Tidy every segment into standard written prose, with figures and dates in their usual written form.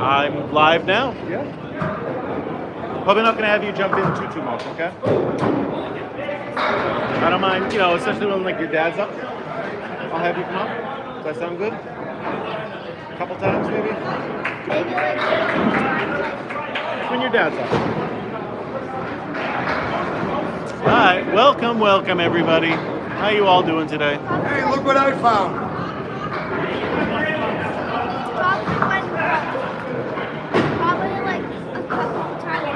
I'm live now. Yeah. Probably not going to have you jump in too much, okay? I don't mind, especially when like your dad's up. I'll have you come up. Does that sound good? A couple times maybe? Maybe like When your dad's up. Alright, welcome everybody. How you all doing today? Hey, look what I found. probably like a couple times,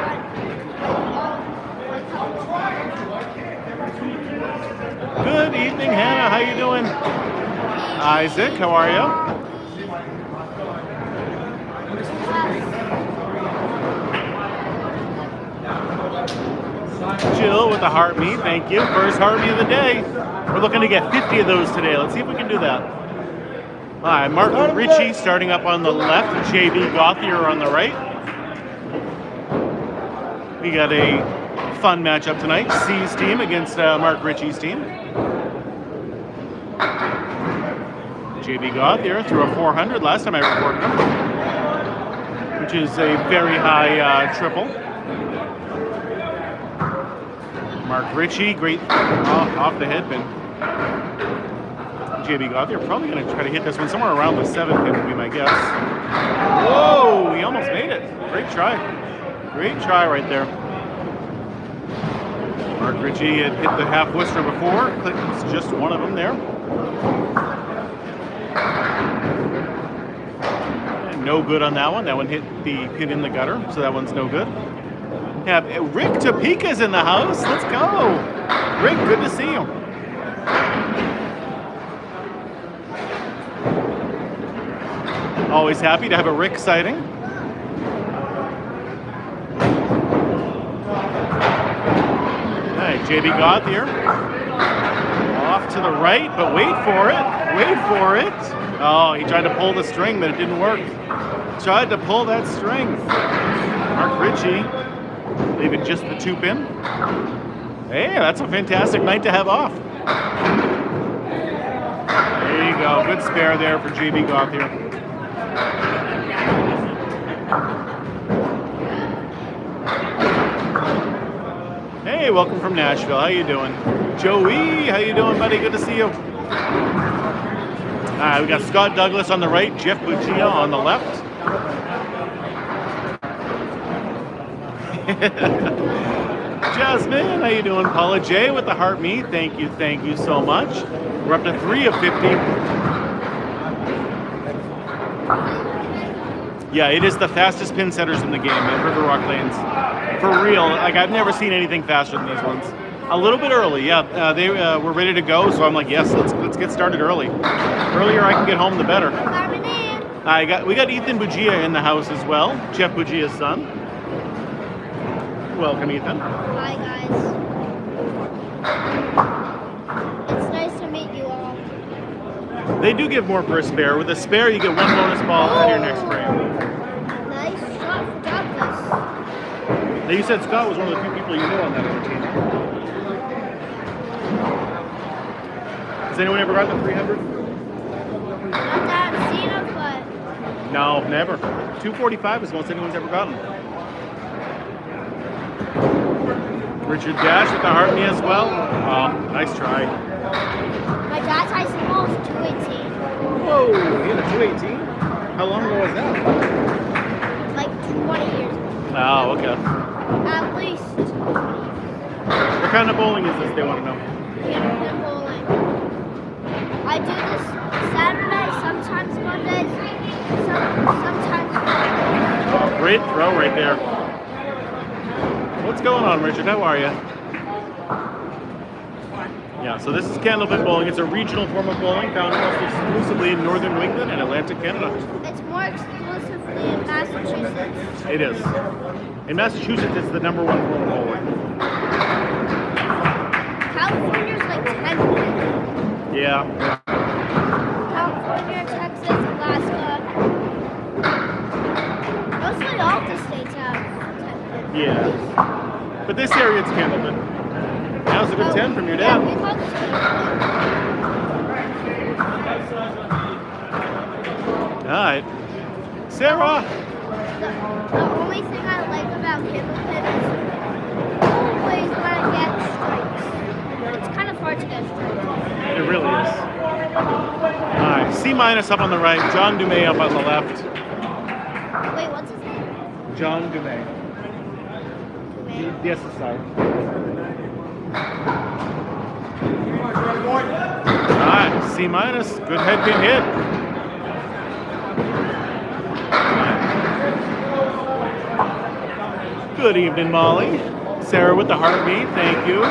Good evening, Hannah. How you doing? Isaac, how are you? Jill with the heart meat, thank you. First heart meat of the day. We're looking to get 50 of those today. Let's see if we can do that. All right, Mark Ritchie starting up on the left, JB Gothier on the right. We got a fun matchup tonight. C's team against Mark Ritchie's team. JB Gothier threw a 400 last time I recorded him, which is a very high triple. Mark Ritchie, great off the head pin. JB Gothier probably going to try to hit this one somewhere around the 7th pin would be my guess. Whoa, he almost made it. Great try. Great try right there. Mark Ritchie had hit the half Worcester before. It's just one of them there. And no good on that one. That one hit the pin in the gutter, so that one's no good. Yeah, Rick Topeka's in the house. Let's go. Rick, good to see you. Always happy to have a Rick sighting. All right, JB Gothier. Off to the right, but wait for it. Wait for it. Oh, he tried to pull the string, but it didn't work. Tried to pull that string. Mark Ritchie. Leaving just the 2 pin. Hey, that's a fantastic night to have off. There you go. Good spare there for JB Gothier. Hey, welcome from Nashville. How you doing? Joey, how you doing, buddy? Good to see you. All right, we got Scott Douglas on the right, Jeff Bugia on the left. Jasmine, how you doing? Paula J with the heart meat. Thank you so much. We're up to 3 of 50. Yeah, it is the fastest pin setters in the game at Riverwalk Lanes. For real, like I've never seen anything faster than these ones. A little bit early, yeah. They were ready to go, so I'm like, yes, let's get started early. Earlier I can get home, the better. We got Ethan Bugia in the house as well, Jeff Bugia's son. Welcome, Ethan. Hi, guys. It's nice to meet you all. They do give more for a spare. With a spare, you get 1 bonus ball on your next frame. Nice shot for Douglas. Now, you said Scott was one of the few people you know on that other team. Has anyone ever gotten the 300? Not that I've seen him, but... No, never. 245 is the most anyone's ever gotten. Richard Dash with the heart knee as well. Oh, nice try. My dad's high school is 218. Whoa, he had a 218? How long ago was that? Like 20 years ago. Oh, okay. At least 20 years. What kind of bowling is this, they want to know? Candlepin bowling. I do this Saturday, sometimes Mondays, sometimes Fridays. Oh, great throw right there. What's going on, Richard? How are you? Yeah, so this is Candlepin bowling. It's a regional form of bowling found almost exclusively in northern New England and Atlantic Canada. It's more exclusively in Massachusetts. It is. In Massachusetts, it's the #1 form of bowling. California's like 10 points. Yeah. California, Texas, Alaska. Mostly all the states have 10 points. Yeah. But this area, it's Candlepin. That was a good 10 from your dad. Yeah, we call this Candlepin. All right. Sarah, The only thing I like about Candlepin is always when I get strikes. It's kind of hard to get strikes. It really is. All right, C minus up on the right, John Dumais up on the left. Wait, what's his name? John Dumais. Yes, sorry. All right, C minus, good head being hit. Good evening, Molly. Sarah with the heartbeat, thank you.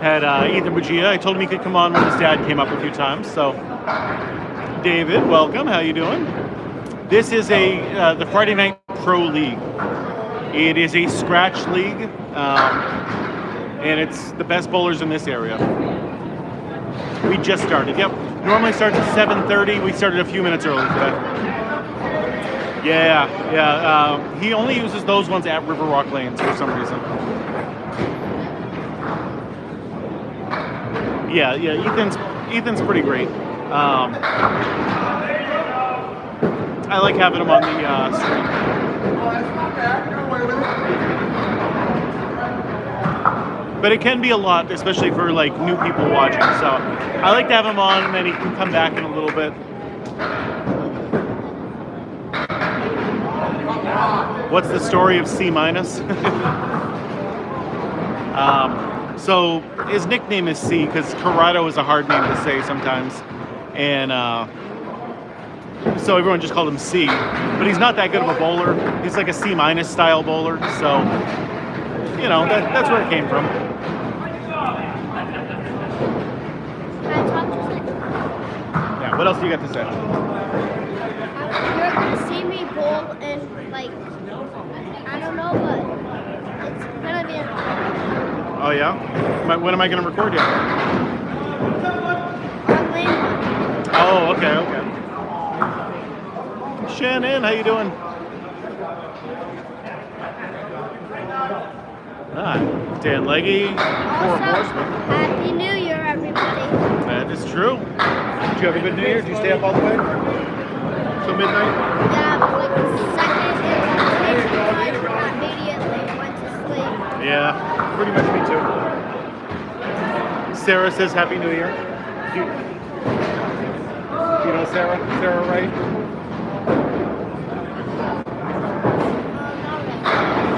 Had Ethan Bugia. I told him he could come on when his dad came up a few times. So, David, welcome. How you doing? This is the Friday Night Pro League. It is a scratch league, and it's the best bowlers in this area. We just started. Yep. Normally starts at 7:30. We started a few minutes early today. Yeah. He only uses those ones at riverwalk lanes for some reason. Yeah. Ethan's pretty great. I like having him on the stream. Oh, that's not bad. Get away with it. But it can be a lot, especially for like new people watching. So I like to have him on, and then he can come back in a little bit. What's the story of C minus? So his nickname is C because Corrado is a hard name to say sometimes, and so everyone just called him C. But he's not that good of a bowler. He's like a C minus style bowler. So that's where it came from. Can I talk to you? Yeah. What else do you got to say? You're gonna see me bowl and like I don't know, but it's gonna be. Oh yeah. When am I going to record you? On lane one. Oh, okay. Shannon, how you doing? Dan Leggy, Four Also, Horsemen. Happy New Year, everybody. That is true. Did you have a good New Year? Did you stay up all the way till midnight? Yeah, but like the second it immediately went to sleep. Yeah, pretty much me too. Sarah says Happy New Year. Do you know Sarah? Sarah Wright?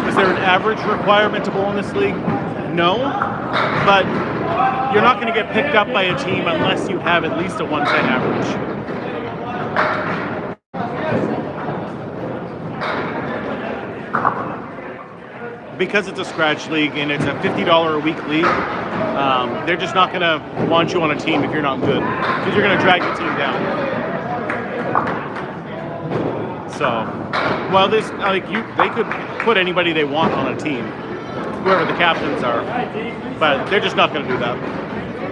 Is there an average requirement to bowl in this league? No, but you're not going to get picked up by a team unless you have at least a 110 average. Because it's a scratch league and it's a $50 a week league, they're just not going to want you on a team if you're not good, because you're going to drag the team down. So, well, they could put anybody they want on a team, whoever the captains are, but they're just not going to do that.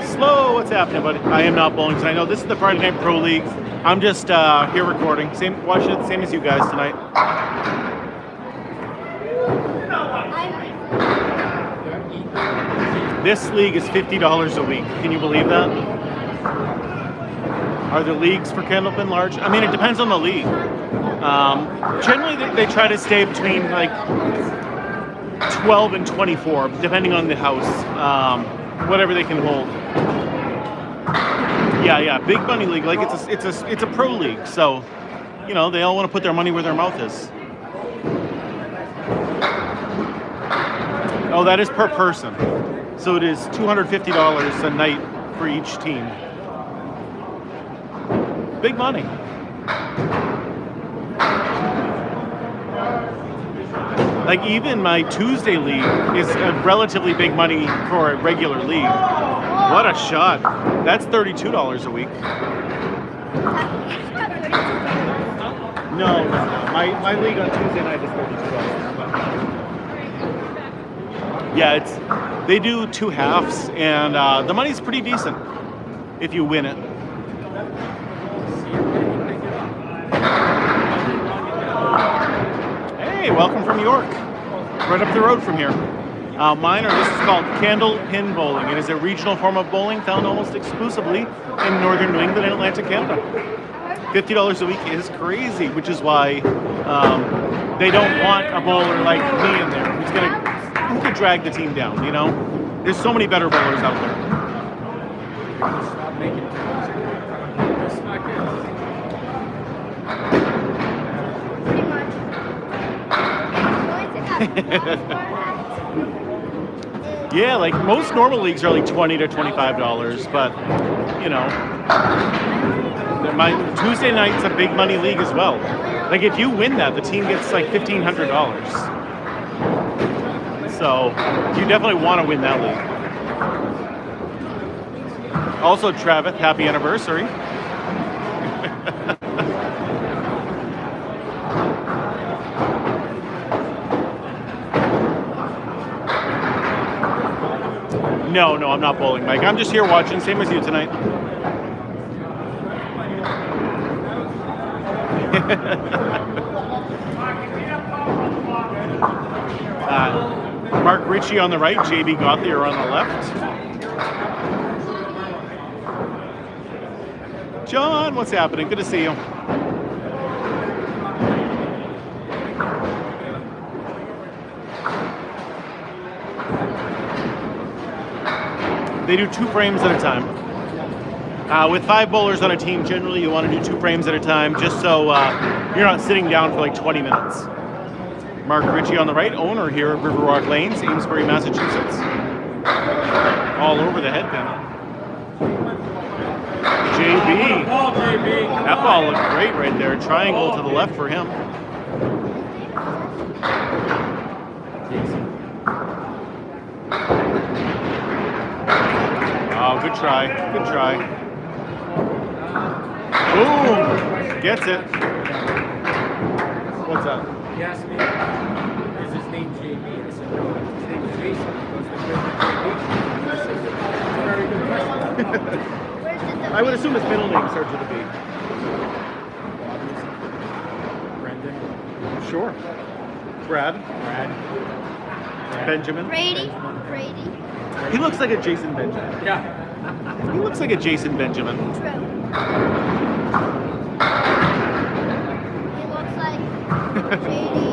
Slow, what's happening, buddy? I am not bowling tonight. I know this is the Friday Night Pro League. I'm just here recording, watching it the same as you guys tonight. This league is $50 a week. Can you believe that? Are the leagues for Candlepin large? I mean, it depends on the league. Generally, they try to stay between like 12 and 24, depending on the house. Whatever they can hold. Yeah, big money league. Like it's a pro league, so they all want to put their money where their mouth is. Oh, that is per person. So it is $250 a night for each team. Big money. Like even my Tuesday league is a relatively big money for a regular league. What a shot. That's $32 a week. No. My league on Tuesday night is $32. Yeah, they do 2 halves, and the money's pretty decent if you win it. Hey, welcome from York, right up the road from here. This is called Candlepin bowling. It is a regional form of bowling found almost exclusively in northern New England and Atlantic Canada. $50 a week is crazy, which is why they don't want a bowler like me in there who could drag the team down, you know? There's so many better bowlers out there. Stop making it. That's not good. Pretty much. Yeah, like most normal leagues are like $20 to $25, but you know, my Tuesday night's a big money league as well. Like if you win that, the team gets like $1,500. So you definitely want to win that league. Also, Travis, happy anniversary. No, I'm not bowling, Mike. I'm just here watching, same as you tonight. Mark Ritchie on the right, JB Gauthier on the left. John, what's happening? Good to see you. They do 2 frames at a time. With 5 bowlers on a team, generally you want to do 2 frames at a time, just so you're not sitting down for like 20 minutes. Mark Ritchie on the right, owner here at Riverwalk Lanes, Amesbury, Massachusetts. All over the headpin. JB. That ball looked great right there. Triangle to the left for him. Oh, good try. Good try. Boom! Gets it. What's up? He asked me, is his name JB? I said, no, his name is Jason. He goes, I said, that's a very good question. I would assume his middle name starts with a B. Brendan. Sure. Brad. Benjamin. Brady. He looks like a Jason Benjamin. Yeah. He looks like a Jason Benjamin. True. He looks like JD.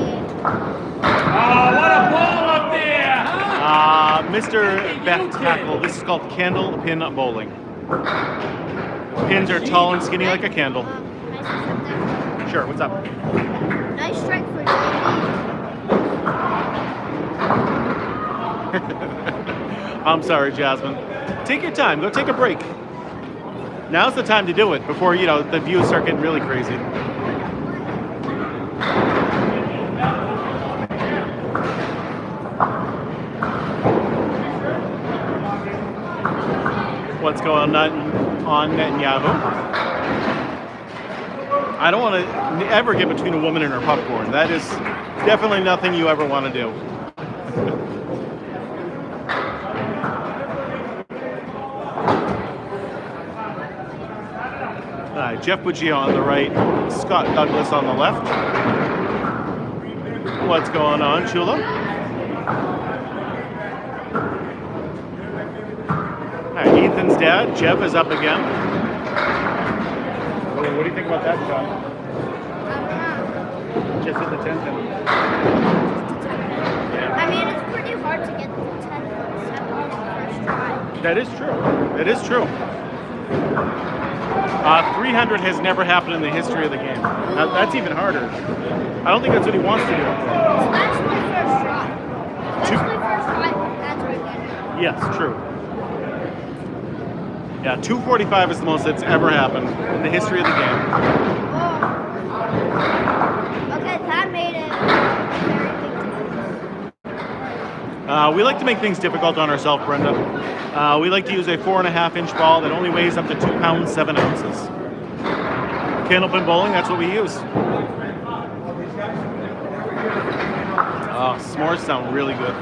Oh, what a ball up there! Huh? Mr. Beth Tackle. This is called Candlepin bowling. Pins are tall and skinny like a candle. Can I say something? Sure, what's up? Nice strike for JD. I'm sorry, Jasmine. Take your time. Go take a break. Now's the time to do it before, you know, the views start getting really crazy. What's going on Netanyahu? I don't want to ever get between a woman and her popcorn. That is definitely nothing you ever want to do. Jeff Bugia on the right, Scott Douglas on the left. What's going on, Chula? Ethan's dad, Jeff, is up again. What do you think about that shot? Just hit the 10 pin. I mean, it's pretty hard to get the 10 7 on the first try. That is true. That is true. 300 has never happened in the history of the game. That's even harder. I don't think that's what he wants to do. So that's my first try. That's my first try. That's what I get. Yes, true. Yeah, 245 is the most that's ever happened in the history of the game. Oh. Okay, that made it very big difference. We like to make things difficult on ourselves, Brenda. We like to use a 4.5-inch ball that only weighs up to 2 pounds, 7 ounces. Candlepin bowling, that's what we use. Oh, s'mores sound really good.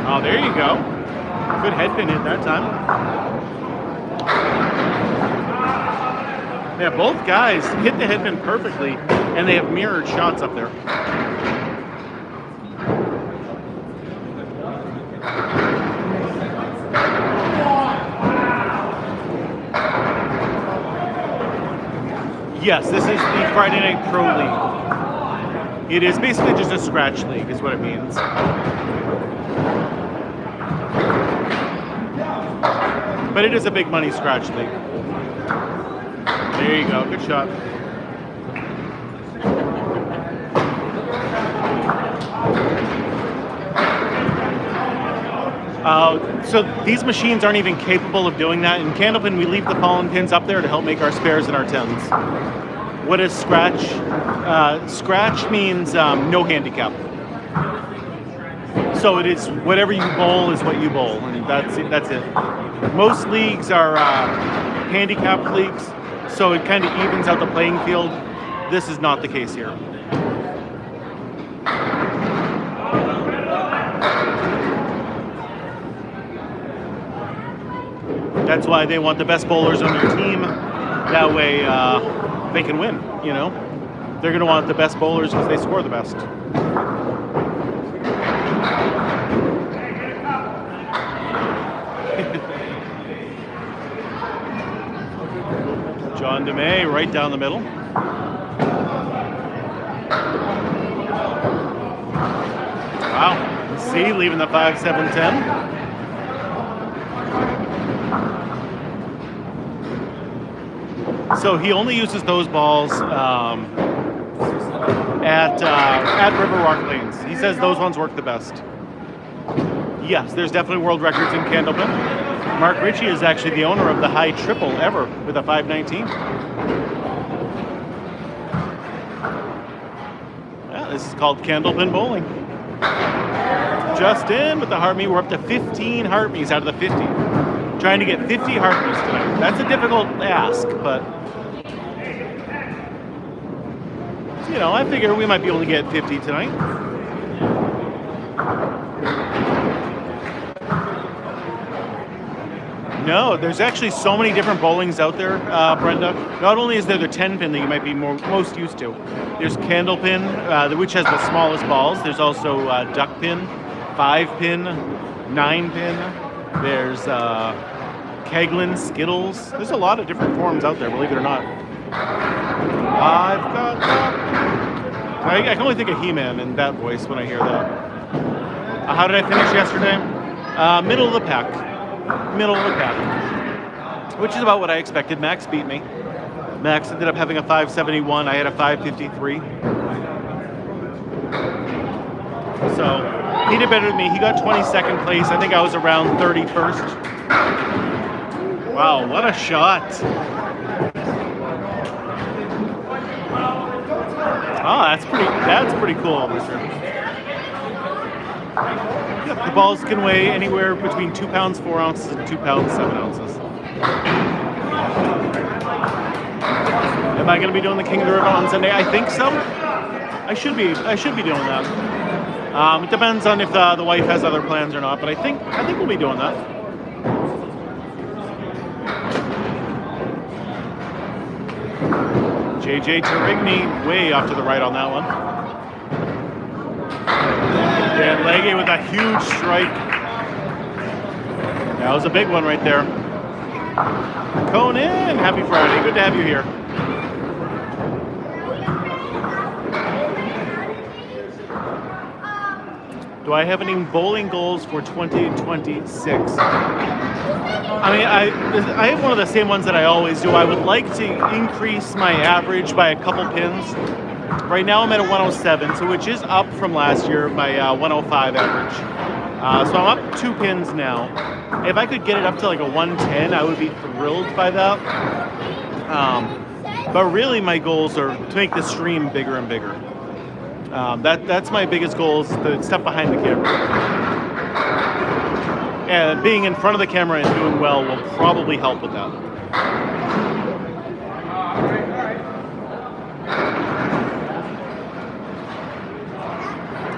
Oh, there you go. Good headpin hit that time. Yeah, both guys hit the headpin perfectly, and they have mirrored shots up there. Yes, this is the Friday Night Pro League. It is basically just a scratch league, is what it means. But it is a big money scratch league. There you go, good shot. So these machines aren't even capable of doing that. In Candlepin, we leave the fallen pins up there to help make our spares and our tens. What is scratch? Scratch means no handicap. So it is whatever you bowl is what you bowl, and that's it. Most leagues are handicapped leagues, so it kind of evens out the playing field. This is not the case here. That's why they want the best bowlers on their team. That way they can win, you know? They're going to want the best bowlers because they score the best. John DeMay right down the middle. Wow. See, leaving the 5-7-10. So he only uses those balls at riverwalk lanes. He says those ones work the best. Yes, there's definitely world records in Candlepin. Mark Ritchie is actually the owner of the high triple ever with a 519. Yeah, this is called Candlepin bowling. Just in with the Hartme. We're up to 15 Hartmes out of the 50. Trying to get 50 Hartmes tonight. That's a difficult ask, but you know, I figure we might be able to get 50 tonight. No, there's actually so many different bowlings out there, Brenda. Not only is there the 10 pin that you might be most used to, there's Candlepin, which has the smallest balls. There's also duck pin, 5 pin, 9 pin. There's Keglin, Skittles. There's a lot of different forms out there, believe it or not. I've got that. I can only think of He-Man in that voice when I hear that. How did I finish yesterday? Middle of the pack. Middle of the pack. Which is about what I expected. Max beat me. Max ended up having a 571. I had a 553. So he did better than me. He got 22nd place. I think I was around 31st. Wow, what a shot. Oh, that's pretty cool, mister. Yep, the balls can weigh anywhere between 2 pounds 4 ounces and 2 pounds 7 ounces. Am I going to be doing the King of the River on Sunday? I think so. I should be doing that. It depends on if the wife has other plans or not, but I think we'll be doing that. JJ Tarigny way off to the right on that one. Dan Legge with a huge strike. That was a big one right there. Conan, happy Friday. Good to have you here. Do I have any bowling goals for 2026? I mean, I have one of the same ones that I always do. I would like to increase my average by a couple pins. Right now I'm at a 107, so which is up from last year, my 105 average. So I'm up 2 pins now. If I could get it up to like a 110, I would be thrilled by that. But really my goals are to make the stream bigger and bigger. That's my biggest goal, is the stuff behind the camera. And being in front of the camera and doing well will probably help with that.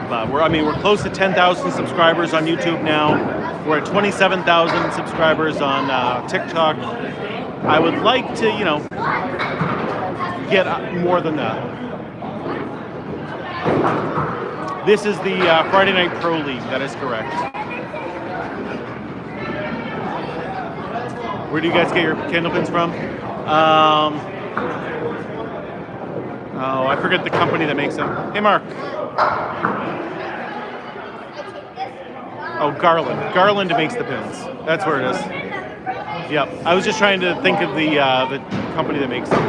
But we're close to 10,000 subscribers on YouTube now. We're at 27,000 subscribers on TikTok. I would like to, you know, get more than that. This is the Friday Night Pro League, that is correct. Where do you guys get your Candlepins from? Oh, I forget the company that makes them. Hey, Mark. Oh, Garland. Garland makes the pins. That's where it is. Yep. I was just trying to think of the company that makes them.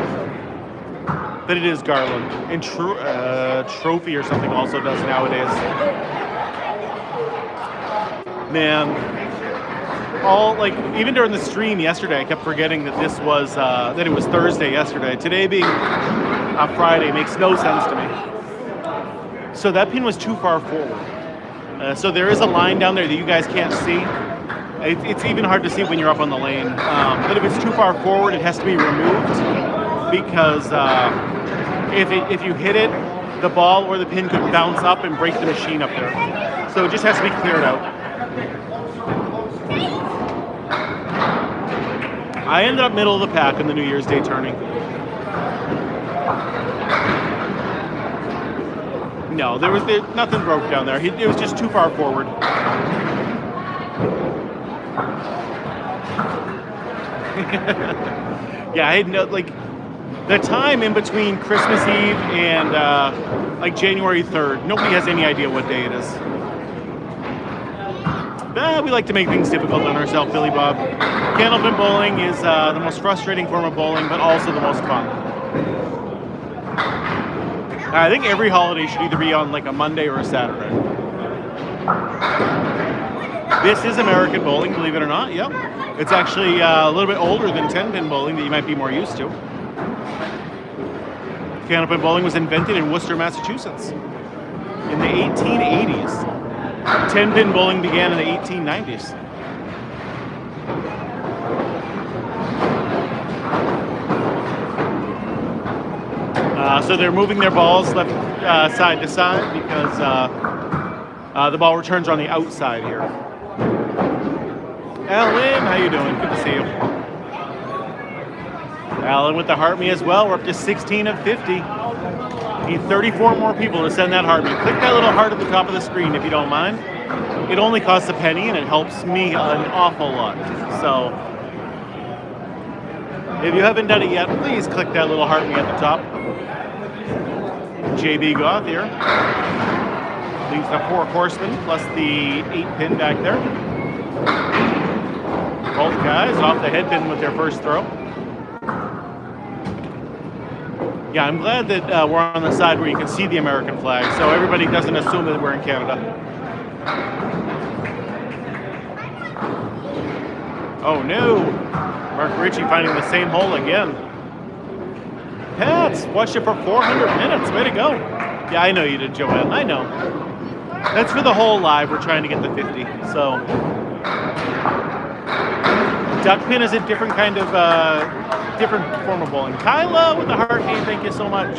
But it is Garland. And Trophy or something also does nowadays. Man. Even during the stream yesterday, I kept forgetting that this was, that it was Thursday yesterday. Today being Friday makes no sense to me. So that pin was too far forward. So there is a line down there that you guys can't see. It's even hard to see when you're up on the lane. But if it's too far forward, it has to be removed because if you hit it, the ball or the pin could bounce up and break the machine up there. So it just has to be cleared out. I ended up middle of the pack in the New Year's Day tourney. No, there was nothing broke down there. It was just too far forward. Yeah, I had the time in between Christmas Eve and January 3rd. Nobody has any idea what day it is. We like to make things difficult on ourselves, Billy Bob. Candlepin bowling is the most frustrating form of bowling, but also the most fun. I think every holiday should either be on a Monday or a Saturday. This is American bowling, believe it or not. Yep. It's actually a little bit older than 10-pin bowling that you might be more used to. Candlepin bowling was invented in Worcester, Massachusetts in the 1880s. 10-pin bowling began in the 1890s. So they're moving their balls left side to side because the ball returns on the outside here. Alan, how you doing? Good to see you. Alan with the heart me as well. We're up to 16 of 50. Need 34 more people to send that heart me. Click that little heart at the top of the screen if you don't mind. It only costs a penny and it helps me an awful lot. So if you haven't done it yet, please click that little heart me at the top. JB Goth here. Leaves the 4 horsemen plus the 8-pin back there. Both guys off the head pin with their first throw. Yeah, I'm glad that we're on the side where you can see the American flag, so everybody doesn't assume that we're in Canada. Oh no! Mark Ritchie finding the same hole again. Pats, watched it for 400 minutes. Way to go. Yeah, I know you did, Joanne. I know. That's for the whole live. We're trying to get the 50. So, duckpin is a different kind of, different form of bowling. Kyla with the heart name, thank you so much.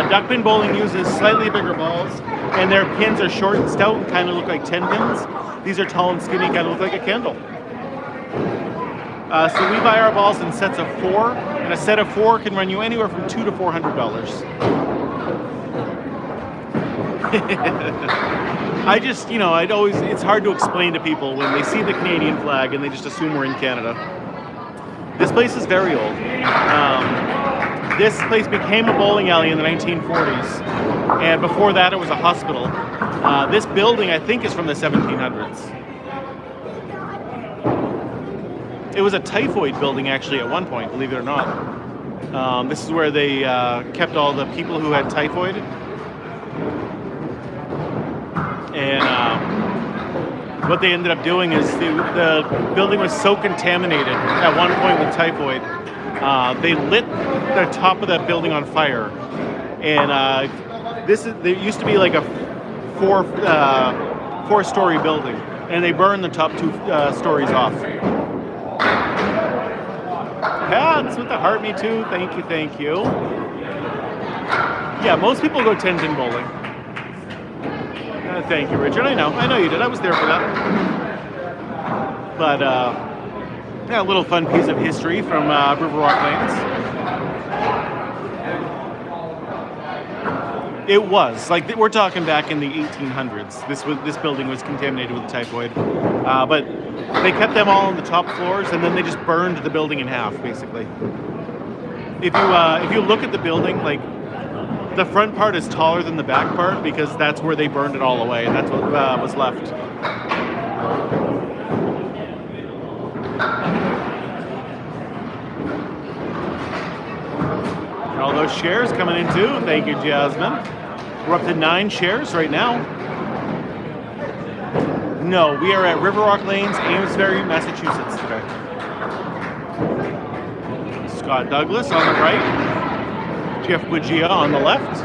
Duckpin bowling uses slightly bigger balls, and their pins are short and stout and kind of look like 10 pins. These are tall and skinny, kind of look like a candle. So we buy our balls in sets of 4, and a set of 4 can run you anywhere from $200 to $400. I just, it's hard to explain to people when they see the Canadian flag and they just assume we're in Canada. This place is very old. This place became a bowling alley in the 1940s, and before that it was a hospital. This building, I think, is from the 1700s. It was a typhoid building, actually, at one point, believe it or not. This is where they kept all the people who had typhoid. And what they ended up doing is the building was so contaminated at one point with typhoid, they lit the top of that building on fire. And there used to be like a four-story building, and they burned the top 2 stories off. Pats with the heart me too. Thank you, thank you. Yeah, most people go 10-pin bowling. Thank you, Richard. I know you did. I was there for that. But yeah, a little fun piece of history from Riverwalk Lanes. It was we're talking back in the 1800s. This building was contaminated with typhoid, but they kept them all on the top floors, and then they just burned the building in half, basically. If you look at the building, The front part is taller than the back part because that's where they burned it all away. That's what was left. And all those shares coming in too. Thank you, Jasmine. We're up to 9 shares right now. No, we are at Riverwalk Lanes, Amesbury, Massachusetts today. Scott Douglas on the right. Jeff Bugia on the left.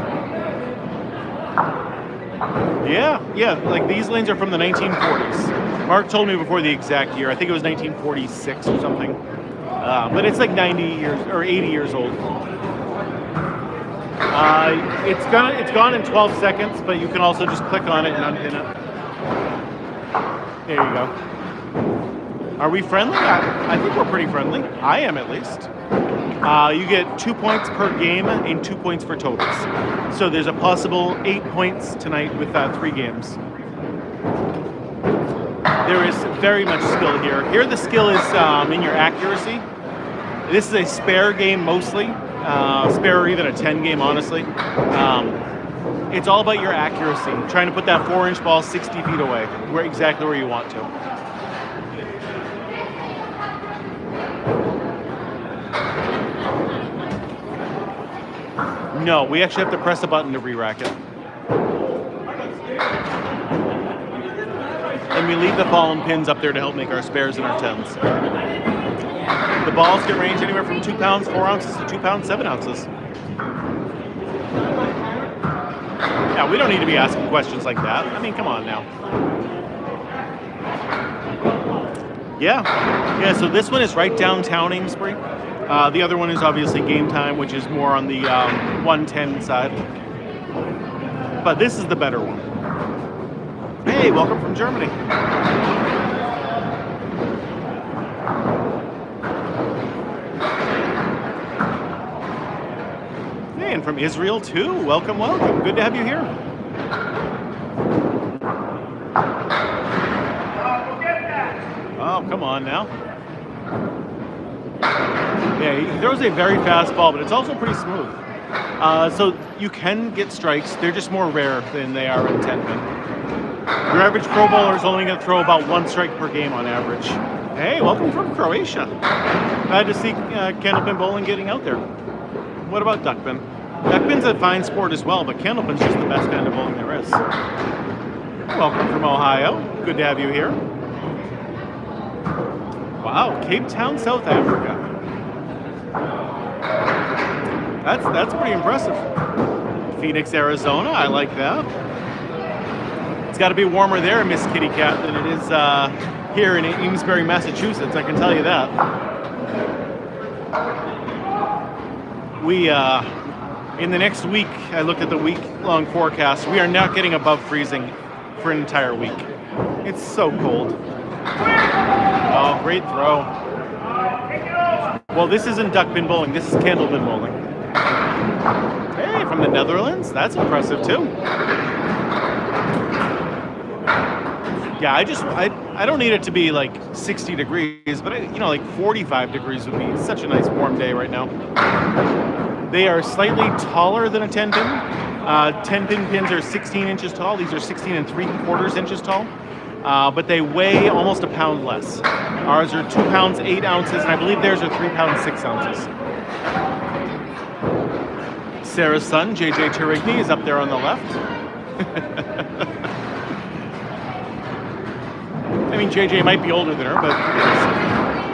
Yeah, like these lanes are from the 1940s. Mark told me before the exact year. I think it was 1946 or something. But it's like 90 years or 80 years old. It's gone in 12 seconds, but you can also just click on it and unpin it. There you go. Are we friendly? I think we're pretty friendly. I am, at least. You get 2 points per game and 2 points for totals. So there's a possible 8 points tonight with 3 games. There is very much skill here. Here the skill is in your accuracy. This is a spare game mostly. Spare or even a 10 game, honestly. It's all about your accuracy. Trying to put that 4-inch ball 60 feet away, exactly where you want to. No, we actually have to press a button to re-rack it. And we leave the fallen pins up there to help make our spares and our 10s. The balls can range anywhere from 2 pounds 4 ounces to 2 pounds 7 ounces. Yeah, we don't need to be asking questions like that. I mean, come on now. Yeah, so this one is right downtown Amesbury. The other one is obviously Game Time, which is more on the 110 side. But this is the better one. Hey, welcome from Germany. Hey, and from Israel too. Welcome, welcome. Good to have you here. Oh, come on now. Yeah, he throws a very fast ball, but it's also pretty smooth. So you can get strikes. They're just more rare than they are in 10-pin. Your average pro bowler is only going to throw about 1 strike per game on average. Hey, welcome from Croatia. Glad to see Candlepin bowling getting out there. What about duckpin? Duckpin's a fine sport as well, but Candlepin's just the best kind of bowling there is. Welcome from Ohio. Good to have you here. Wow, Cape Town, South Africa. That's pretty impressive. Phoenix, Arizona. I like that. It's got to be warmer there, Miss Kitty Cat, than it is here in Amesbury, Massachusetts. I can tell you that. We in the next week, I looked at the week-long forecast. We are not getting above freezing for an entire week. It's so cold. Oh, great throw. Well, this isn't duckpin bowling. This is Candlepin bowling. Hey, from the Netherlands. That's impressive too. Yeah, I don't need it to be like 60 degrees, but like 45 degrees would be such a nice warm day right now. They are slightly taller than a 10-pin. 10-pin pins are 16 inches tall. These are 16 3/4 inches tall. But they weigh almost a pound less. Ours are 2 pounds 8 ounces, and I believe theirs are 3 pounds 6 ounces. Sarah's son, JJ Turigny, is up there on the left. I mean, JJ might be older than her, but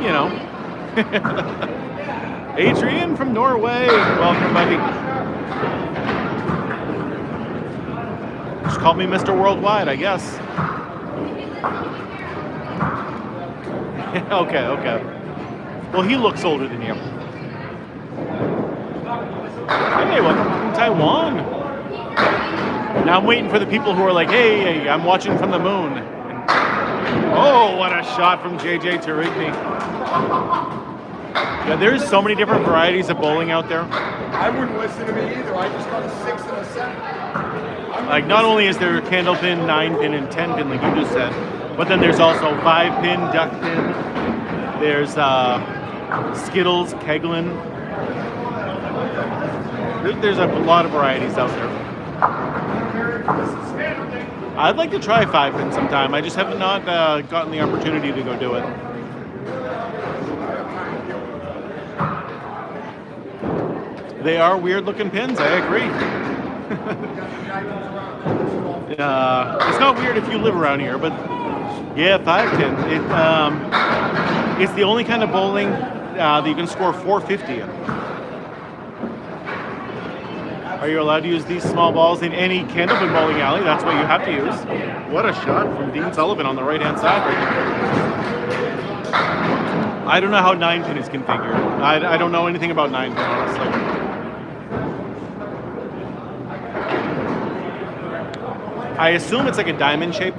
you know. Adrian from Norway, welcome, buddy. Just call me Mr. Worldwide, I guess. Okay. Well, he looks older than you. Hey, welcome from Taiwan. Now I'm waiting for the people who are like, hey, I'm watching from the moon. Oh, what a shot from JJ Turigny. Yeah, there's so many different varieties of bowling out there. I wouldn't listen to me either. I just got a 6 and a 7. Like, not only is there Candlepin, 9-pin, and 10-pin, like you just said, but then there's also 5-pin, duckpin. There's Skittles, Keglin. There's a lot of varieties out there. I'd like to try 5-pin sometime. I just have not gotten the opportunity to go do it. They are weird looking pins, I agree. It's not weird if you live around here, but yeah, 5-pin. It's the only kind of bowling that you can score 450 in. Are you allowed to use these small balls in any Candlepin bowling alley? That's what you have to use. What a shot from Dean Sullivan on the right-hand side right there. I don't know how 9-pin is configured. I don't know anything about 9-pin, honestly. I assume it's like a diamond shape.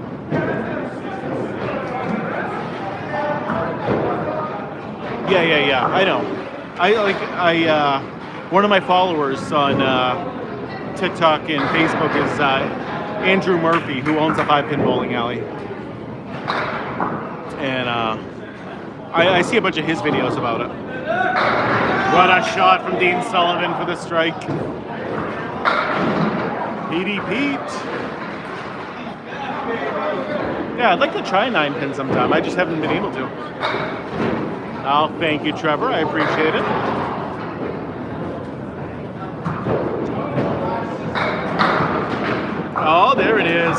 Yeah. I know. One of my followers on TikTok and Facebook is Andrew Murphy, who owns a 5-pin bowling alley. And I see a bunch of his videos about it. What a shot from Dean Sullivan for the strike. Petey Pete. Yeah, I'd like to try 9-pin sometime. I just haven't been able to. Oh, thank you, Trevor. I appreciate it. Oh, there it is.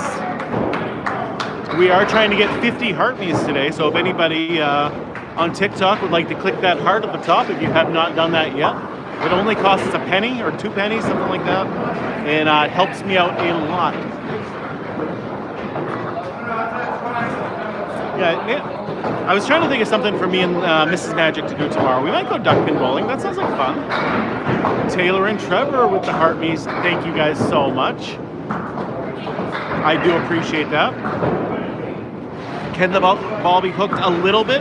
We are trying to get 50 heart me's today, so if anybody on TikTok would like to click that heart at the top, if you have not done that yet, it only costs a penny or 2 pennies, something like that, and it helps me out a lot. Yeah, I was trying to think of something for me and Mrs. Magic to do tomorrow. We might go duck pin bowling. That sounds like fun. Taylor and Trevor with the heart me's. Thank you guys so much. I do appreciate that. Can the ball be hooked a little bit?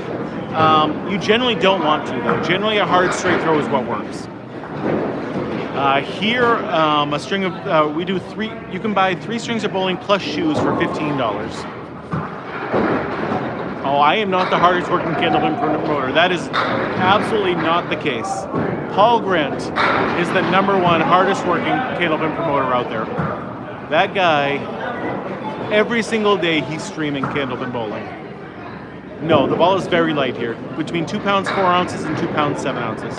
You generally don't want to, though. Generally, a hard straight throw is what works. Here, a string of we do 3. You can buy 3 strings of bowling plus shoes for $15. Oh, I am not the hardest working Candlepin promoter. That is absolutely not the case. Paul Grant is the #1 hardest working Candlepin promoter out there. That guy, every single day he's streaming Candlepin bowling. No, the ball is very light here. Between 2 pounds 4 ounces and 2 pounds 7 ounces.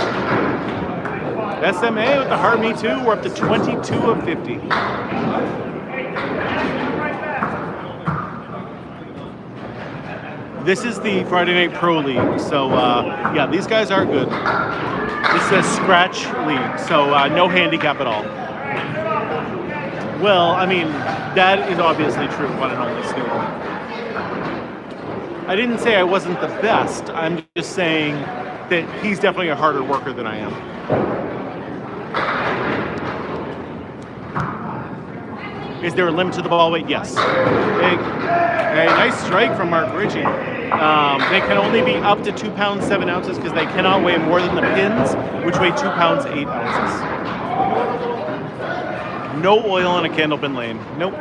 SMA with the hard me too. We're up to 22 of 50. This is the Friday Night Pro League, so yeah, these guys are good. This is a scratch league, so no handicap at all. Well, I mean, that is obviously true, one and only Stu. I didn't say I wasn't the best. I'm just saying that he's definitely a harder worker than I am. Is there a limit to the ball weight? Yes. A nice strike from Mark Ritchie. They can only be up to 2 pounds 7 ounces because they cannot weigh more than the pins, which weigh 2 pounds 8 ounces. No oil in a Candlepin lane. Nope.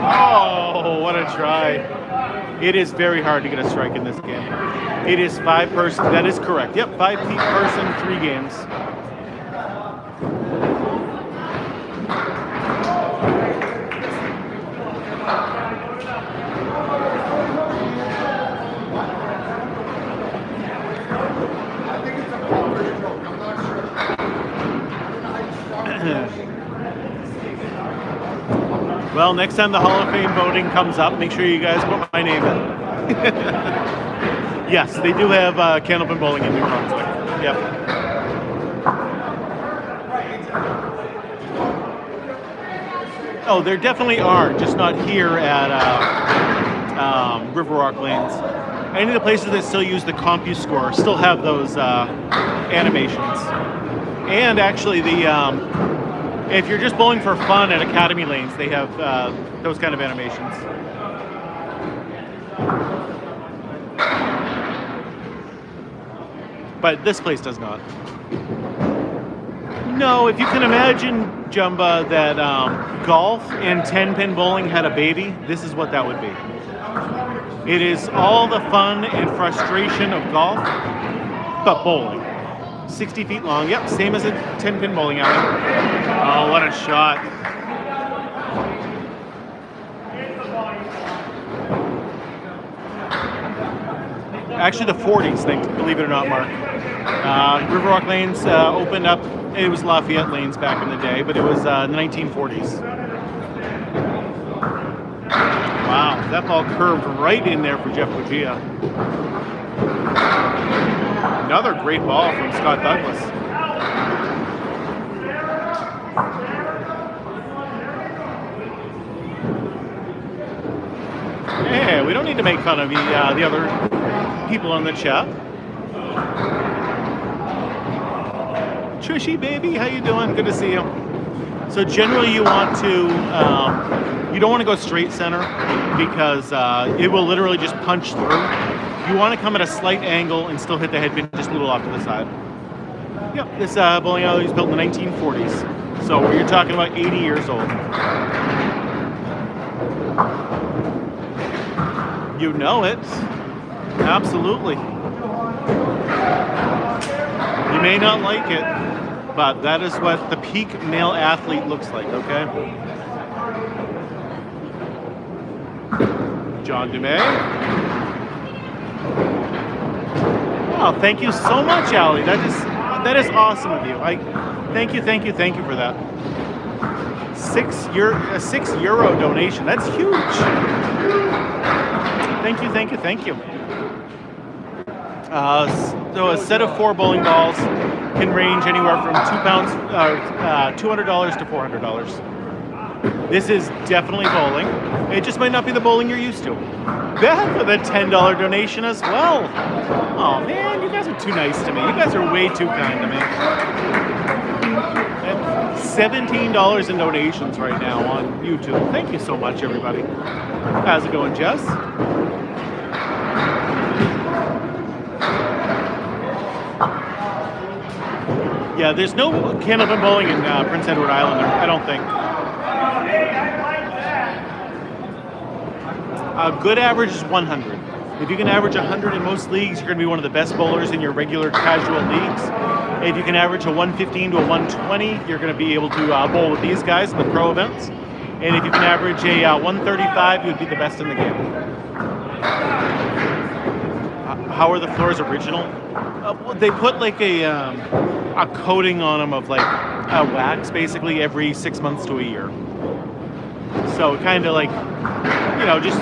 Oh, what a try. It is very hard to get a strike in this game. It is 5 person. That is correct. Yep, 5 person, 3 games. Well, next time the Hall of Fame voting comes up, make sure you guys put my name in. Yes, they do have Candlepin bowling in New Brunswick. Yep. Oh, there definitely are, just not here at Riverwalk Lanes. Any of the places that still use the CompuScore still have those animations. And actually, if you're just bowling for fun at Academy Lanes, they have those kind of animations. But this place does not. No, if you can imagine, Jumba, that golf and 10-pin bowling had a baby, this is what that would be. It is all the fun and frustration of golf but bowling. 60 feet long. Yep, same as a 10-pin bowling alley. Oh, what a shot. Actually, the 40s, believe it or not, Mark. Riverwalk lanes opened up. It was Lafayette lanes back in the day, but it was the 1940s. Wow, that ball curved right in there for Jeff Bugia. Another great ball from Scott Douglas. Yeah, we don't need to make fun of the other people on the chat. Trishy, baby, how you doing? Good to see you. So generally you want to, you don't want to go straight center because it will literally just punch through. You want to come at a slight angle and still hit the head pin just a little off to the side. Yep, this bowling alley was built in the 1940s. So you're talking about 80 years old. You know it. Absolutely. You may not like it, but that is what the peak male athlete looks like, okay? John Dumais. Oh, thank you so much, Allie. That is awesome of you. Thank you for that. A €6 donation. That's huge. Thank you. So a set of 4 bowling balls can range anywhere from $200 to $400. This is definitely bowling. It just might not be the bowling you're used to. Beth with a $10 donation as well. Oh man, you guys are too nice to me. You guys are way too kind to me. And $17 in donations right now on YouTube. Thank you so much, everybody. How's it going, Jess? Yeah, there's no Candlepin bowling in Prince Edward Island, I don't think. A good average is 100. If you can average 100 in most leagues, you're going to be one of the best bowlers in your regular casual leagues. If you can average a 115 to a 120, you're going to be able to bowl with these guys in the pro events. And if you can average a 135, you'd be the best in the game. How are the floors original? They put like a coating on them of like wax basically every 6 months to a year. So it kind of like, you know, just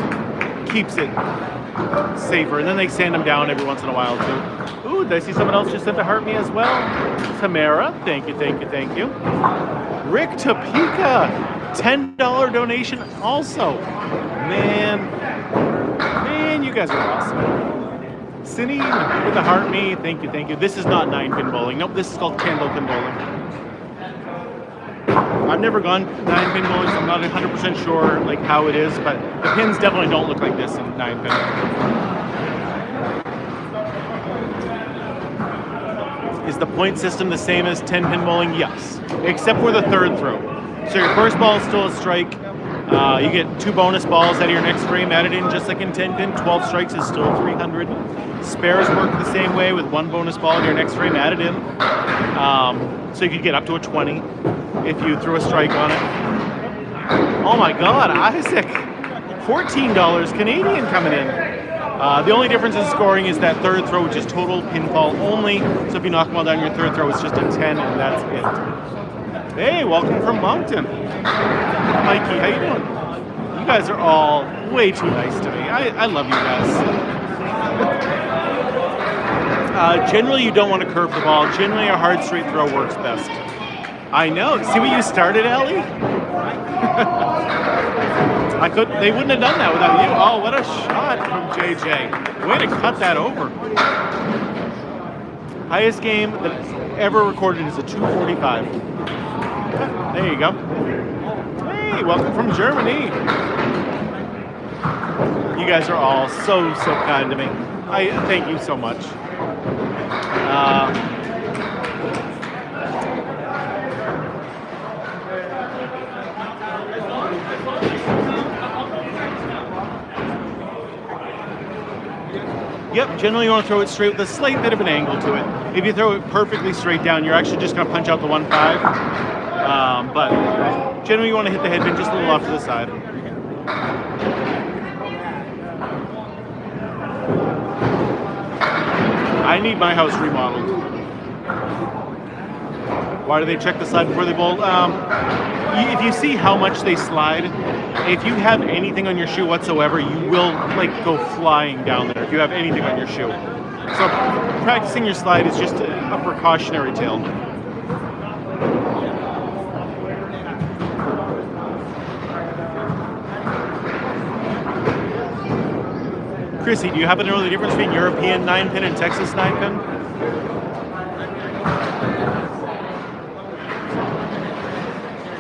keeps it safer. And then they sand them down every once in a while too. Ooh, did I see someone else just sent to heart me as well? Tamara, thank you. Rick Topeka, $10 donation also. Man, you guys are awesome. Cindy with the heart me, thank you. This is not 9-pin bowling. Nope, this is called Candlepin bowling. I've never gone 9-pin bowling, so I'm not 100% sure like how it is, but the pins definitely don't look like this in 9-pin. Is the point system the same as 10-pin bowling? Yes, except for the third throw. So your first ball is still a strike. You get 2 bonus balls out of your next frame added in, just like in 10-pin. 12 strikes is still 300. Spares work the same way with 1 bonus ball in your next frame added in. So you could get up to a 20 if you threw a strike on it. Oh my God, Isaac, $14 Canadian coming in. The only difference in scoring is that third throw, which is total pinfall only. So if you knock them all down, your third throw is just a 10, and that's it. Hey, welcome from Moncton. Mikey, how you doing? You guys are all way too nice to me. I love you guys. Generally, you don't want to curve the ball. Generally, a hard straight throw works best. I know. See what you started, Ellie? They wouldn't have done that without you. Oh, what a shot from JJ. Way to cut that over. Highest game that ever recorded is a 245. There you go. Hey, welcome from Germany. You guys are all so kind to me. I thank you so much. Yep, generally you want to throw it straight with a slight bit of an angle to it. If you throw it perfectly straight down, you're actually just going to punch out the 1-5. But generally you want to hit the head pin just a little off to the side. I need my house remodeled. Why do they check the slide before they bowl? If you see how much they slide, if you have anything on your shoe whatsoever, you will like go flying down there if you have anything on your shoe. So practicing your slide is just a precautionary tale. Chrissy, do you happen to know the difference between European 9-pin and Texas 9-pin?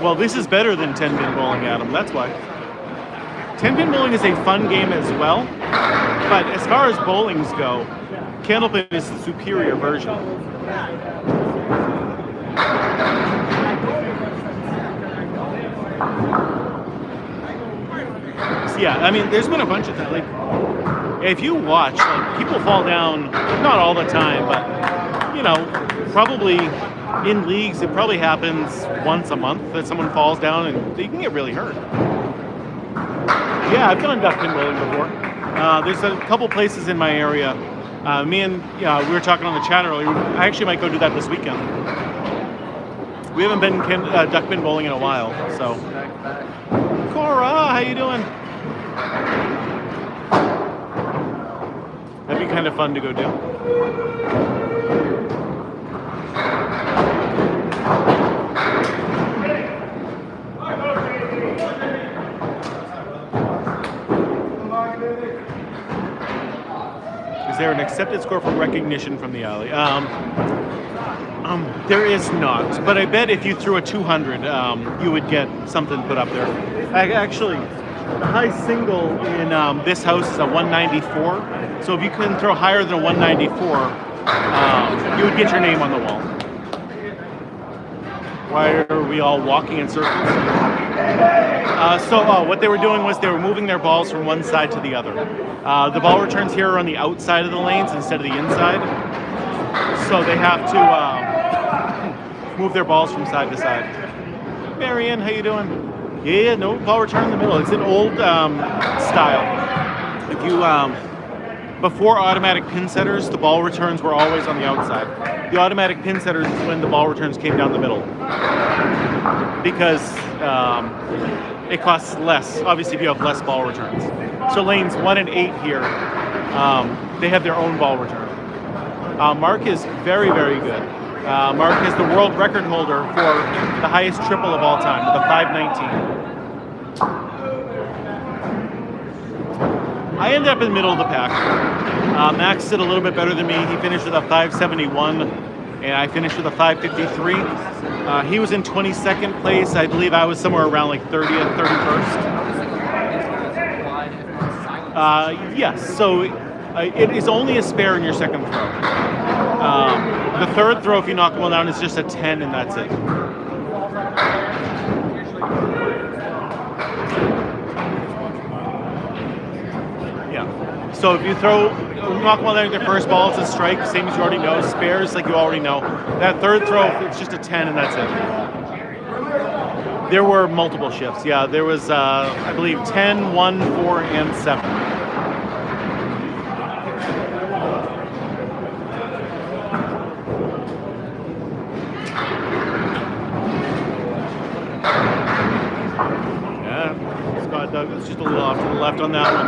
Well, this is better than 10-pin bowling, Adam. That's why. 10-pin bowling is a fun game as well, but as far as bowlings go, Candlepin is the superior version. So yeah, I mean, there's been a bunch of that. Like, if you watch, like, people fall down, not all the time, but you know, probably. In leagues, it probably happens once a month that someone falls down and they can get really hurt. Yeah, I've done duck pin bowling before. There's a couple places in my area. Me and we were talking on the chat earlier. I actually might go do that this weekend. We haven't been duck pin bowling in a while, so. Cora, how you doing? That'd be kind of fun to go do. Is there an accepted score for recognition from the alley? There is not, but I bet if you threw a 200, you would get something put up there. Actually, the high single in this house is a 194, so if you can throw higher than a 194, you would get your name on the wall. Why are we all walking in circles? What they were doing was they were moving their balls from one side to the other. The ball returns here are on the outside of the lanes instead of the inside. So they have to move their balls from side to side. Marianne, how you doing? Yeah, no ball return in the middle. It's an old style. If you before automatic pin setters, the ball returns were always on the outside. The automatic pin setters is when the ball returns came down the middle. Because it costs less, obviously, if you have less ball returns. So lanes 1 and 8 here, they have their own ball return. Mark is very, very good. Mark is the world record holder for the highest triple of all time, with a 519. I ended up in the middle of the pack. Max did a little bit better than me. He finished with a 571, and I finished with a 553. He was in 22nd place. I believe I was somewhere around like 30th, 31st. Yes, so it is only a spare in your second throw. The third throw, if you knock one down, is just a 10, and that's it. Yeah. So if you knock one down with your first ball, it's a strike, same as you already know. Spares, like you already know. That third throw, it's just a 10, and that's it. There were multiple shifts. Yeah, there was, I believe, 10, 1, 4, and 7. Yeah, Scott Douglas just a little off to the left on that one.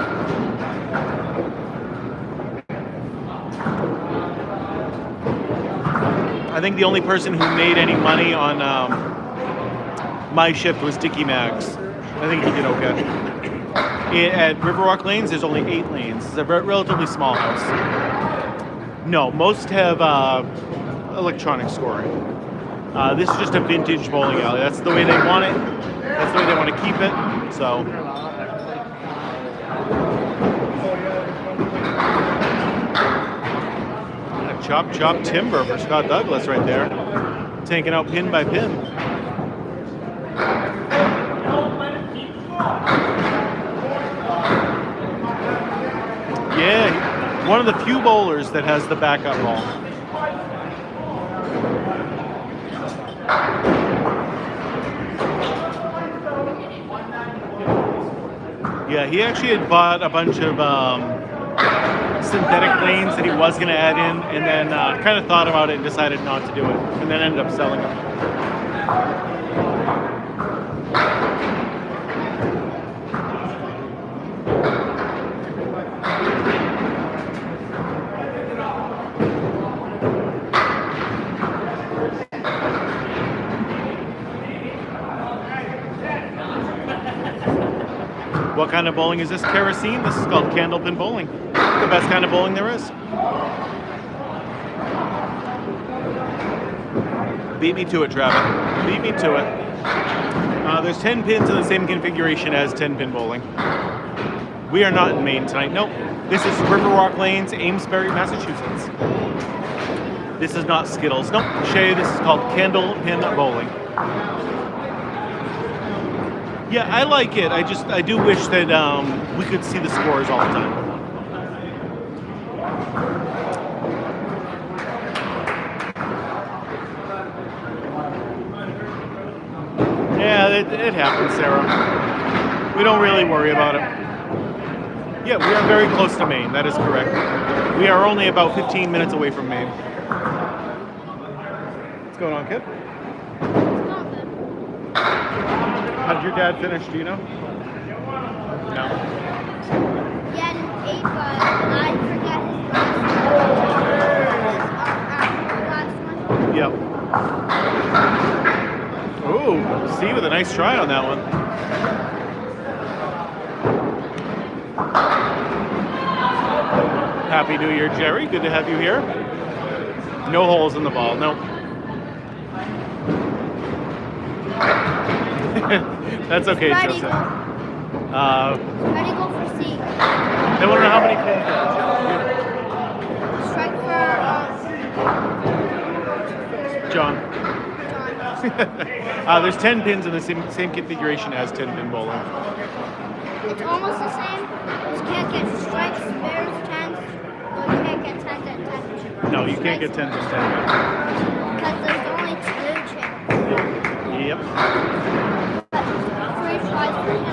I think the only person who made any money on my shift was Dickie Maggs. I think he did okay. At Riverwalk lanes, there's only 8 lanes. It's a relatively small house. No, most have electronic scoring. This is just a vintage bowling alley. That's the way they want it. That's the way they want to keep it. So. Chop timber for Scott Douglas right there. Tanking out pin by pin. Yeah, one of the few bowlers that has the backup ball. Yeah, he actually had bought a bunch of synthetic lanes that he was going to add in, and then kind of thought about it and decided not to do it, and then ended up selling them. What kind of bowling is this? Kerosene? This is called Candlepin bowling. The best kind of bowling there is. Beat me to it, Travis. Beat me to it. There's 10 pins in the same configuration as 10-pin bowling. We are not in Maine tonight. Nope. This is Riverwalk Lanes, Amesbury, Massachusetts. This is not Skittles. Nope. Shay, this is called Candlepin bowling. Yeah, I like it. I do wish that we could see the scores all the time. Yeah, it happens, Sarah. We don't really worry about it. Yeah, we are very close to Maine. That is correct. We are only about 15 minutes away from Maine. What's going on, kid? How did your dad finish? Do you know? No. Yeah, an 8, but I forgot his last one. Yep. Ooh, Steve with a nice try on that one. Happy New Year, Jerry. Good to have you here. No holes in the ball. Nope. That's okay, Ready, Joseph. Ready, go for C. They want to know how many pins there Strike for John. There's 10 pins in the same configuration as 10-pin bowling. It's almost the same. You can't get strikes, spares, tens, or you can't get tens and tens. No, you can't get 10s and 10. Because there's only 2 channels. Yep. But 3 tries for him.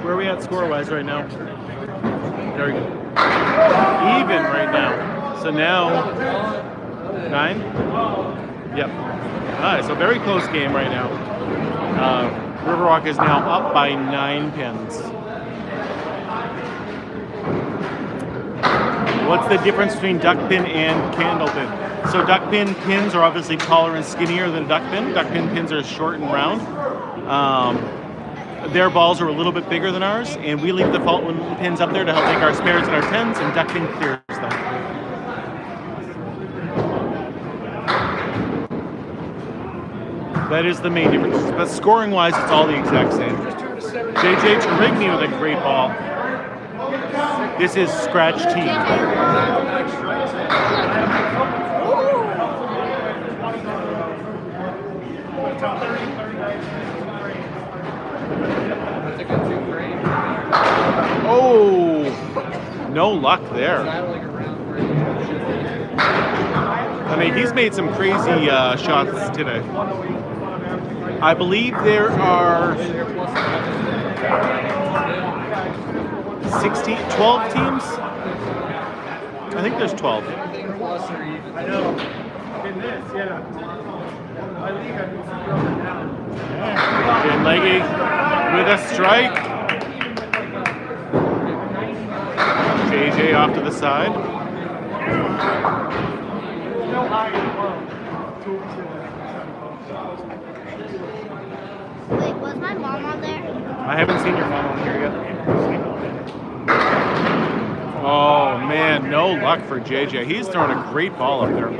Where are we at score-wise right now? Very good. Even right now. So now, 9? Yep. All right, so very close game right now. Riverwalk is now up by 9 pins. What's the difference between duckpin and candlepin? So duckpin pins are obviously taller and skinnier than duckpin. Duckpin pins are short and round. Their balls are a little bit bigger than ours, and we leave the fault pins up there to help make our spares and our tens, and duckpin clears them. That is the main difference. But scoring-wise, it's all the exact same. JJ Trigny with a great ball. This is Scratch T. Oh, no luck there. I mean, he's made some crazy shots today. I believe there are 12 teams. I think there's 12. I know. In this, yeah. I think I can scroll it down. Jim Leggy with a strike. JJ off to the side. No high in the world. Wait, was my mom on there? I haven't seen your mom on here yet. Oh man, no luck for JJ. He's throwing a great ball up there.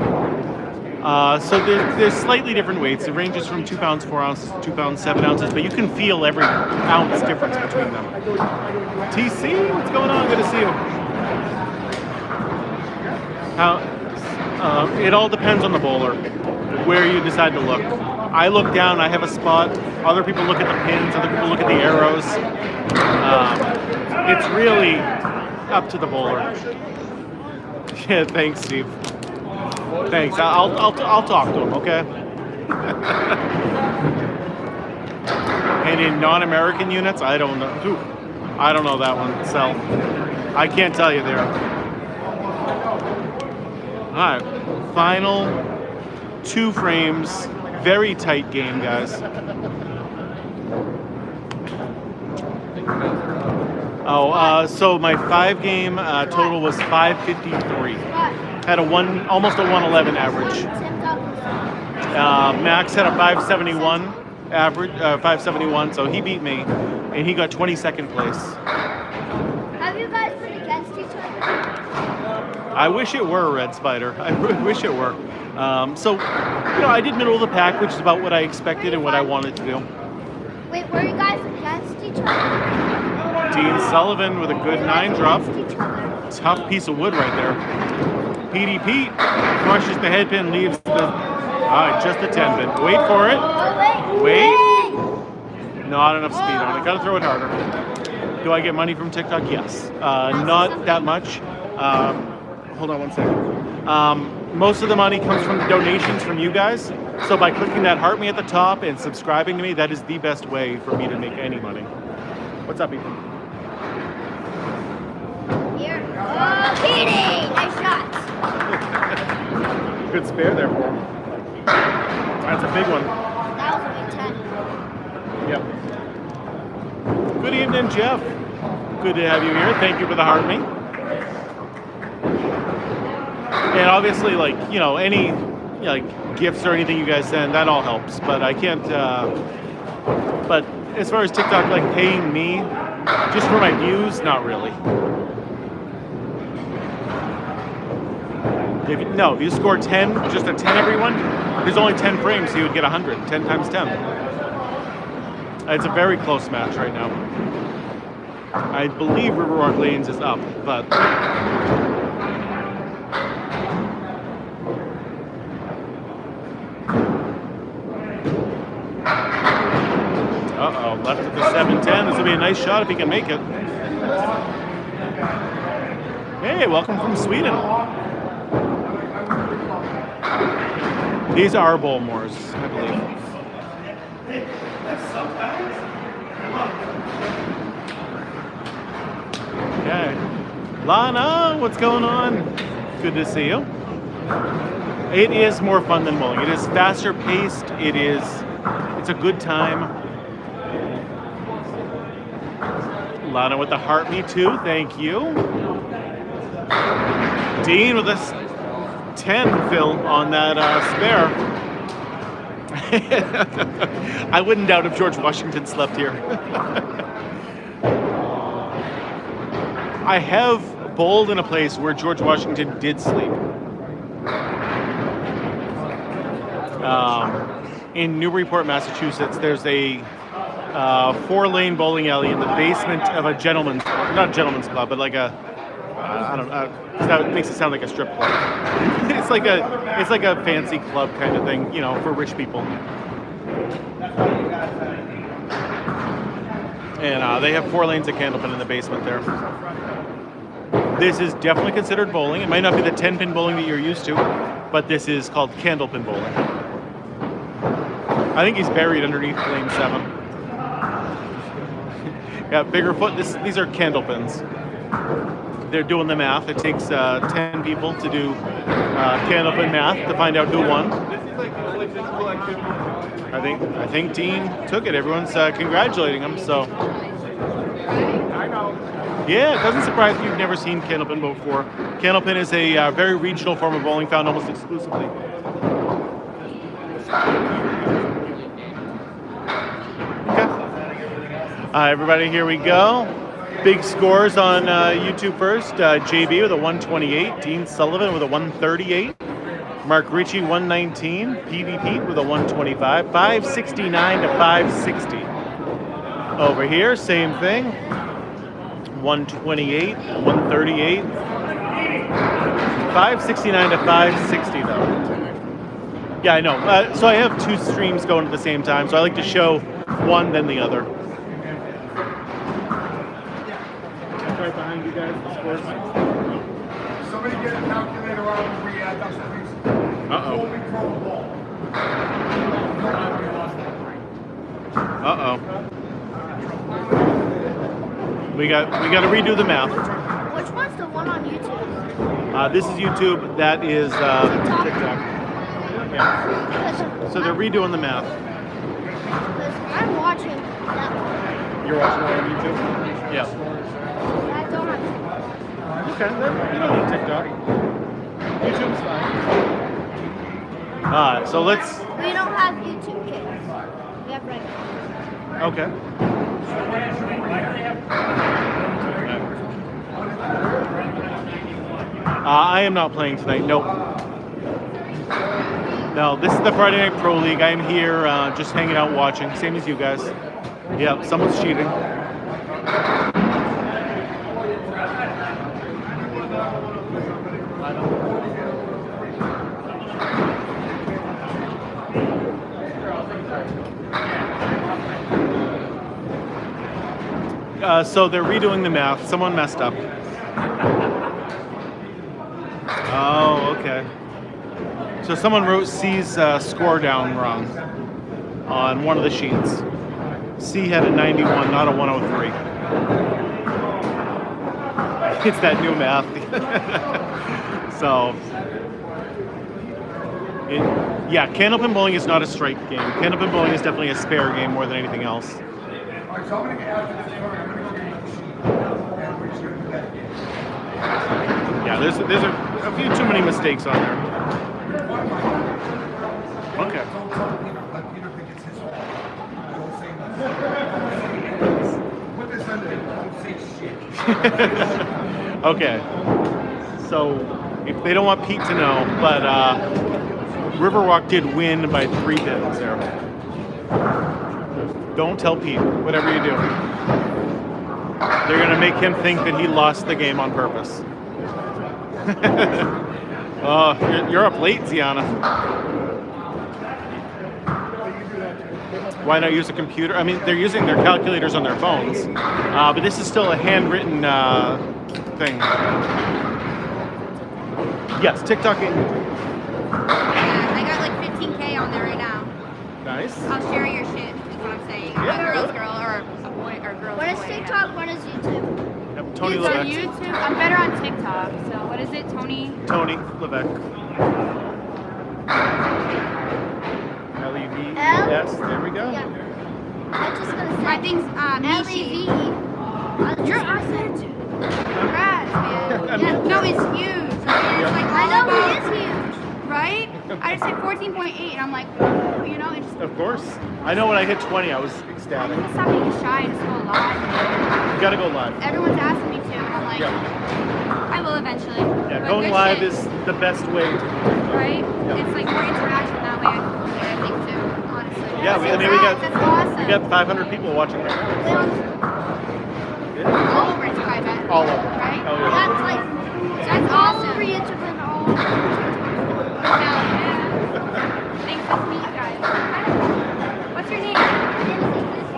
So there's slightly different weights. It ranges from 2 pounds 4 ounces to 2 pounds 7 ounces, but you can feel every ounce difference between them. TC, what's going on? Good to see you. It all depends on the bowler. where you decide to look. I look down, I have a spot. Other people look at the pins, other people look at the arrows. It's really up to the bowler. Yeah, thanks, Steve. Thanks. I'll talk to him, okay? And in non-American units, I don't know. Ooh, I don't know that one. So I can't tell you there. All right, final 2 frames. Very tight game, guys. Oh, so my 5-game total was 553. Had almost a 111 average. Max had a 571 average, 571. So he beat me, and he got 22nd place. Have you guys been against each other? I wish it were a Red Spider. I wish it were. So, I did middle of the pack, which is about what I expected and what I wanted to do. Wait, were you guys against each other? Dean Sullivan with a good 9 drop. Against each other? Tough piece of wood right there. Petey Pete crushes the head pin, leaves the... Alright, just the 10 pin. Wait for it. Oh, Wait. Not enough speed on it. Gotta throw it harder. Do I get money from TikTok? Yes. Not that much. Hold on one second. Most of the money comes from the donations from you guys. So by clicking that heart me at the top and subscribing to me, that is the best way for me to make any money. What's up, Ethan? Here. Oh, Petey! Nice shot. Good spare there for him. That's a big one. That was a big 10. Yep. Good evening, Jeff. Good to have you here. Thank you for the heart me. And obviously, any gifts or anything you guys send, that all helps. But I can't. But as far as TikTok paying me just for my views, not really. If you score 10, just a 10 everyone, there's only 10 frames, so you would get 100. 10 times 10. It's a very close match right now. I believe Riverwalk Lanes is up, but. Uh-oh, left at the 710. This will be a nice shot if he can make it. Hey, welcome from Sweden. These are Bolmores, I believe. Okay. Lana, what's going on? Good to see you. It is more fun than bowling. It is faster paced. It's a good time. Lana with the heart me too, thank you. Dean with a 10 fill on that spare. I wouldn't doubt if George Washington slept here. I have bowled in a place where George Washington did sleep. In Newburyport, Massachusetts, there's a 4-lane bowling alley in the basement of a not a gentleman's club, but like a, I don't know, that makes it sound like a strip club. It's like a fancy club kind of thing, for rich people. And they have 4 lanes of Candlepin in the basement there. This is definitely considered bowling. It might not be the 10-pin bowling that you're used to, but this is called Candlepin bowling. I think he's buried underneath Flame 7. Yeah, bigger foot. These are Candlepins. They're doing the math. It takes 10 people to do Candlepin math to find out who won. I think Dean took it. Everyone's congratulating him. So yeah, it doesn't surprise me if you've never seen Candlepin before. Candlepin is a very regional form of bowling found almost exclusively. Everybody, here we go. Big scores on YouTube first. JB with a 128. Dean Sullivan with a 138. Mark Ritchie 119. PvP with a 125. 569 to 560. Over here, same thing. 128, 138. 569 to 560 though. Yeah, I know. So I have two streams going at the same time, so I like to show one, then the other. Right behind you guys, the scores. Somebody get a calculator out and re-add those please. Uh-oh. Before we throw the ball. Uh-oh. We got to redo the math. Which one's the one on YouTube? This is YouTube. That is TikTok. Yeah. Because So they're redoing the math. I'm watching that one. You're watching it on YouTube? Yeah. I don't have Okay. Then you don't need TikTok. YouTube's fine. So let's. We don't have YouTube kids. We have regular. Okay. I am not playing tonight. Nope. No, this is the Friday Night Pro League. I'm here just hanging out watching, same as you guys. Yeah, someone's cheating. So they're redoing the math. Someone messed up. Oh, okay. So someone wrote C's score down wrong on one of the sheets. C had a 91, not a 103. It's that new math. So, yeah, Candlepin bowling is not a strike game. Candlepin bowling is definitely a spare game more than anything else. All right, so I'm going to get after this turn. I'm going to go get a sheet. And we're just going to do that again. Yeah, there's a few too many mistakes on there. Okay. Don't tell Peter. Let Peter think it's his fault. Don't say nothing. Put this under it. Don't say shit. Okay. So, if they don't want Pete to know, but Riverwalk did win by 3 pins there. Don't tell Pete, whatever you do. They're going to make him think that he lost the game on purpose. Oh, you're up late, Ziana. Why not use a computer? I mean, they're using their calculators on their phones, but this is still a handwritten thing. Yes, TikTok. I got like 15K on there right now. Nice. I'll share your shit, is what I'm saying. Yeah. A girl's girl or a boy or girl's One is boy. TikTok, one is YouTube. Yep, Tony So Levesque. YouTube, I'm better on TikTok. So what is it, Tony? Tony Levesque. L-E-V-E-S. There we go. Yeah. I'm just gonna say. My thing's L-E-V-E. Mishi. You're awesome. Congrats, man. Yeah. No, it's huge. Right? It's like I all know about, he is huge. right? I just hit 14.8 and I'm like, ooh, you know, it's just, Of course. I know when I hit 20, I was I ecstatic. need to stop being shy and just go live. You gotta go live. Everyone's asking me to, and I'm like, Yeah. I will eventually. Yeah, But going good live shit, is the best way to. right? Yeah. It's like more interaction that way. I think too, honestly. Yeah, we That's awesome. got 500 people watching right now. Yeah. all over Skype, All over. right? Oh, yeah. That's like, That's all awesome. over YouTube and all over Hell yeah. Thanks for meeting you guys. What's your name?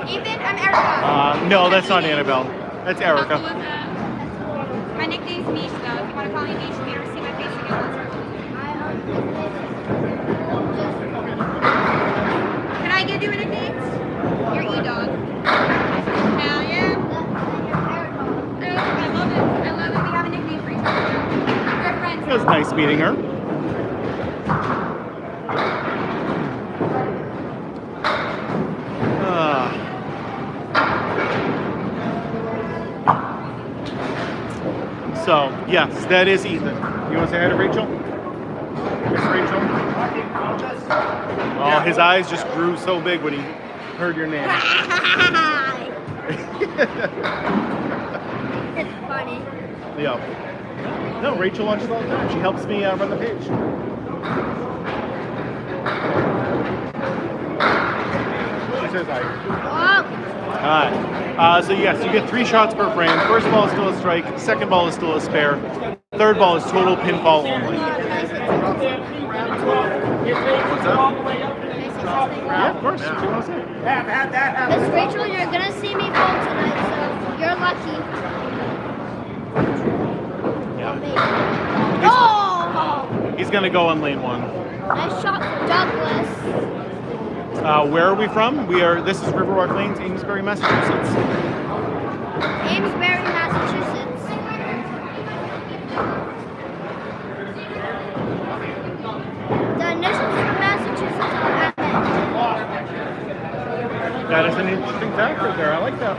Ethan. I'm Erica. No, that's not Annabelle. That's Erica. My nickname's Mish, though. If you want to call me Mish, if you ever see my face again. Can I give you a nickname? You're E-Dog. Hell yeah. I love it. I love it. We have a nickname for each other. We're friends. It was nice meeting her. So, yes, that is Ethan. You want to say hi to Rachel? Miss Rachel? Oh, his eyes just grew so big when he heard your name. It's funny. Yeah. No, Rachel watches all the time. She helps me run the page. She says hi. Oh, Alright. So yes, you get 3 shots per frame. First ball is still a strike. Second ball is still a spare. Third ball is total pinfall only. can I say something? What's up? Can I say something? Yeah, of course. What do you want to say? Have had that happen. Miss Rachel, you're gonna see me bowl tonight, so you're lucky. Yeah. Me. Oh! He's gonna go on lane 1. Nice shot for Douglas. Where are we from? This is Riverwalk Lanes, Amesbury, Massachusetts. Amesbury, Massachusetts. The initials for Massachusetts are MM. That is an interesting fact right there. I like that.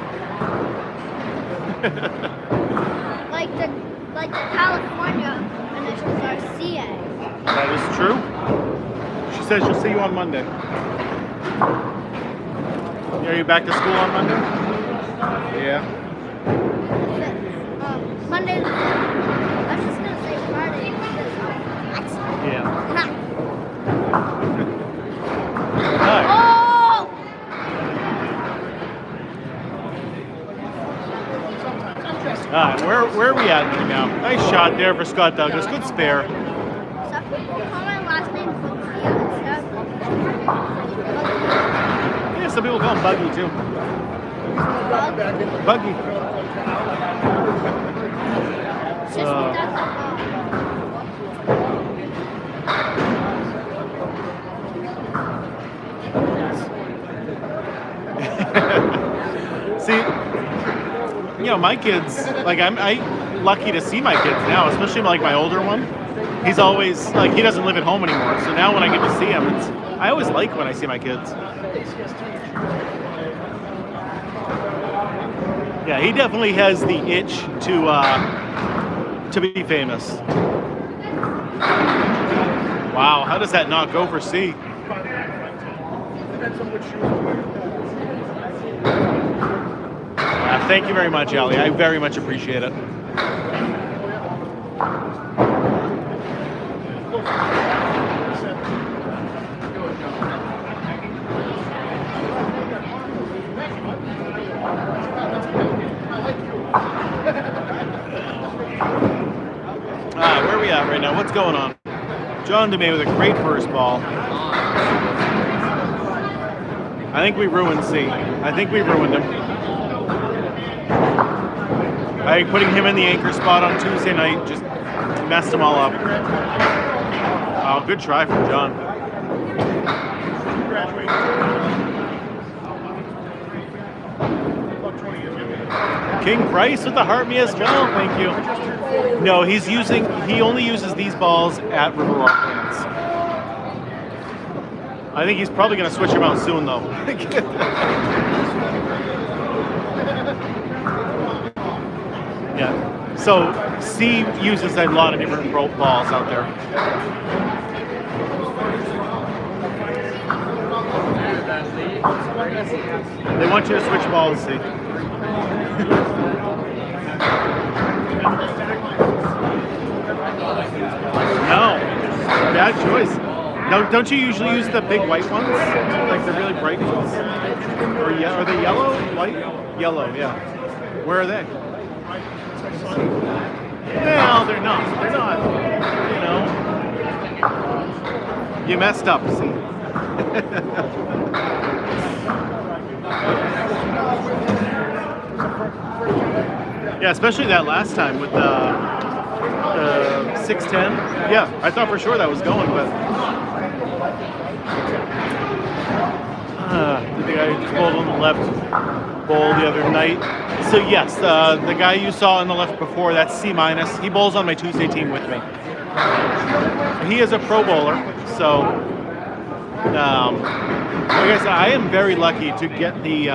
Like the California initials are CA. That is true. She says she'll see you on Monday. Are you back to school on Monday? Yeah. Monday. I was just gonna say Friday. Yeah. Oh! Alright, where are we at right now? Nice shot there for Scott Douglas. Good spare. Some people call my last name Buggy instead of Yeah, some people call him Buggy too. Buggy. It's just that's See, my kids, like I'm lucky to see my kids now, especially like my older one. He's always like he doesn't live at home anymore, so now when I get to see him, I always like when I see my kids. Yeah, he definitely has the itch to be famous. Wow, how does that not go for C? Thank you very much, Allie. I very much appreciate it. Where are we at right now? What's going on? John DeMay with a great first ball. I think we ruined C. I think we ruined him. I think putting him in the anchor spot on Tuesday night just messed them all up. Oh, good try from John. King Price with the heart me as well. Thank you. No, he only uses these balls at Riverwalk Lanes. I think he's probably going to switch him out soon, though. Yeah. So C uses a lot of different balls out there. They want you to switch balls, C. No, bad choice. No, don't you usually use the big white ones, like the really bright ones? Or are they yellow, white, yellow? Yeah. Where are they? Well, they're not. They're not. You messed up. See. Yeah, especially that last time with the 610. Yeah, I thought for sure that was going, but the guy who just bowled on the left bowled the other night. So yes, the guy you saw on the left before, that's C-. He bowls on my Tuesday team with me. He is a pro bowler, so like I said, I am very lucky to get the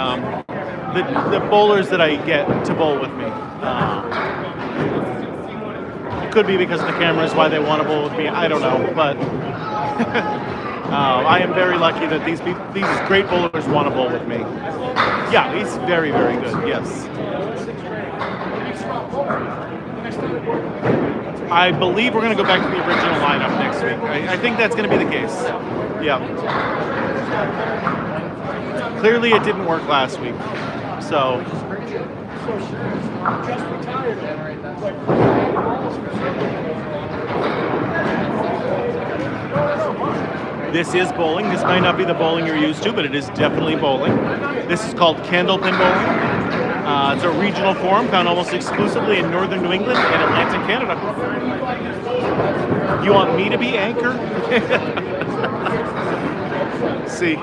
bowlers that I get to bowl with me. It could be because of the cameras, why they want to bowl with me. I don't know, but I am very lucky that these great bowlers want to bowl with me. Yeah, he's very, very good. Yes. I believe we're going to go back to the original lineup next week. I think that's going to be the case. Yeah. Clearly, it didn't work last week, so. This is bowling. This might not be the bowling you're used to, but it is definitely bowling. This is called Candlepin bowling. It's a regional form found almost exclusively in northern New England and Atlantic Canada. You want me to be anchor? See,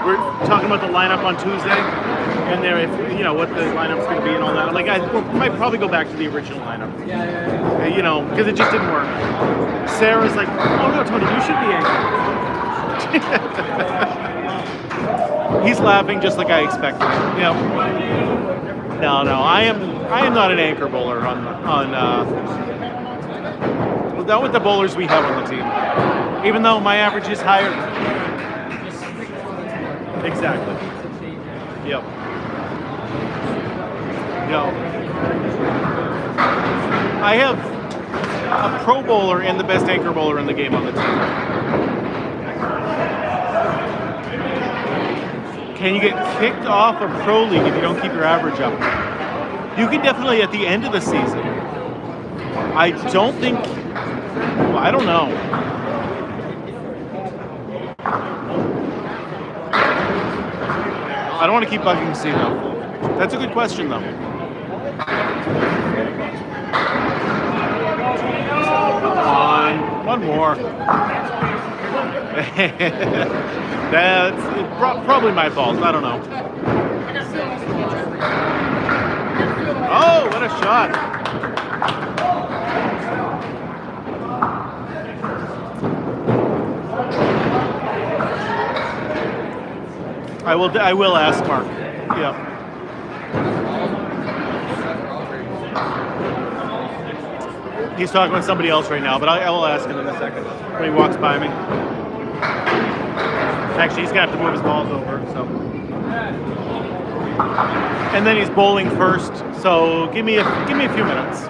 we're talking about the lineup on Tuesday, and there, if you know what the lineup's going to be and all that. Like, we might probably go back to the original lineup. You know, because it just didn't work. Sarah's like, "Oh no, Tony, you should be anchor." He's laughing just like I expected. Yeah. No, I am not an anchor bowler not with the bowlers we have on the team. Even though my average is higher. Exactly. Yep. No. I have a pro bowler and the best anchor bowler in the game on the team. Can you get kicked off a pro league if you don't keep your average up? You can definitely at the end of the season. I don't think. Well, I don't know. I don't want to keep bugging C though. That's a good question though. Come on, one more. That's probably my fault. I don't know. Oh, what a shot! I will ask Mark. Yeah. He's talking with somebody else right now, but I will ask him in a second when he walks by me. Actually, he's gonna have to move his balls over. So, and then he's bowling first. So give me a few minutes.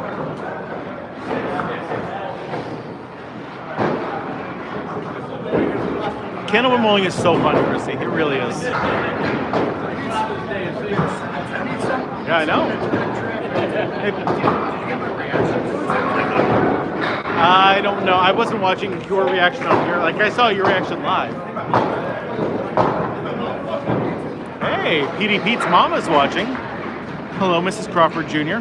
Candlepin bowling is so fun to see. It really is. Yeah, I know. I don't know. I wasn't watching your reaction on here. Like, I saw your reaction live. Hey, PD Pete's mama's watching. Hello, Mrs. Crawford Jr.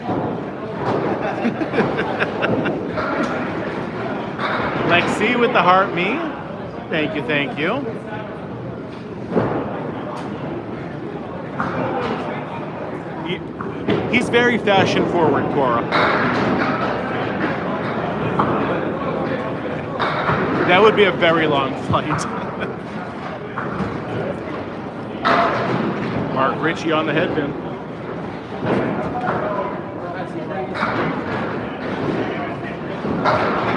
Lexi with the heart me. Thank you, thank you. He's very fashion forward, Cora. That would be a very long flight. Mark Ritchie on the headpin.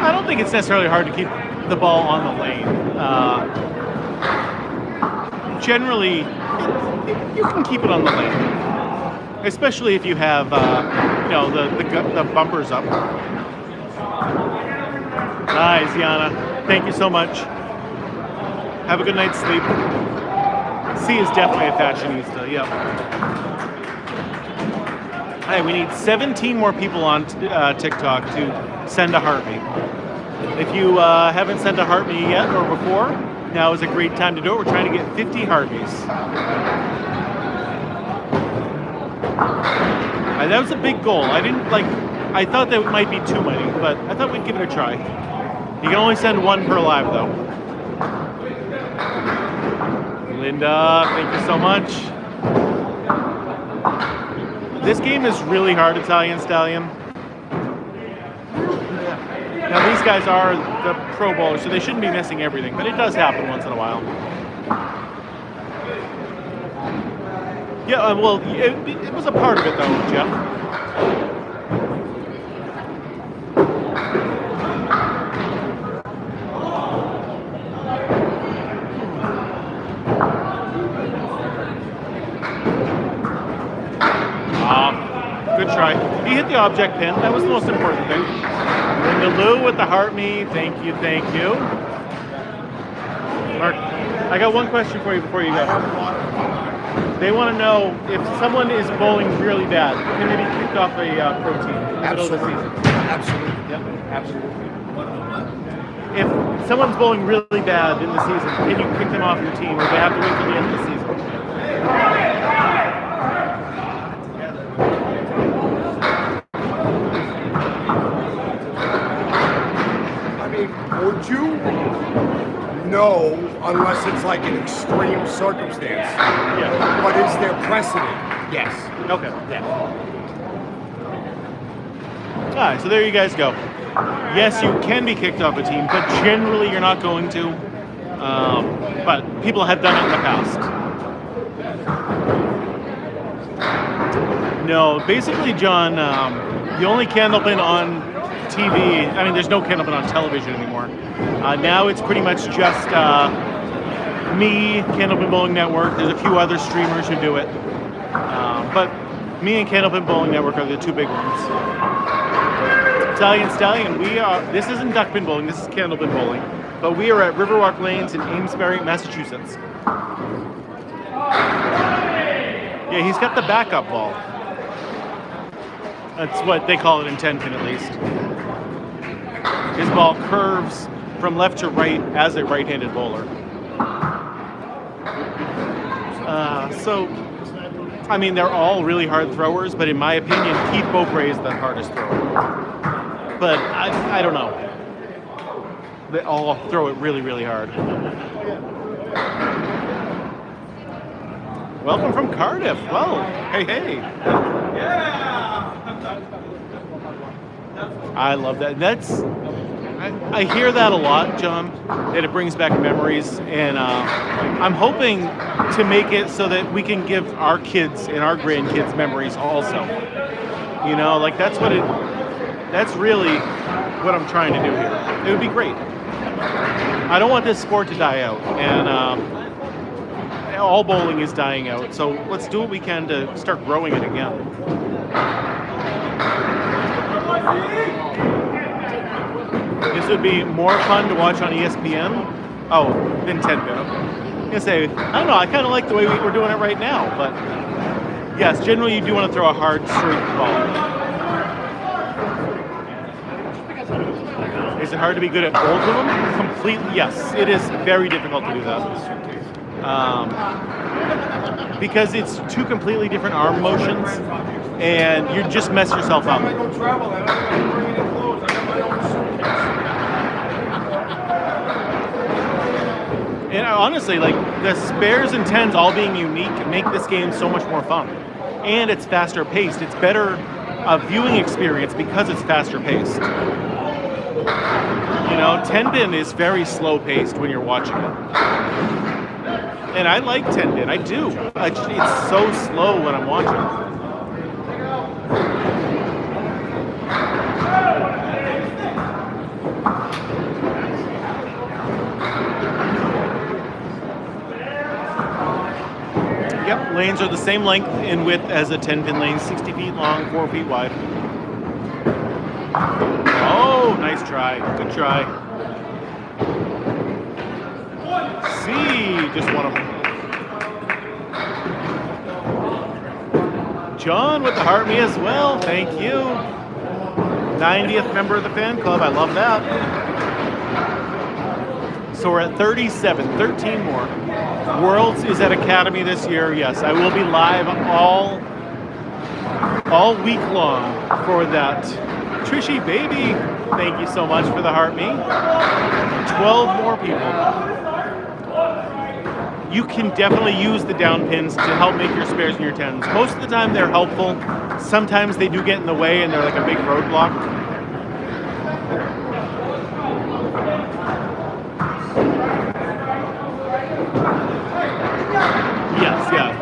I don't think it's necessarily hard to keep the ball on the lane. Generally, you can keep it on the lane, especially if you have, the bumpers up. Nice, Yana. Thank you so much. Have a good night's sleep. C is definitely a fashionista. Yep. Hey, we need 17 more people on TikTok to send a heart me. If you haven't sent a heart me yet or before, now is a great time to do it. We're trying to get 50 heartbeats. That was a big goal. I thought that might be too many, but I thought we'd give it a try. You can only send one per live though. Linda, thank you so much. This game is really hard, Italian Stallion. Now these guys are the pro bowlers, so they shouldn't be missing everything, but it does happen once in a while. Yeah, well, it was a part of it though, Jeff. Good try. He hit the object pin. That was the most important thing. Linda Lou with the heart me. Thank you, thank you. Mark, I got one question for you before you go. They want to know if someone is bowling really bad, can they be kicked off a pro team in the middle of the season? Absolutely. Yep, absolutely. if someone's bowling really bad in the season, can you kick them off your team, or do they have to wait till the end of the season? I mean, would you? No, unless it's like an extreme circumstance. Yeah. But is there precedent? Yes. Okay. Yeah. All right, so there you guys go. Yes, you can be kicked off a team, but generally you're not going to. But people have done it in the past. No, basically, John, the only Candlepin on TV, I mean, there's no Candlepin on television anymore. Now it's pretty much just me, Candlepin Bowling Network. There's a few other streamers who do it. But me and Candlepin Bowling Network are the two big ones. Italian Stallion, this isn't Duckpin Bowling, this is Candlepin Bowling. But we are at Riverwalk Lanes in Amesbury, Massachusetts. Yeah, he's got the backup ball. That's what they call it in 10-pin at least. His ball curves from left to right as a right-handed bowler. So, I mean, they're all really hard throwers, but in my opinion, Keith Beaupre is the hardest thrower. But I don't know. They all throw it really, really hard. Welcome from Cardiff. Well, hey. I love that. I hear that a lot, John, that it brings back memories, and I'm hoping to make it so that we can give our kids and our grandkids memories also. You know, like that's really what I'm trying to do here. It would be great. I don't want this sport to die out, and all bowling is dying out, so let's do what we can to start growing it again. This would be more fun to watch on ESPN. Oh, than 10-pin. I'm gonna say, I don't know, I kind of like the way we're doing it right now, but yes, generally you do want to throw a hard, straight ball. Is it hard to be good at both of them? Completely, yes. It is very difficult to do that. Because it's two completely different arm motions, and you just mess yourself up. And honestly, like the spares and tens all being unique make this game so much more fun. And it's faster paced. It's better a viewing experience because it's faster paced. You know, 10-pin is very slow paced when you're watching it. And I like 10-pin, I do. It's so slow when I'm watching. Yep, lanes are the same length and width as a 10-pin lane, 60 feet long, 4 feet wide. Oh, nice try. Good try. See, just one of them. John with the heart me as well. Thank you. 90th member of the fan club. I love that. So we're at 37, 13 more. Worlds is at Academy this year. Yes, I will be live all week long for that. Trishy baby, thank you so much for the heart me. 12 more people. You can definitely use the down pins to help make your spares and your tens. Most of the time they're helpful. Sometimes they do get in the way and they're like a big roadblock. Yes, yeah.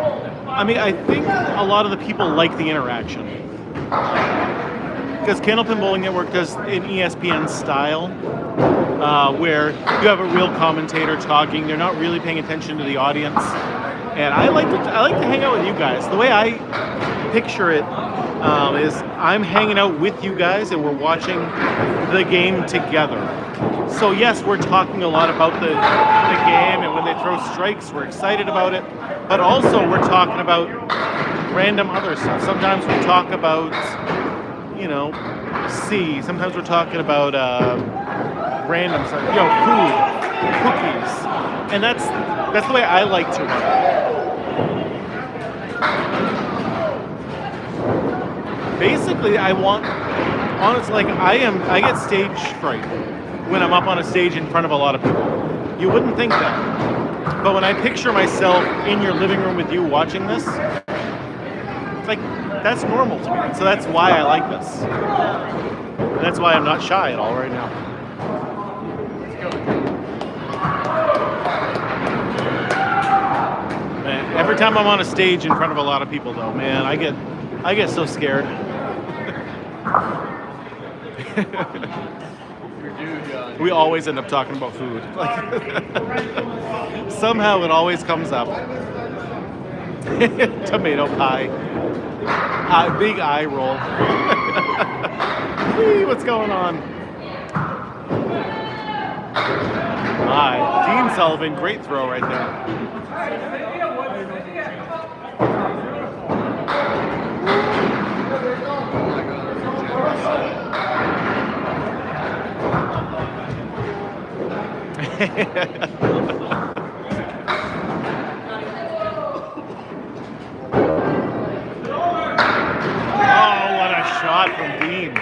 I mean, I think a lot of the people like the interaction. Because Candlepin Bowling Network does an ESPN style, where you have a real commentator talking. They're not really paying attention to the audience, and I like to hang out with you guys. The way I picture it is I'm hanging out with you guys, and we're watching the game together. So yes, we're talking a lot about the game, and when they throw strikes, we're excited about it. But also, we're talking about random other stuff. Sometimes we talk about, you know, C. Sometimes we're talking about random stuff, food, cookies, and that's the way I like to run. Basically, honestly, I get stage fright when I'm up on a stage in front of a lot of people. You wouldn't think that, but when I picture myself in your living room with you watching this, it's like that's normal to me. So that's why I like this. And that's why I'm not shy at all right now. Man, every time I'm on a stage in front of a lot of people, though, man, I get so scared. We always end up talking about food. Somehow it always comes up. Tomato pie. Big eye roll. Whee, what's going on? Dean Sullivan, great throw right there. Oh, what a shot from Dean.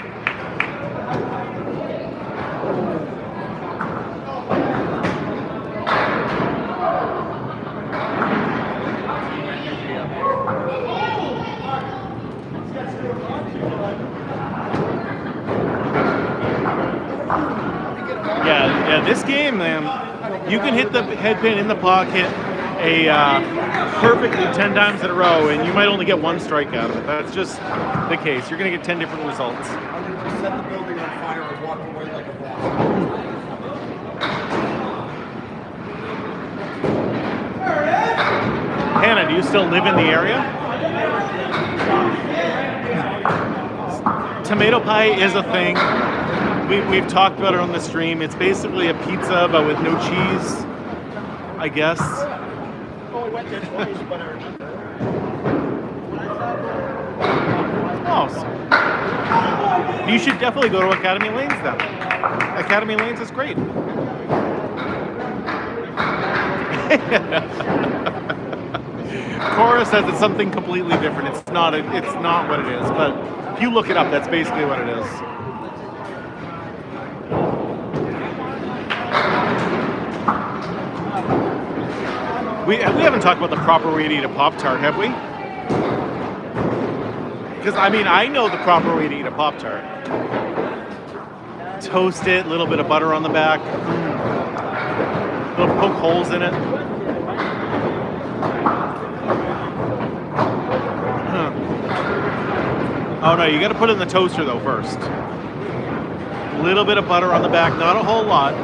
Yeah, this game, man, you can hit the headpin in the pocket perfectly 10 times in a row, and you might only get one strike out of it. That's just the case. You're going to get 10 different results. I'm going to set the building on fire and walk away like a boss. Hannah, do you still live in the area? Tomato pie is a thing. We've talked about it on the stream. It's basically a pizza, but with no cheese, I guess. Oh, I went there twice, but I remember. Oh, you should definitely go to Academy Lanes then. Academy Lanes is great. Cora says it's something completely different. It's not what it is, but if you look it up, that's basically what it is. We haven't talked about the proper way to eat a Pop-Tart, have we? Because, I know the proper way to eat a Pop-Tart. Toast it, a little bit of butter on the back. Little poke holes in it. Oh no, you got to put it in the toaster though first. A little bit of butter on the back, not a whole lot.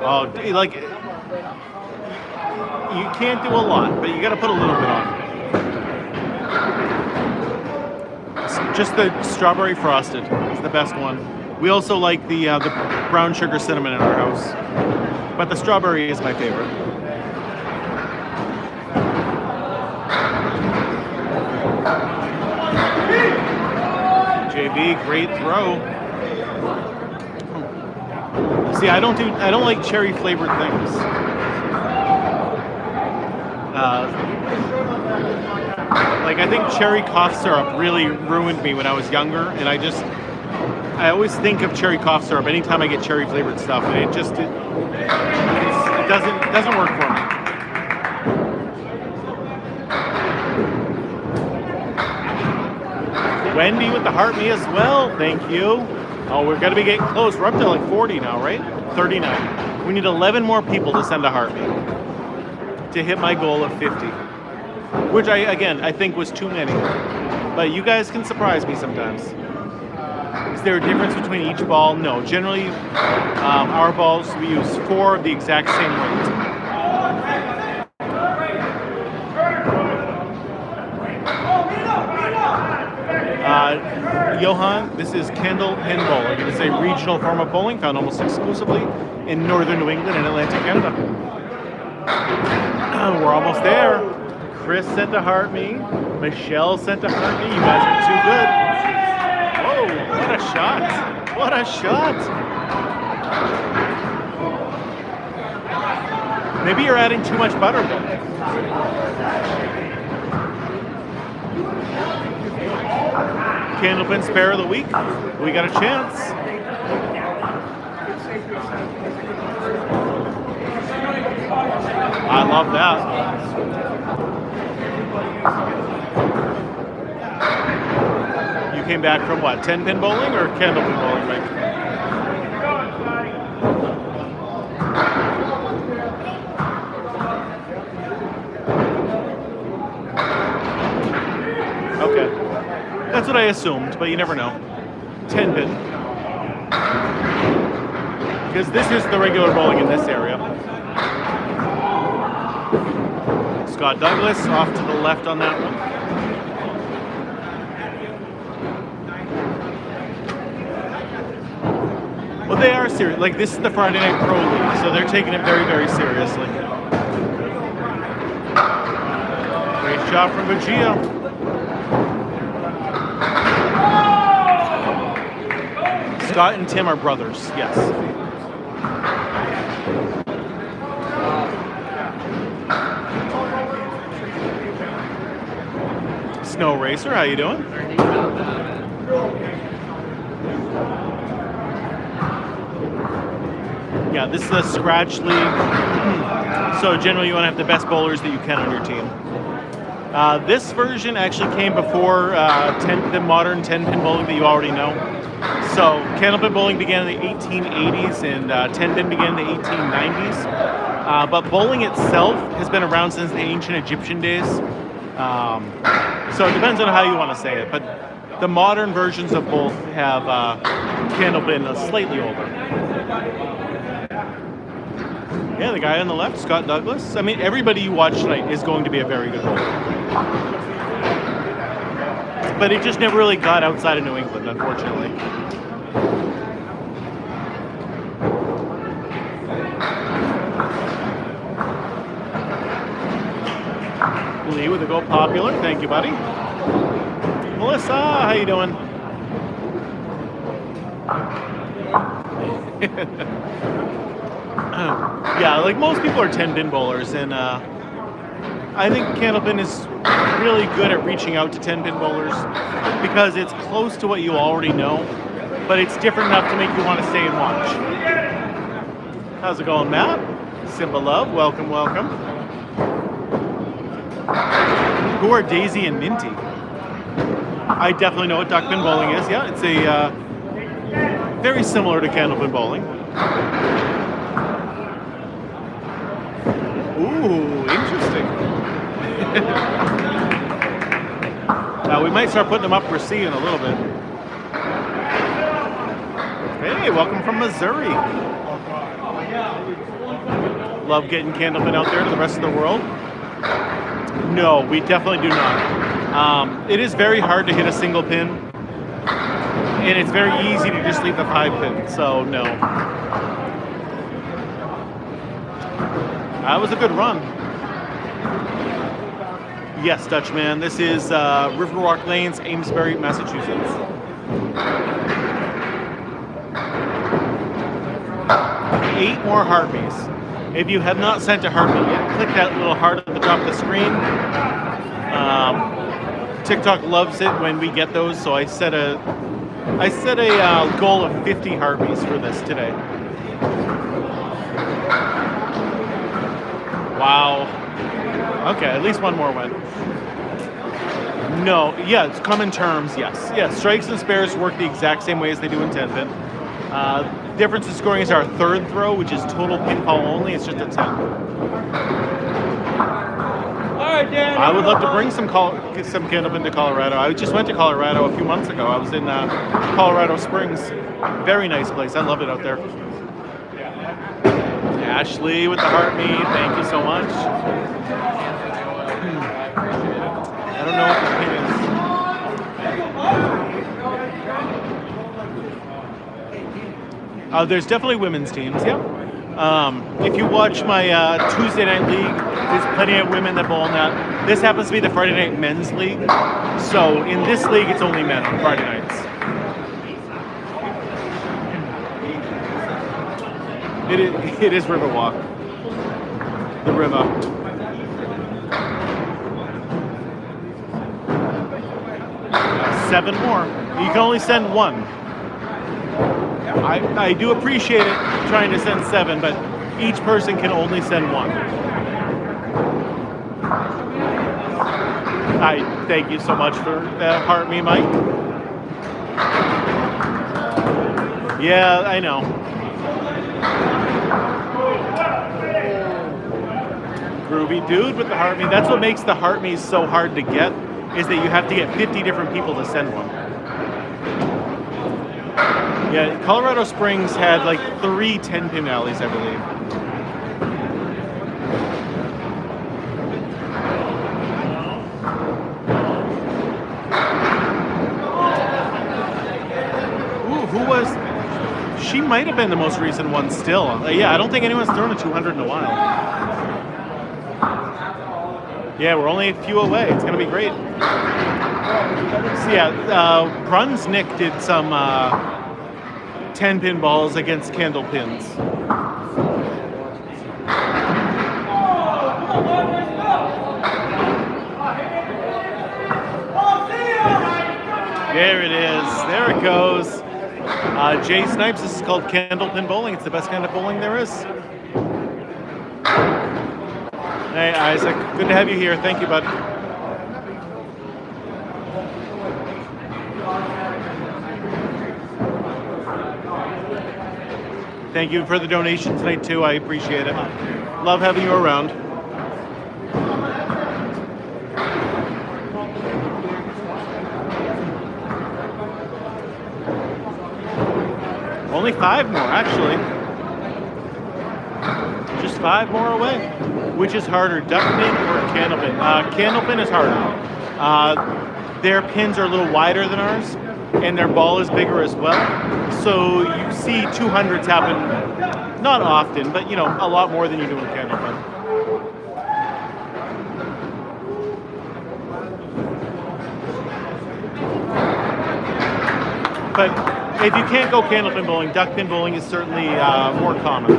Oh, like, you can't do a lot, but you got to put a little bit on. Just the strawberry frosted is the best one. We also like the brown sugar cinnamon in our house, but the strawberry is my favorite. JB, great throw. See, I don't like cherry flavored things. Like, I think cherry cough syrup really ruined me when I was younger, and I always think of cherry cough syrup anytime I get cherry flavored stuff, and it doesn't work for me. Wendy with the heart me as well, thank you. Oh, we're gonna be getting close. We're up to like 40 now, right? 39. We need 11 more people to send a heart me to hit my goal of 50. Which I think was too many. But you guys can surprise me sometimes. Is there a difference between each ball? No. Generally, our balls, we use 4 of the exact same weight. Johan, this is Candlepin Bowl. I'm going to say regional form of bowling found almost exclusively in northern New England and Atlantic Canada. We're almost there. Chris sent a heart me. Michelle sent a heart me. You guys are too good. Whoa, what a shot. What a shot. Maybe you're adding too much butter, Bill. Candlepin spare of the week. We got a chance. I love that. You came back from what, 10-pin bowling or candlepin bowling, Mike? Okay. That's what I assumed, but you never know. 10-pin. Because this is the regular bowling in this area. Scott Douglas off to the left on that one. Well, they are serious. Like, this is the Friday Night Pro League, so they're taking it very, very seriously. Great shot from Bugia. Scott and Tim are brothers, yes. Snow Racer, how you doing? Yeah, this is a scratch league. So generally you want to have the best bowlers that you can on your team. This version actually came before the modern 10-pin bowling that you already know. So Candlepin bowling began in the 1880s and 10-pin began in the 1890s. But bowling itself has been around since the ancient Egyptian days. So it depends on how you want to say it, but the modern versions of both have Candlepin slightly older. Yeah, the guy on the left, Scott Douglas. I mean, everybody you watch tonight is going to be a very good bowler. But it just never really got outside of New England, unfortunately. Lee with a Go Popular. Thank you, buddy. Melissa, how you doing? Yeah, like most people are 10-pin bowlers, and I think Candlepin is really good at reaching out to 10-pin bowlers because it's close to what you already know, but it's different enough to make you want to stay and watch. How's it going, Matt? Simba Love, welcome, welcome. Who are Daisy and Minty? I definitely know what duckpin bowling is. Yeah, it's a very similar to candlepin bowling. Ooh, interesting. Now we might start putting them up for C in a little bit. Hey, welcome from Missouri. Love getting Candlepin out there to the rest of the world. No, we definitely do not. It is very hard to hit a single pin, and it's very easy to just leave the 5-pin, so no. That was a good run. Yes, Dutchman, this is Riverwalk Lanes, Amesbury, Massachusetts. Eight more heartbeats. If you have not sent a heartbeat yet, click that little heart at the top of the screen. TikTok loves it when we get those, so I set a goal of 50 heartbeats for this today. Wow. Okay, at least one more win. No, yeah, it's common terms, yes. Yeah, strikes and spares work the exact same way as they do in 10-pin. Difference in scoring is our third throw, which is total pinfall only. It's just a 10. All right, Dan. I would love to bring some Candlepin to Colorado. I just went to Colorado a few months ago. I was in Colorado Springs. Very nice place. I love it out there. Ashley with the heart meat. Thank you so much. I don't know what the pin is. There's definitely women's teams, yeah. If you watch my Tuesday night league, there's plenty of women that bowl in that. This happens to be the Friday night men's league. So in this league, it's only men on Friday nights. It is riverwalk. The river. Seven more. You can only send one. I do appreciate it trying to send 7, but each person can only send 1. I thank you so much for that, Heart Me, Mike. Yeah, I know. Groovy dude with the Heart Me. That's what makes the Heart Me so hard to get, is that you have to get 50 different people to send one. Yeah, Colorado Springs had like 3 10-pin alleys, I believe. Ooh, who was... She might have been the most recent one still. Yeah, I don't think anyone's thrown a 200 in a while. Yeah, we're only a few away. It's going to be great. So yeah, Brunsnick did some 10-pin balls against Candlepins. There it is. There it goes. Jay Snipes, this is called Candlepin bowling. It's the best kind of bowling there is. Hey, Isaac. Good to have you here. Thank you, bud. Thank you for the donation tonight, too. I appreciate it. Love having you around. Only 5 more, actually. Just 5 more away. Which is harder, duckpin or candlepin? Candlepin is harder. Their pins are a little wider than ours, and their ball is bigger as well. So you see 200s happen, not often, but you know, a lot more than you do in Candlepin. But if you can't go Candlepin bowling, duckpin bowling is certainly more common.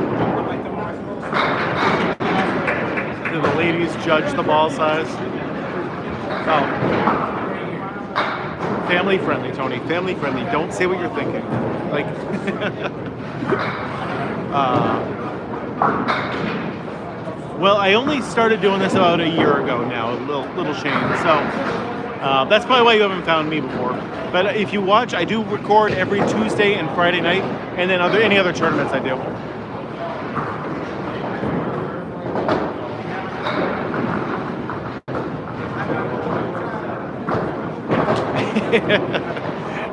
Do the ladies judge the ball size? Oh. Family friendly, Tony. Family friendly. Don't say what you're thinking. Like, well, I only started doing this about a year ago now, little Shane. So that's probably why you haven't found me before. But if you watch, I do record every Tuesday and Friday night, and then any other tournaments I do.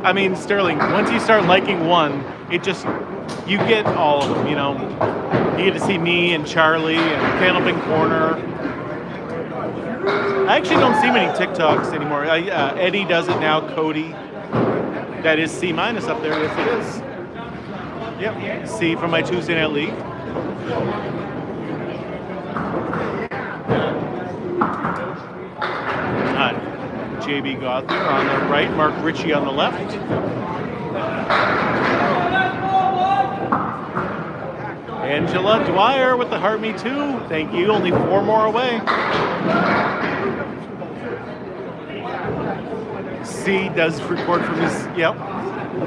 I mean, Sterling, once you start liking one, it just, you get all of them, you know. You get to see me and Charlie and Candlepin Corner. I actually don't see many TikToks anymore. Eddie does it now, Cody. That is C- up there, yes it is. Yep, C from my Tuesday Night League. JB Gothier on the right, Mark Ritchie on the left. Angela Dwyer with the Heart Me Too. Thank you. Only 4 more away. C does record from his, yep,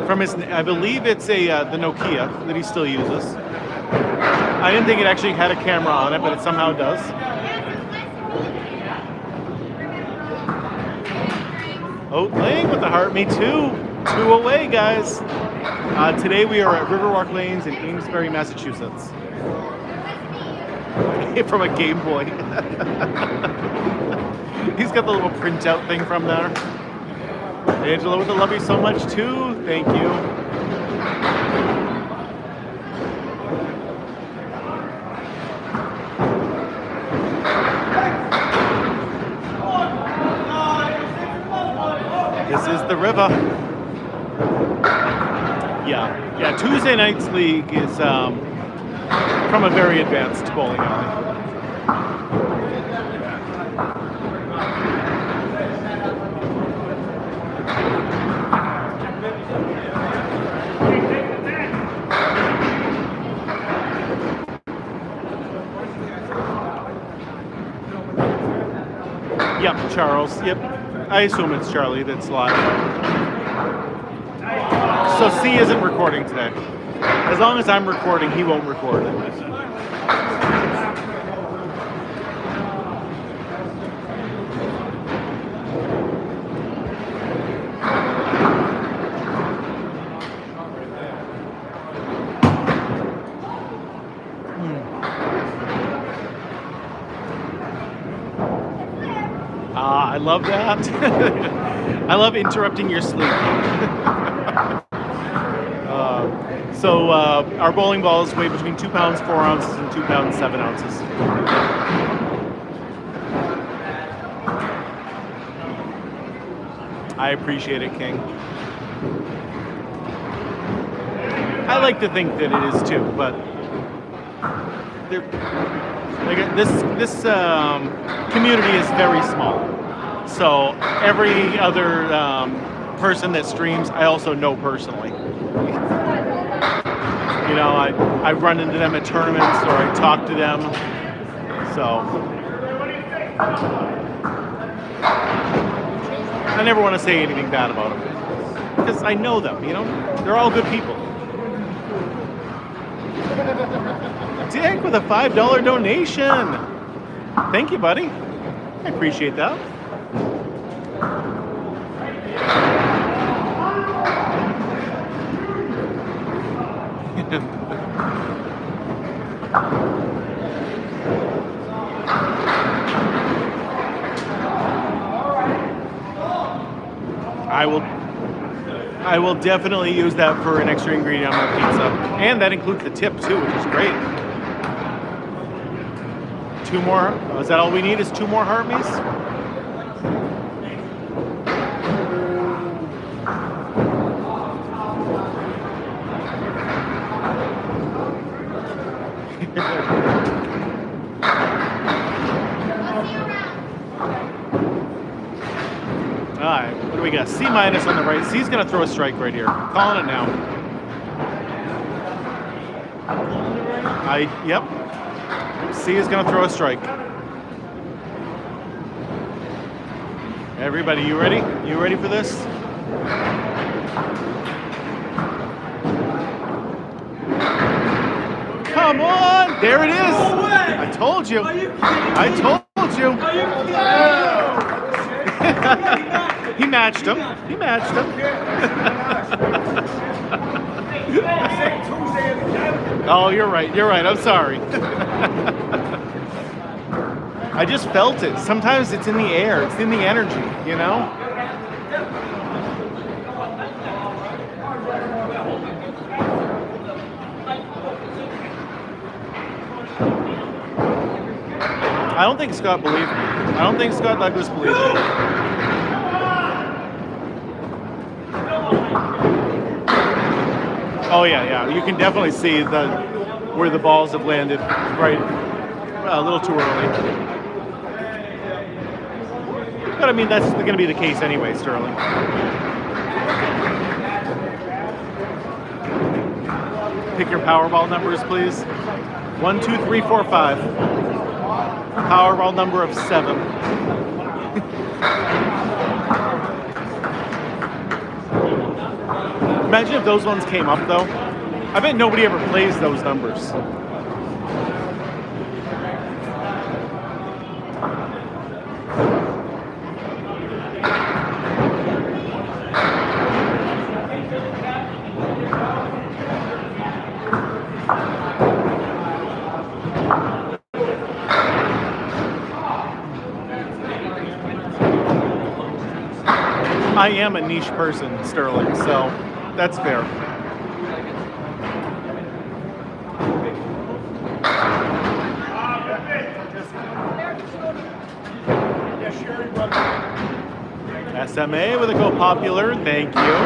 from his, I believe it's the Nokia that he still uses. I didn't think it actually had a camera on it, but it somehow does. Oatling with the Heart Me Too. 2 away, guys. Today we are at Riverwalk Lanes in Amesbury, Massachusetts. From a Game Boy. He's got the little printout thing from there. Angela with the love you so much too. Thank you. This is the river. Yeah. Tuesday night's league is from a very advanced bowling alley. Yep, Charles. Yep. I assume it's Charlie that's live. So C isn't recording today. As long as I'm recording, he won't record. I love that. I love interrupting your sleep. So our bowling balls weigh between 2 pounds 4 ounces and 2 pounds 7 ounces. I appreciate it, King. I like to think that it is too, but this community is very small. So every other person that streams, I also know personally. You know, I run into them at tournaments or I talk to them. So I never want to say anything bad about them because I know them. You know, they're all good people. Dick with a $5 donation. Thank you, buddy. I appreciate that. I will definitely use that for an extra ingredient on my pizza. And that includes the tip too, which is great. 2 more, is that all we need is 2 more Hartmeys? Alright, what do we got? C- on the right. C's gonna throw a strike right here. I'm calling it now. Yep. C is gonna throw a strike. Everybody, you ready? You ready for this? Come on! There it is! I told you! I told you! He matched him. He matched him. Oh, you're right. You're right. I'm sorry. I just felt it. Sometimes it's in the air. It's in the energy, you know? I don't think Scott believed me. I don't think Scott Douglas believed me. Oh yeah. You can definitely see where the balls have landed. Right, a little too early. But I mean, that's going to be the case anyway, Sterling. Pick your Powerball numbers, please. 1, 2, 3, 4, 5. Powerball number of 7. Imagine if those ones came up, though. I bet nobody ever plays those numbers. I am a niche person, Sterling, so that's fair. SMA with a go popular, thank you.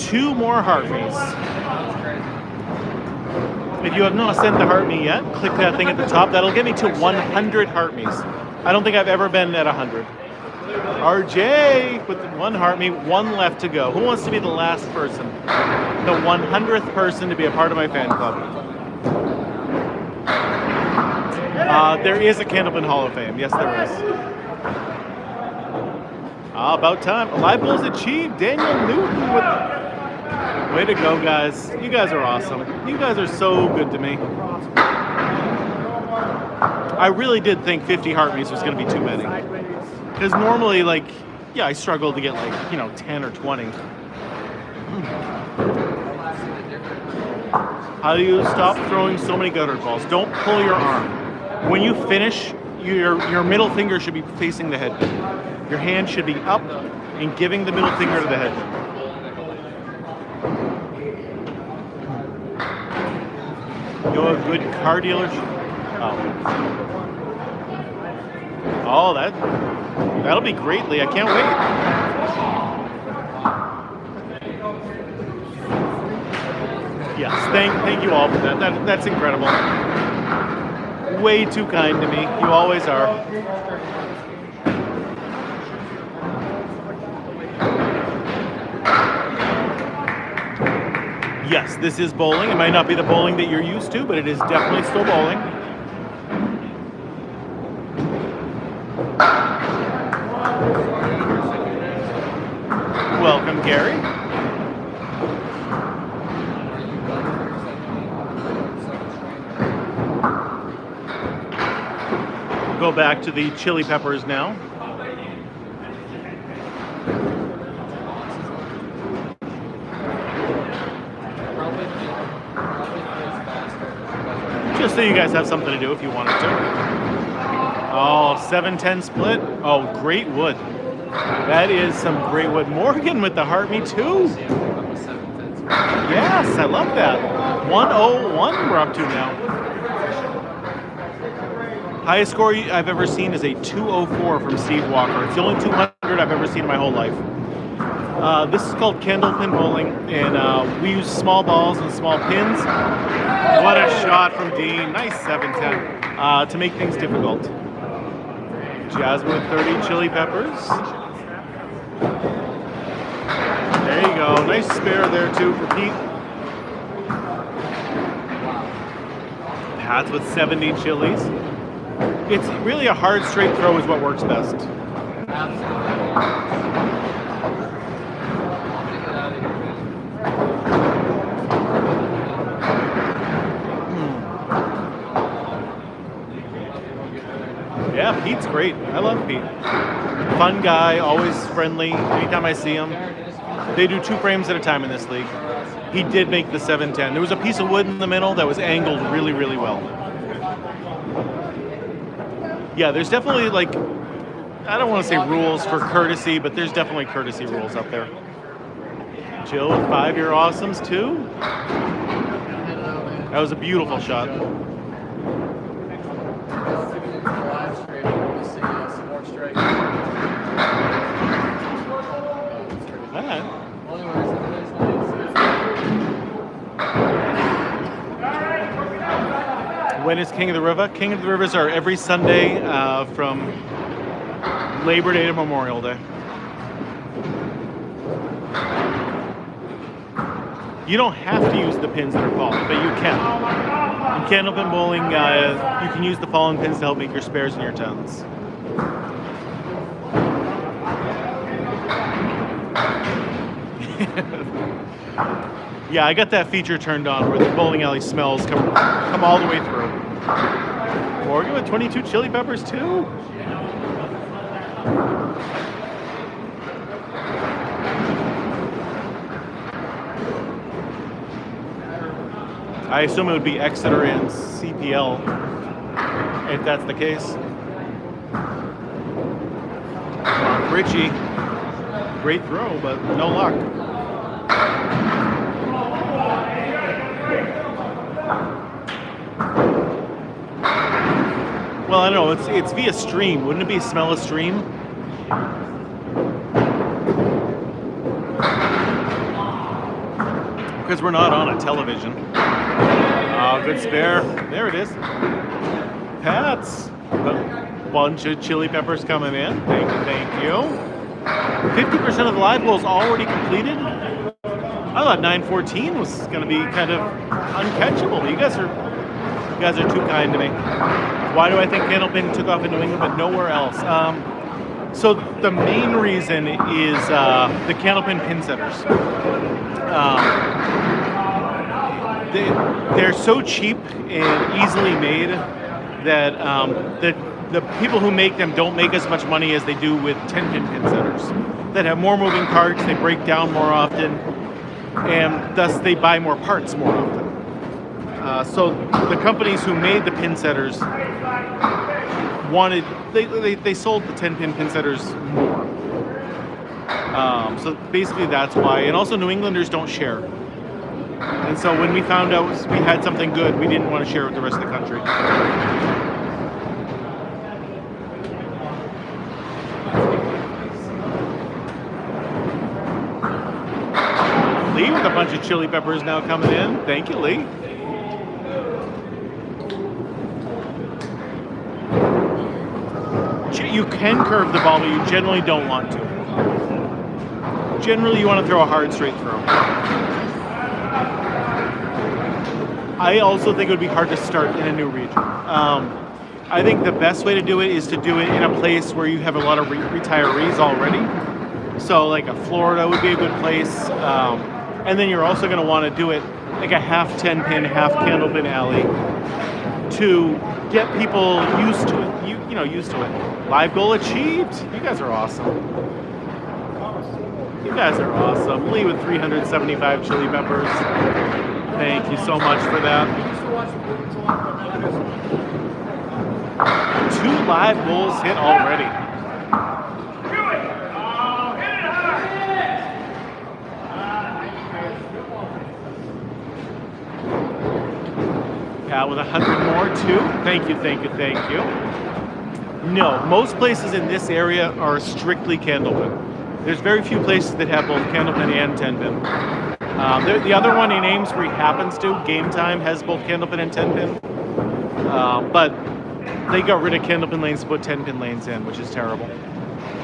2 more Heartme's. If you have not sent the Heartme yet, click that thing at the top. That'll get me to 100 Heartme's. I don't think I've ever been at 100. RJ with 1 Heartme, 1 left to go. Who wants to be the last person? The 100th person to be a part of my fan club. There is a Candlepin Hall of Fame. Yes, there is. About time. Live goals achieved. Daniel Newton with... Way to go, guys. You guys are awesome. You guys are so good to me. I really did think 50 Heartme's was going to be too many. Because normally, like, yeah, I struggle to get, like, 10 or 20. How do you stop throwing so many gutter balls? Don't pull your arm. When you finish, your middle finger should be facing the head. Your hand should be up and giving the middle finger to the head. You're a good car dealer. Oh, that'll be greatly. I can't wait. Yes, thank you all for that. That's incredible. Way too kind to me. You always are. Yes, this is bowling. It might not be the bowling that you're used to, but it is definitely still bowling. Welcome, Gary. Go back to the chili peppers now. Just so you guys have something to do if you wanted to. Oh, 7-10 split. Oh, great wood. That is some great wood. Morgan with the Heartme too. Yes, I love that. 101 we're up to now. Highest score I've ever seen is a 204 from Steve Walker. It's the only 200 I've ever seen in my whole life. This is called Candlepin bowling, and we use small balls and small pins. What a shot from Dean. Nice 7-10 to make things difficult. Jasmine with 30 chili peppers. There you go. Nice spare there too for Pete. Pat's with 70 chilies. It's really a hard straight throw is what works best. Yeah, Pete's great. I love Pete. Fun guy, always friendly. Anytime I see him. They do 2 frames at a time in this league. He did make the 7-10. There was a piece of wood in the middle that was angled really, really well. Yeah, there's definitely, like, I don't want to say rules for courtesy, but there's definitely courtesy rules up there. Jill with 5-year awesomes too. That was a beautiful shot. When is King of the River? King of the Rivers are every Sunday from Labor Day to Memorial Day. You don't have to use the pins that are fallen, but you can. In Candlepin bowling, you can use the fallen pins to help make your spares and your tens. Yeah, I got that feature turned on where the bowling alley smells come all the way through. Morgan with 22 chili peppers too. I assume it would be Exeter and CPL if that's the case. Richie, great throw, but no luck. Well, I don't know. It's via stream. Wouldn't it be smell a stream? because we're not on a television. Oh, good spare. There it is. Pats. A bunch of chili peppers coming in. Thank you, thank you. 50% of the live goals already completed. I thought 914 was going to be kind of uncatchable. You guys are too kind to me. Why do I think Candlepin took off in New England but nowhere else? So the main reason is the Candlepin pin setters. They're so cheap and easily made that the people who make them don't make as much money as they do with 10-pin pin setters that have more moving parts, they break down more often, and thus they buy more parts more often. So the companies who made the pin setters they sold the 10-pin pin setters more. So basically that's why. And also New Englanders don't share. And so when we found out we had something good, we didn't want to share it with the rest of the country. Lee with a bunch of chili peppers now coming in. Thank you, Lee. You can curve the ball, but you generally don't want to. Generally, you want to throw a hard straight throw. I also think it would be hard to start in a new region. I think the best way to do it is to do it in a place where you have a lot of retirees already. So like a Florida would be a good place. And then you're also going to want to do it like a half 10-pin, half Candlepin alley to get people used to it. You know, used to it. Live goal achieved. You guys are awesome. You guys are awesome. Lee with 375 chili peppers. Thank you so much for that. 2 live goals hit already. Pat with 100 more too. Thank you, thank you, thank you. No, most places in this area are strictly Candlepin. There's very few places that have both Candlepin and 10-pin. The other one in Amesbury happens to. Game Time has both Candlepin and 10-pin. But they got rid of Candlepin lanes to put 10-pin lanes in, which is terrible.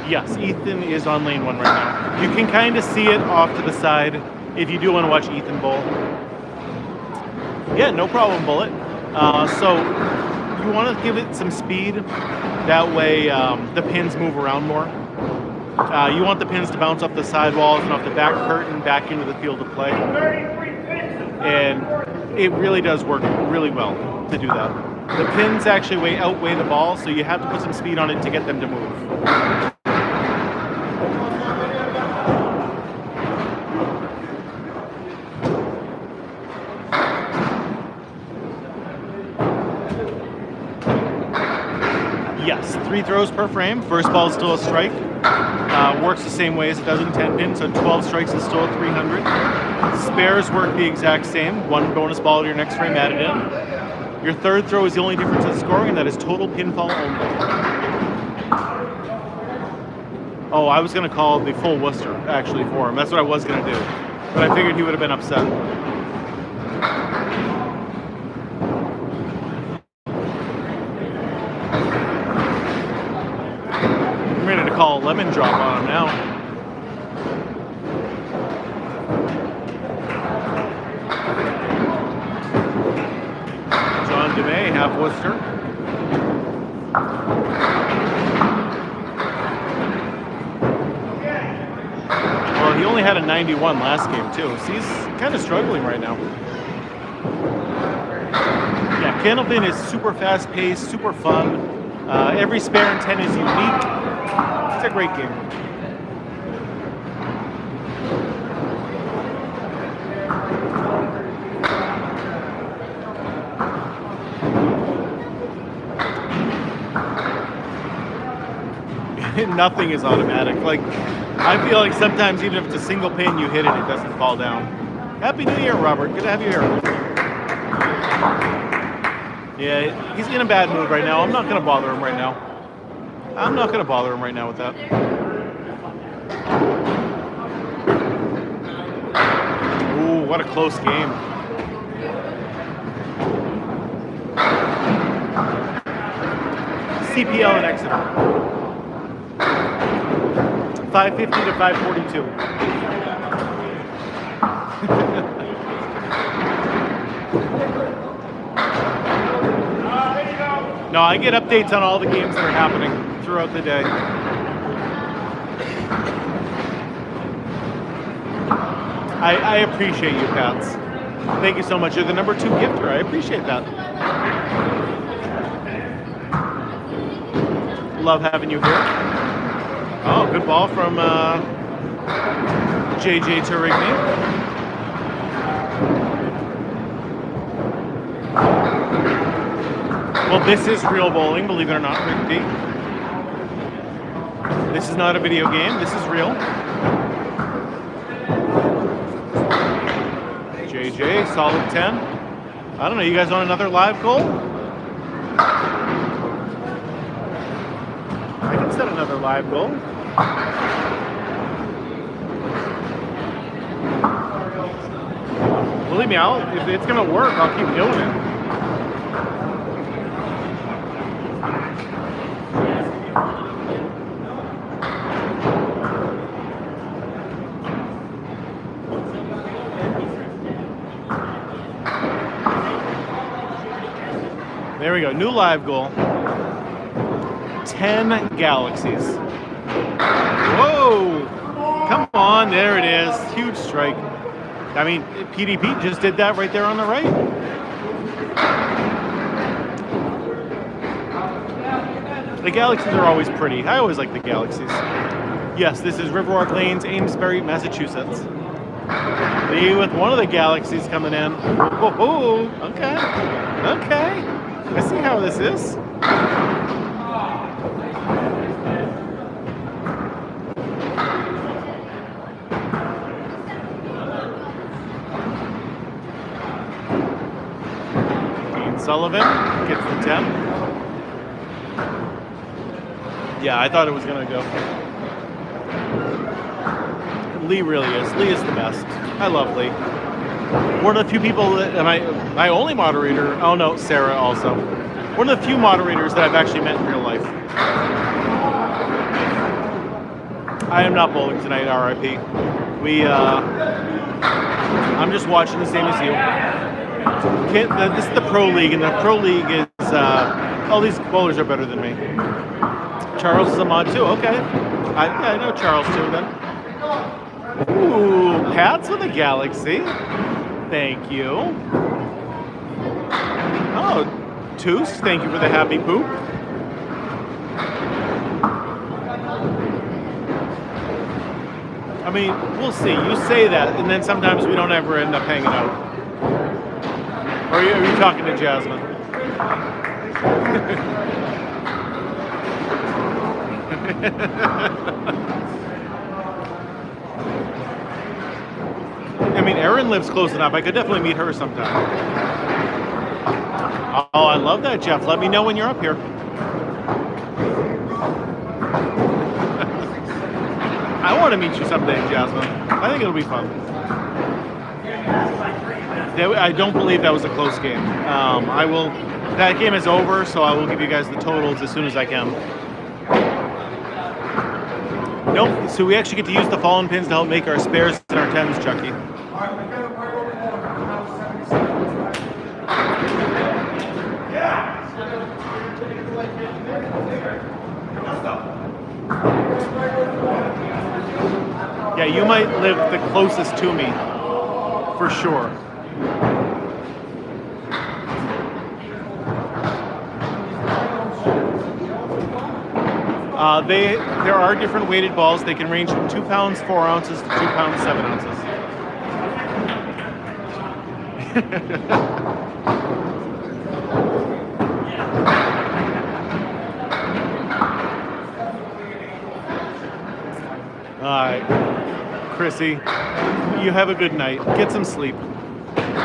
Yes, Ethan is on lane 1 right now. You can kind of see it off to the side if you do want to watch Ethan bowl. Yeah, no problem, Bullet. So you want to give it some speed. That way the pins move around more. You want the pins to bounce off the sidewalls and off the back curtain back into the field of play. And it really does work really well to do that. The pins actually outweigh the ball, so you have to put some speed on it to get them to move. Yes, 3 throws per frame. First ball is still a strike. Works the same way as it does in 10-pin, so 12 strikes is still 300. Spares work the exact same. 1 bonus ball to your next frame added in. Your third throw is the only difference in scoring, and that is total pinfall only. Oh, I was going to call the full Worcester, actually, for him. That's what I was going to do. But I figured he would have been upset. I'm ready to call a lemon drop on him now. John DeMay, half Worcester. Well, he only had a 91 last game too, so he's kind of struggling right now. Yeah, Candlepin is super fast-paced, super fun. Every spare in 10 is unique. It's a great game. Nothing is automatic. Like, I feel like sometimes even if it's a single pin, you hit it, it doesn't fall down. Happy New Year, Robert. Good to have you here. Yeah, he's in a bad mood right now. I'm not going to bother him right now. I'm not going to bother him right now with that. Ooh, what a close game. CPL in Exeter. 550 to 542. No, I get updates on all the games that are happening throughout the day. I appreciate you, Pats. Thank you so much. You're the #2 gifter. I appreciate that. Love having you here. Oh, good ball from JJ Turigny. Well, this is real bowling, believe it or not, Rick D. This is not a video game. This is real. JJ, solid 10. I don't know, you guys want another live goal? I can set another live goal. Believe me, if it's gonna work, I'll keep doing it. There we go, new live goal. 10 galaxies. Whoa! Come on, there it is. Huge strike. I mean, PDP just did that right there on the right. The galaxies are always pretty. I always like the galaxies. Yes, this is Riverwalk Lanes, Amesbury, Massachusetts. Me with one of the galaxies coming in. Oh, okay. Okay. I see how this is. Dean Sullivan gets the 10. Yeah, I thought it was going to go. Lee really is. Lee is the best. I love Lee. One of the few people that, and my only moderator, oh no, Sarah also. One of the few moderators that I've actually met in real life. I am not bowling tonight, RIP. I'm just watching the same as you. This is the Pro League, and the Pro League is, all these bowlers are better than me. Charles is a mod too, okay. I know Charles too then. Ooh, Pats with a galaxy. Thank you. Oh, Toos, thank you for the happy poop. I mean, we'll see. You say that, and then sometimes we don't ever end up hanging out. Or are you talking to Jasmine? I mean, Erin lives close enough. I could definitely meet her sometime. Oh, I love that, Jeff. Let me know when you're up here. I want to meet you someday, Jasmine. I think it'll be fun. I don't believe that was a close game. That game is over, so I will give you guys the totals as soon as I can. Nope, so we actually get to use the fallen pins to help make our spares and our 10s, Chucky. Yeah, you might live the closest to me, for sure. There are different weighted balls. They can range from 2 pounds 4 ounces to 2 pounds 7 ounces. All right, Chrissy, you have a good night. Get some sleep.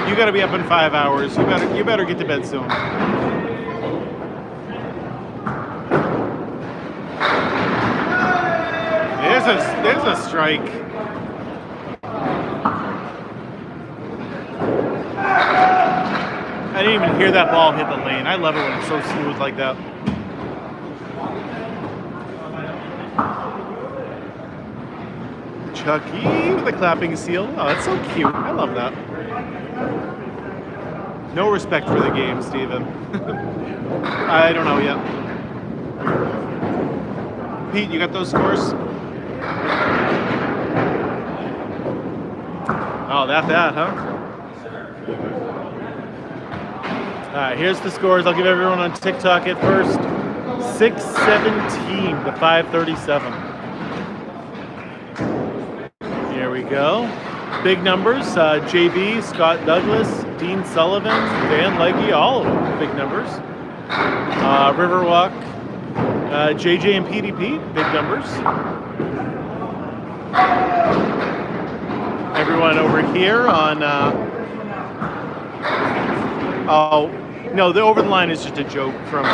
You got to be up in 5 hours. You better get to bed soon. There's a strike. didn't even hear that ball hit the lane. I love it when it's so smooth like that. Chucky with the clapping seal. Oh, that's so cute. I love that. No respect for the game, Steven. I don't know yet. Pete, you got those scores? Oh, that, huh? All right, here's the scores. I'll give everyone on TikTok at first. 617 to 537. Here we go. Big numbers. JB, Scott Douglas, Dean Sullivan, Van Leggy, all of them. Big numbers. Riverwalk, JJ and PDP, big numbers. Everyone over here on, oh, no, the over the line is just a joke from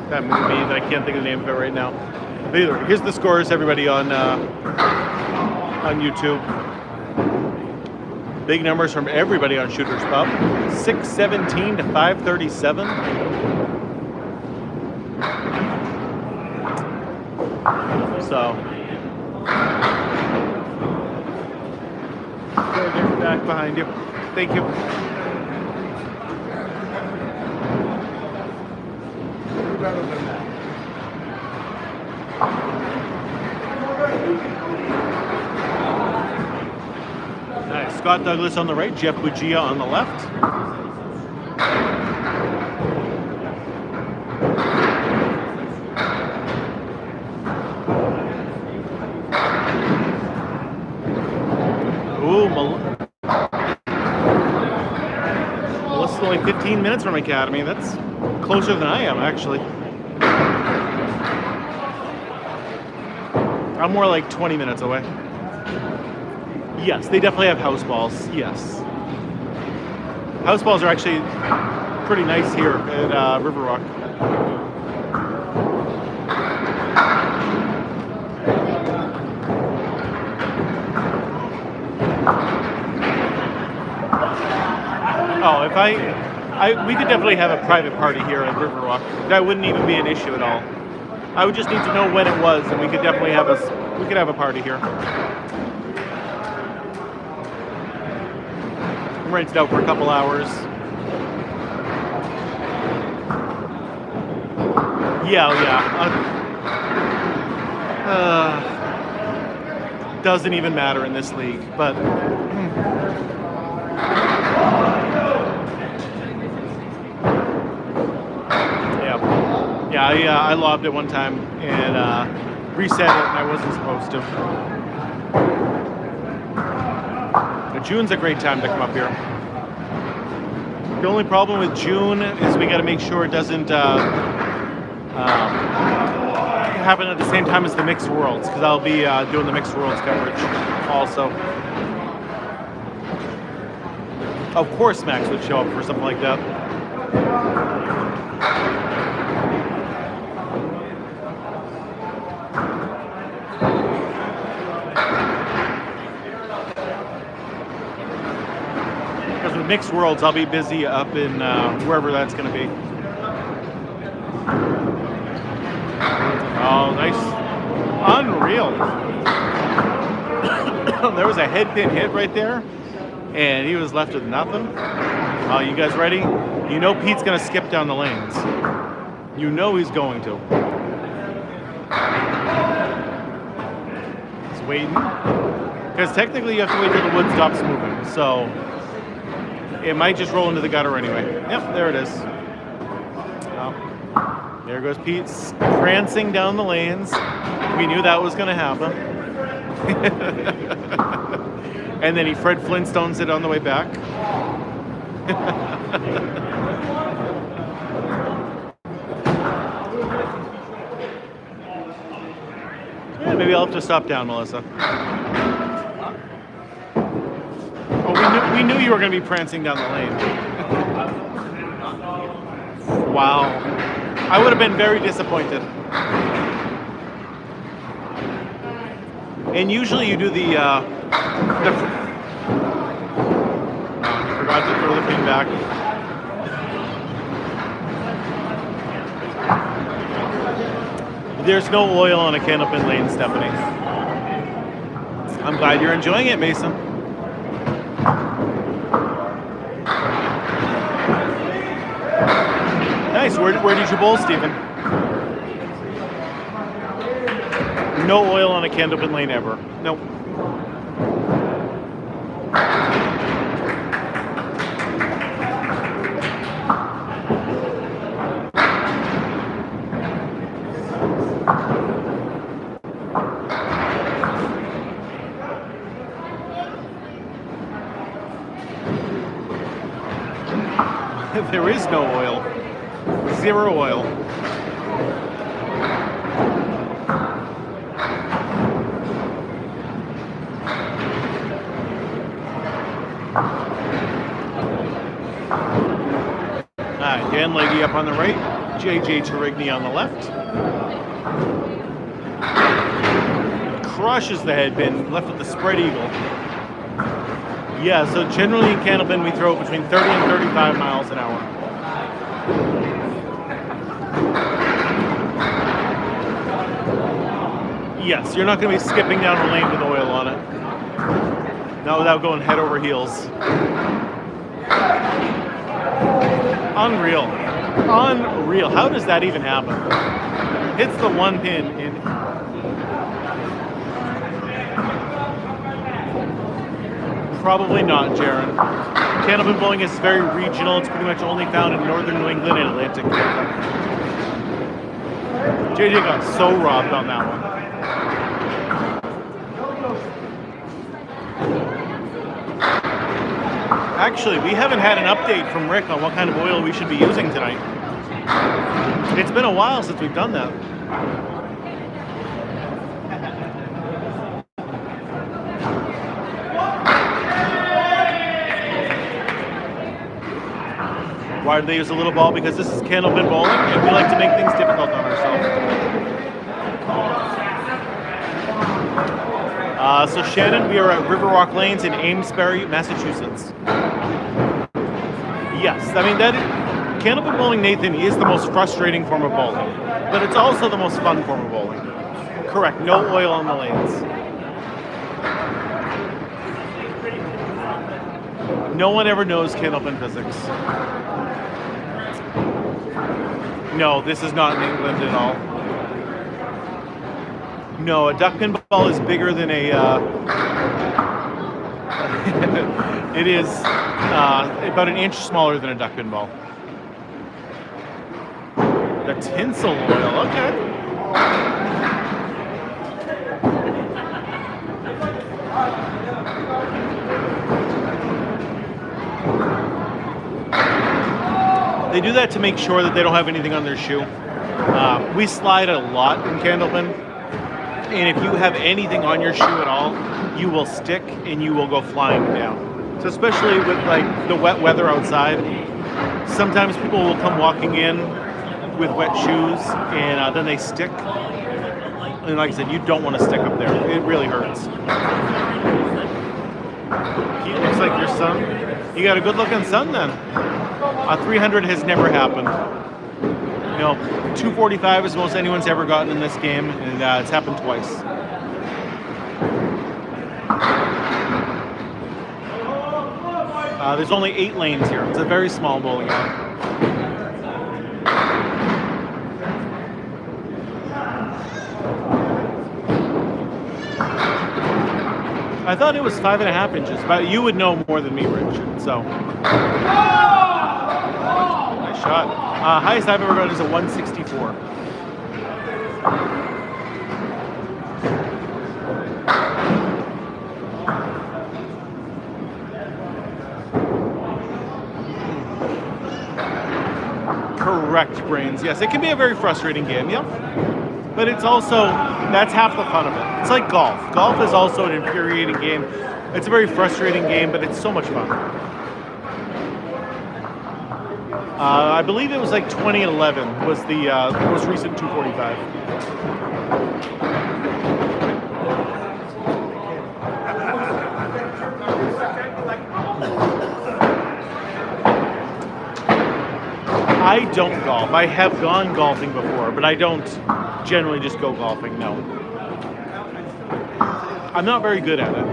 that movie that I can't think of the name of it right now. But either way, here's the scores, everybody on YouTube. Big numbers from everybody on Shooters Pub. 617 to 537. So, they're back behind you. Thank you. Better than that. Nice. Scott Douglas on the right, Jeff Bugia on the left. Ooh, Melissa's only 15 minutes from Academy. That's closer than I am, actually. I'm more like 20 minutes away. Yes, they definitely have house balls. Yes. House balls are actually pretty nice here at Riverwalk. Oh, if we could definitely have a private party here at Riverwalk. That wouldn't even be an issue at all. I would just need to know when it was, and we could definitely have a party here. Rent it out for a couple hours. Yeah. Doesn't even matter in this league, but yeah, I lobbed it one time and reset it, and I wasn't supposed to. But June's a great time to come up here. The only problem with June is we got to make sure it doesn't happen at the same time as the Mixed Worlds, because I'll be doing the Mixed Worlds coverage also. Of course Max would show up for something like that. Because with Mixed Worlds, I'll be busy up in wherever that's going to be. Oh, nice. Unreal. There was a head pin hit right there, and he was left with nothing. Oh, you guys ready? You know Pete's going to skip down the lanes. You know he's going to. He's waiting. Because technically you have to wait till the wood stops moving, so it might just roll into the gutter anyway. Yep, there it is. Oh. There goes Pete prancing down the lanes. We knew that was going to happen. And then he Fred Flintstones it on the way back. Yeah, maybe I'll have to stop down, Melissa. Oh, we knew you were going to be prancing down the lane. Wow. I would have been very disappointed. And usually you do the back. There's no oil on a Candlepin lane, Stephanie. I'm glad you're enjoying it, Mason. Nice. Where did you bowl, Stephen? No oil on a Candlepin lane ever. Nope. There is no oil. Zero oil. Dan Leggy up on the right, JJ Tarigny on the left. Crushes the headpin, left with the spread eagle. Yeah, so generally in Candlepin we throw between 30 and 35 miles an hour. Yes, you're not going to be skipping down the lane with oil on it. Not without going head over heels. Unreal. Unreal. How does that even happen? Hits the one pin in. Probably not, Jaron. Candlepin bowling is very regional. It's pretty much only found in northern New England and Atlantic Canada. JJ got so robbed on that one. Actually, we haven't had an update from Rick on what kind of oil we should be using tonight. It's been a while since we've done that. Why do they use a little ball? Because this is Candlepin bowling, and we like to make things difficult on ourselves. So Shannon, we are at Riverwalk Lanes in Amesbury, Massachusetts. Yes, I mean Candlepin bowling, Nathan, is the most frustrating form of bowling, but it's also the most fun form of bowling. Correct, no oil on the lanes. No one ever knows Candlepin physics. No, this is not in England at all. No, a duckpin ball is bigger than a. It is about an inch smaller than a duckpin ball. The tinsel oil, okay. They do that to make sure that they don't have anything on their shoe. We slide a lot in Candlepin, and if you have anything on your shoe at all, you will stick and you will go flying down. So especially with like the wet weather outside, sometimes people will come walking in with wet shoes and then they stick. And like I said, you don't want to stick up there. It really hurts. He looks like your son. You got a good looking son then. A 300 has never happened. You know, 245 is the most anyone's ever gotten in this game, and it's happened twice. There's only 8 lanes here. It's a very small bowling alley. I thought it was 5.5 inches, but you would know more than me, Richard. So, nice shot. Highest I've ever got is a 164. Correct, Brains. Yes, it can be a very frustrating game, yeah. But it's also, that's half the fun of it. It's like golf. Golf is also an infuriating game. It's a very frustrating game, but it's so much fun. I believe it was like 2011 was the most recent 245. I don't golf. I have gone golfing before, but I don't generally just go golfing, no. I'm not very good at it.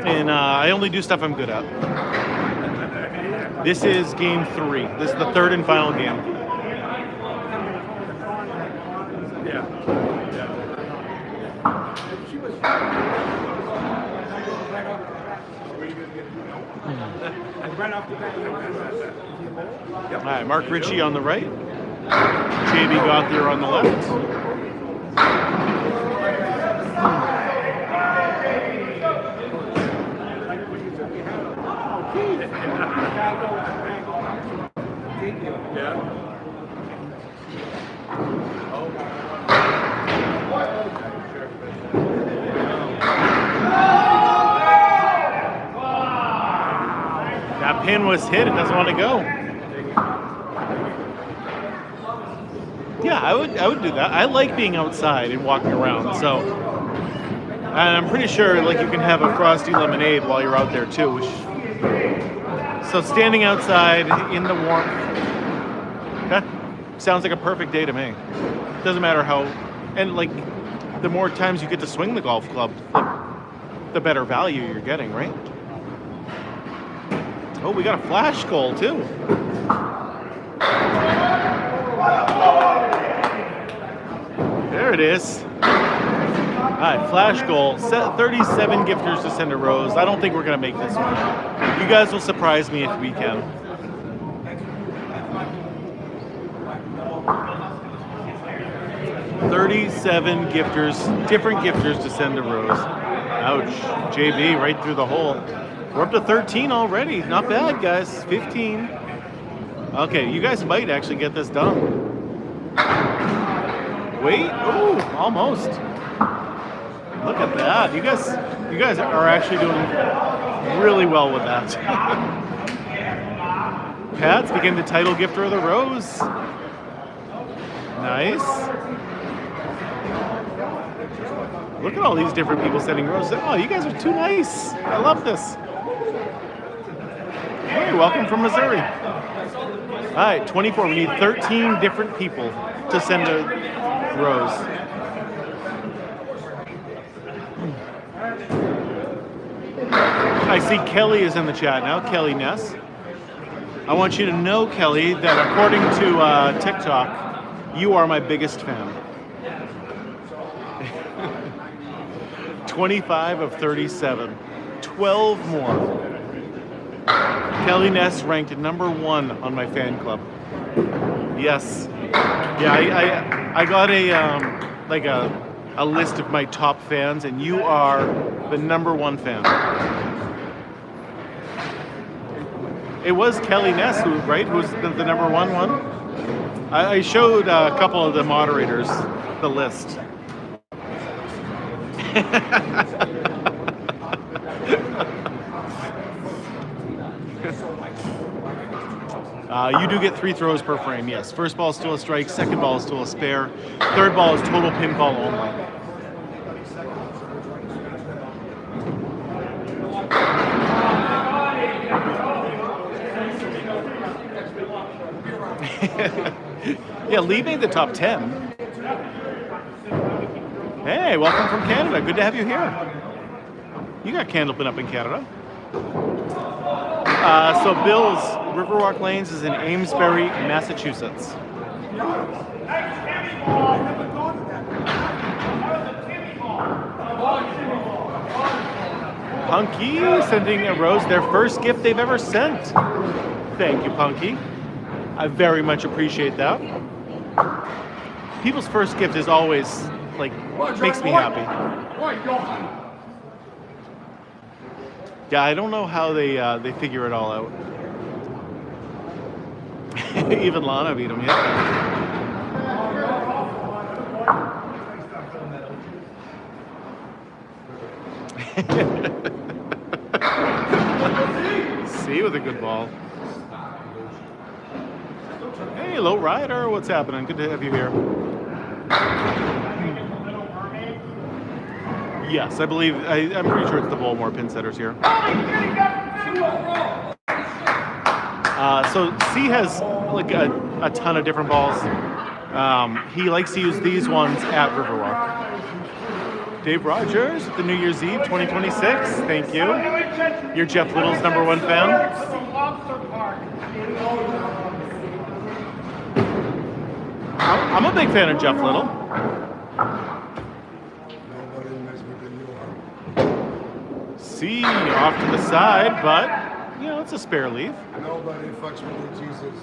And I only do stuff I'm good at. This is game 3. This is the third and final game. All right, Mark Ritchie on the right. JB Gauthier on the left. That pin was hit. It doesn't want to go. Yeah, I would do that. I like being outside and walking around. So, and I'm pretty sure like you can have a frosty lemonade while you're out there too. So standing outside in the warmth, that sounds like a perfect day to me. Doesn't matter how, and like the more times you get to swing the golf club, the better value you're getting, right? Oh, we got a flash goal too. There it is. All right, flash goal. 37 gifters to send a rose. I don't think we're going to make this one. You guys will surprise me if we can. $37 gifters, different gifters to send a rose. Ouch. JB right through the hole. We're up to 13 already. Not bad, guys. 15. Okay, you guys might actually get this done. Wait. Ooh, almost. Look at that. You guys are actually doing really well with that. Pats became the title gifter of the rose. Nice. Look at all these different people sending roses. Oh, you guys are too nice. I love this. Hey, welcome from Missouri. All right, 24. We need 13 different people to send a rose. I see Kelly is in the chat now. Kelly Ness. I want you to know, Kelly, that according to TikTok, you are my biggest fan. 25 of 37. 12 more. Kelly Ness ranked #1 on my fan club. Yes. Yeah, I got a list of my top fans, and you are the #1 fan. It was Kelly Ness, who was the #1 one. I showed a couple of the moderators the list. You do get 3 throws per frame, yes. First ball is still a strike, second ball is still a spare, third ball is total pinfall only. Yeah, Lee made the top 10. Hey, welcome from Canada. Good to have you here. You got Candlepin up in Canada. So Bill's Riverwalk Lanes is in Amesbury, Massachusetts. Punky sending a rose, their first gift they've ever sent. Thank you, Punky. I very much appreciate that. People's first gift is always, like, makes me happy. Yeah, I don't know how they figure it all out. Even Lana beat him, yeah. See, with a good ball. Hey, Low Rider, what's happening? Good to have you here. Yes, I believe, I'm pretty sure it's the Bullmore pin setters here. So C has like a a ton of different balls. He likes to use these ones at Riverwalk. Dave Rogers, the New Year's Eve 2026. Thank you. You're Jeff Little's #1 fan. I'm a big fan of Jeff Little. Nobody mess with the New York. See, off to the side, but you know it's a spare leave. Nobody fucks with the Jesus.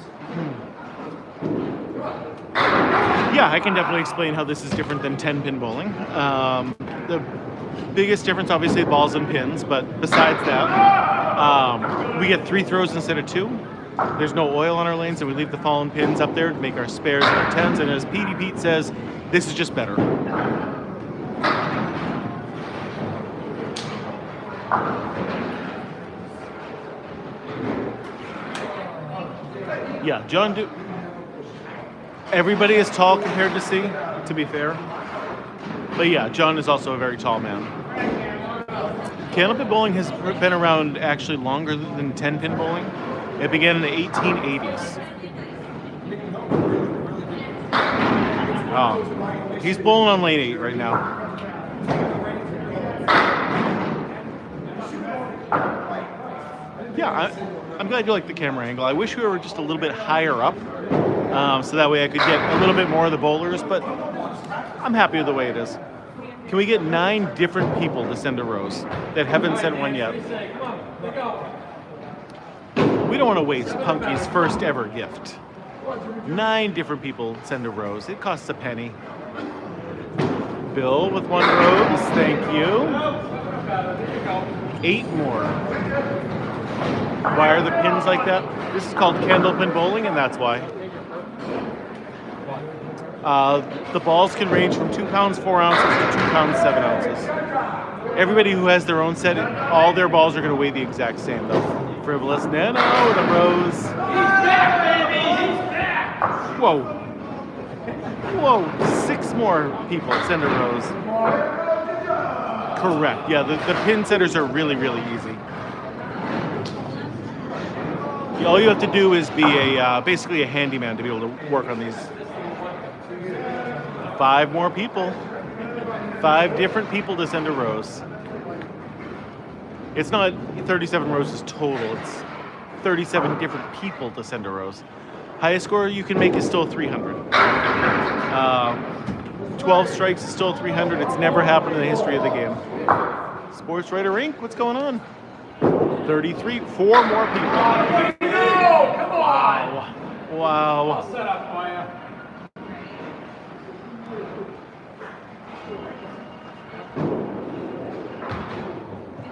Yeah, I can definitely explain how this is different than 10-pin bowling. The biggest difference, obviously, balls and pins, but besides that, we get 3 throws instead of 2. There's no oil on our lanes, and we leave the fallen pins up there to make our spares and our 10s, and as Petey Pete says, this is just better. Yeah, John, everybody is tall compared to C, to be fair. But yeah, John is also a very tall man. Candlepin bowling has been around actually longer than 10-pin bowling. It began in the 1880s. He's bowling on lane 8 right now. Yeah, I'm glad you like the camera angle. I wish we were just a little bit higher up, so that way I could get a little bit more of the bowlers, but I'm happy with the way it is. Can we get 9 different people to send a rose that haven't sent one yet? We don't want to waste Punky's first ever gift. 9 different people send a rose. It costs a penny. Bill with 1 rose, thank you. 8 more. Why are the pins like that? This is called Candlepin bowling, and that's why. The balls can range from 2 pounds 4 ounces to 2 pounds 7 ounces. Everybody who has their own set, all their balls are going to weigh the exact same, though. Frivolous Nano with a rose. Whoa. Whoa, 6 more people send a rose. Correct. Yeah, the pin setters are really, really easy. All you have to do is be basically a handyman to be able to work on these. 5 more people. 5 different people to send a rose. It's not 37 roses total, it's 37 different people to send a rose. Highest score you can make is still 300. 12 strikes is still 300. It's never happened in the history of the game. Sports Writer Inc., what's going on? 33, 4 more people. Wow. Wow. Set up for you.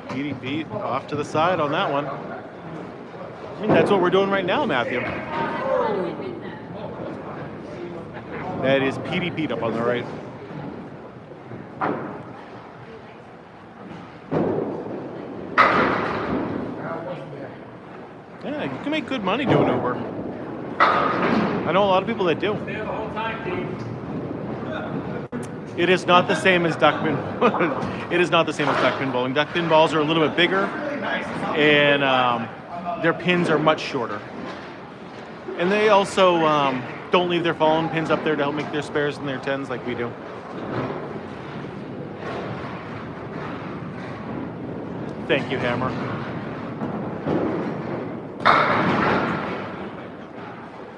Petey Pete off to the side on that one. I mean, that's what we're doing right now, Matthew. That is Petey Pete up on the right. Yeah, you can make good money doing Uber. I know a lot of people that do. It is not the same as duckpin. It is not the same as duckpin bowling. Duckpin balls are a little bit bigger, and their pins are much shorter. And they also don't leave their fallen pins up there to help make their spares and their 10s like we do. Thank you, Hammer.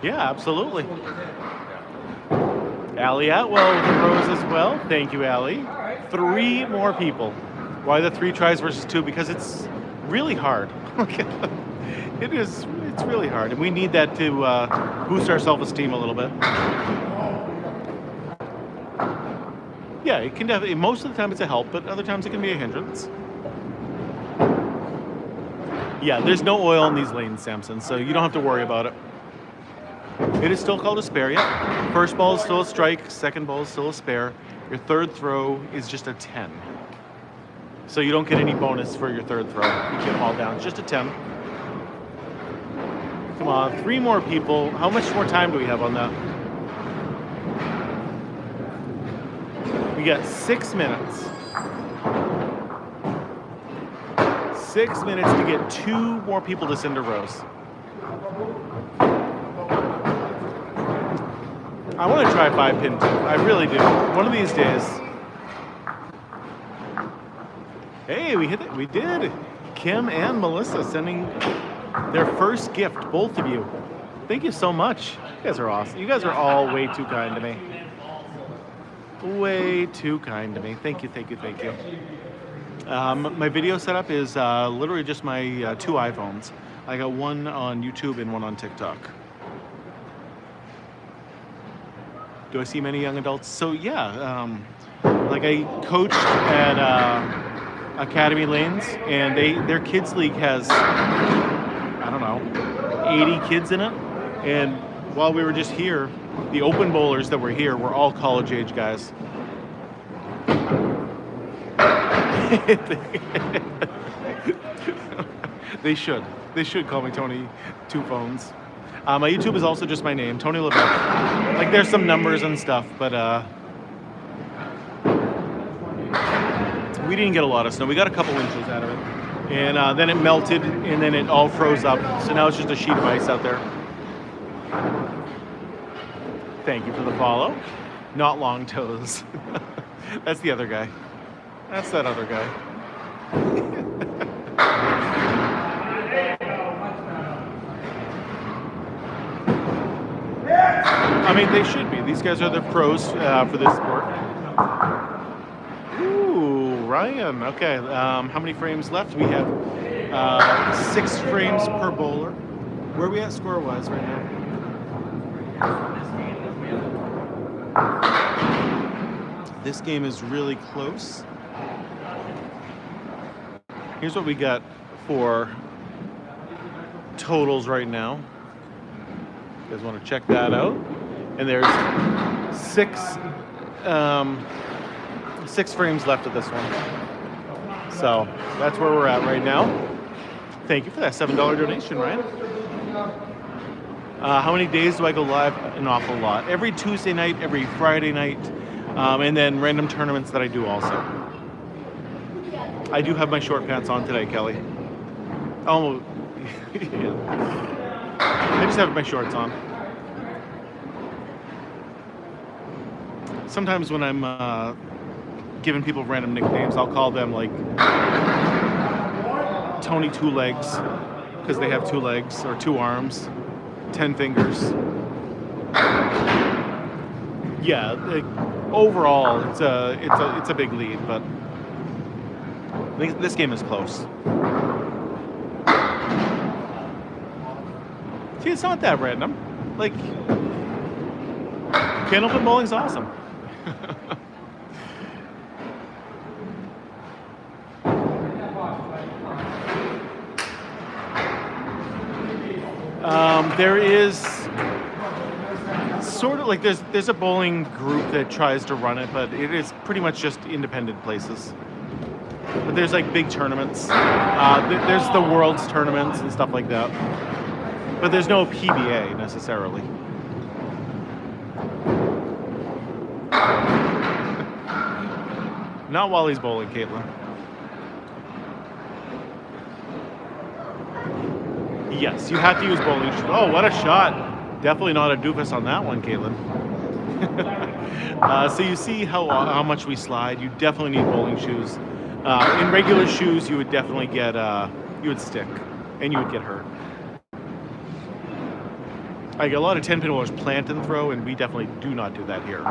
Yeah, absolutely. Allie Atwell with a rose as well. Thank you, Allie. 3 more people. Why the 3 tries versus 2? Because it's really hard. It's really hard. And we need that to boost our self-esteem a little bit. Yeah, it can definitely, most of the time it's a help, but other times it can be a hindrance. Yeah, there's no oil in these lanes, Samson, so you don't have to worry about it. It is still called a spare, yeah. First ball is still a strike, second ball is still a spare. Your third throw is just a 10. So you don't get any bonus for your third throw. You get them all down, just a 10. Come on, 3 more people. How much more time do we have on that? We got 6 minutes. 6 minutes to get 2 more people to send a rose. I want to try 5-pin too. I really do. One of these days. Hey, we hit it. We did. Kim and Melissa sending their first gift, both of you. Thank you so much. You guys are awesome. You guys are all way too kind to me. Way too kind to me. Thank you, thank you, thank you. My video setup is literally just my 2 iPhones. I got one on YouTube and one on TikTok. Do I see many young adults? So yeah, like I coached at Academy Lanes, and their kids league has, I don't know, 80 kids in it. And while we were just here, the open bowlers that were here were all college age guys. They should call me Tony Two Phones. My YouTube is also just my name, Tony Levesque. Like there's some numbers and stuff, but we didn't get a lot of snow. We got a couple inches out of it. And then it melted, and then it all froze up. So now it's just a sheet of ice out there. Thank you for the follow. Not long toes. That's the other guy. That's that other guy. I mean, they should be. These guys are the pros for this sport. Ooh, Ryan. Okay, how many frames left? We have 6 frames per bowler. Where are we at score-wise right now? This game is really close. Here's what we got for totals right now. You guys want to check that out? And there's 6 frames left of this one. So that's where we're at right now. Thank you for that $7 donation, Ryan. How many days do I go live? An awful lot. Every Tuesday night, every Friday night, and then random tournaments that I do also. I do have my short pants on today, Kelly. Oh, yeah. I just have my shorts on. Sometimes when I'm giving people random nicknames, I'll call them like Tony Two Legs, because they have 2 legs or 2 arms, 10 fingers. Yeah, like, overall it's a big lead, but I think this game is close. See, it's not that random. Like, Candlepin bowling's awesome. There is sort of like there's a bowling group that tries to run it, but it is pretty much just independent places. But there's like big tournaments. There's the world's tournaments and stuff like that. But there's no PBA necessarily. Not while he's bowling, Caitlin. Yes, you have to use bowling shoes. Oh, what a shot. Definitely not a doofus on that one, Caitlin. So you see how much we slide. You definitely need bowling shoes. In regular shoes, you would definitely get, you would stick, and you would get hurt. I get a lot of 10-pin bowlers plant and throw, and we definitely do not do that here.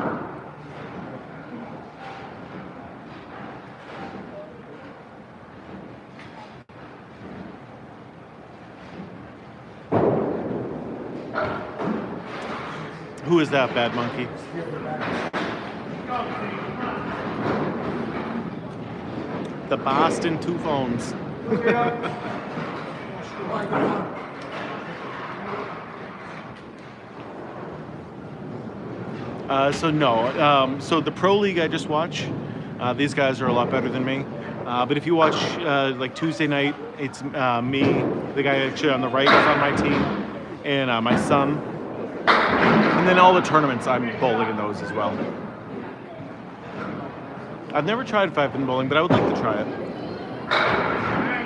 Who is that bad monkey? The Boston Two Phones. So no. So the Pro League I just watch, these guys are a lot better than me. But if you watch like Tuesday night, it's me, the guy actually on the right is on my team, and my son. And then all the tournaments, I'm bowling in those as well. I've never tried 5-pin bowling, but I would like to try it.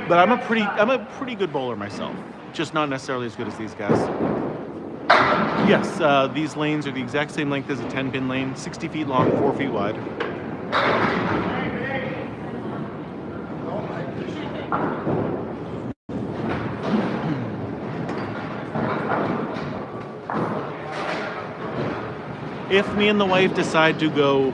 But I'm a pretty good bowler myself, just not necessarily as good as these guys. Yes, these lanes are the exact same length as a 10-pin lane, 60 feet long, 4 feet wide. If me and the wife decide to go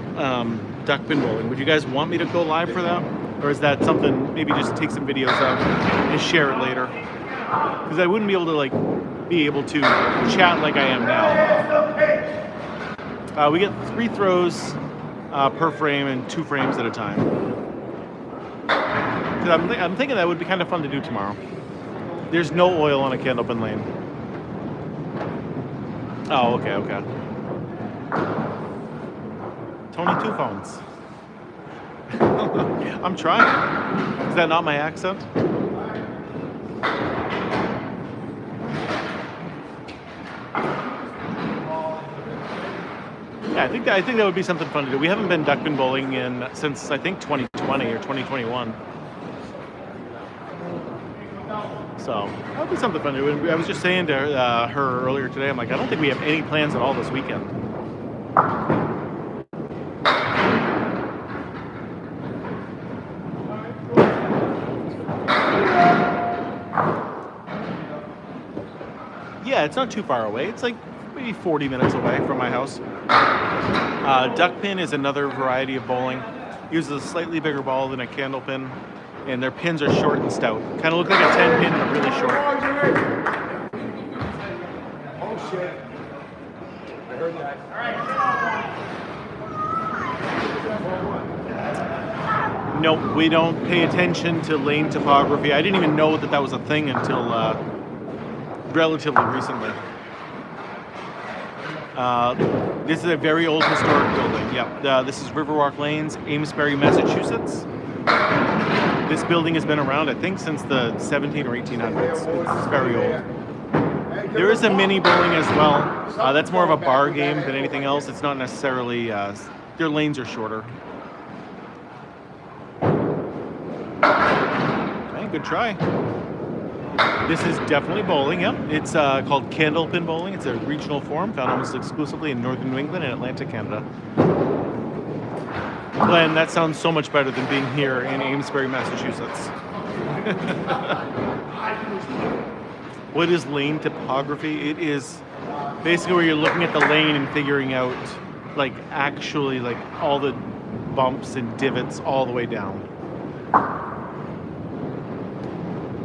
duck pin bowling, would you guys want me to go live for that? Or is that something, maybe just take some videos of and share it later? Because I wouldn't be able to be able to chat like I am now. We get 3 throws per frame and 2 frames at a time. Because I'm thinking that would be kind of fun to do tomorrow. There's no oil on a Candlepin lane. Oh, okay. Tony Two Phones. I'm trying. Is that not my accent? Yeah, I think that would be something fun to do. We haven't been duck pin bowling since I think 2020 or 2021. So that would be something fun to do. I was just saying to her earlier today, I'm like, I don't think we have any plans at all this weekend. Yeah, it's not too far away. It's like maybe 40 minutes away from my house. Duck pin is another variety of bowling. Uses a slightly bigger ball than a Candlepin, and their pins are short and stout. Kind of look like a 10 pin, but really short. Oh shit. I heard that. No, we don't pay attention to lane topography. I didn't even know that was a thing until relatively recently. This is a very old historic building. Yep, this is Riverwalk Lanes, Amesbury, Massachusetts. This building has been around, I think, since the 17 or 1800s. It's very old. There is a mini bowling as well. That's more of a bar game than anything else. It's not necessarily, their lanes are shorter. Okay, good try. This is definitely bowling, yep. It's called Candlepin bowling. It's a regional form found almost exclusively in northern New England and Atlantic Canada. Glenn, that sounds so much better than being here in Amesbury, Massachusetts. What is lane topography? It is basically where you're looking at the lane and figuring out, actually, all the bumps and divots all the way down.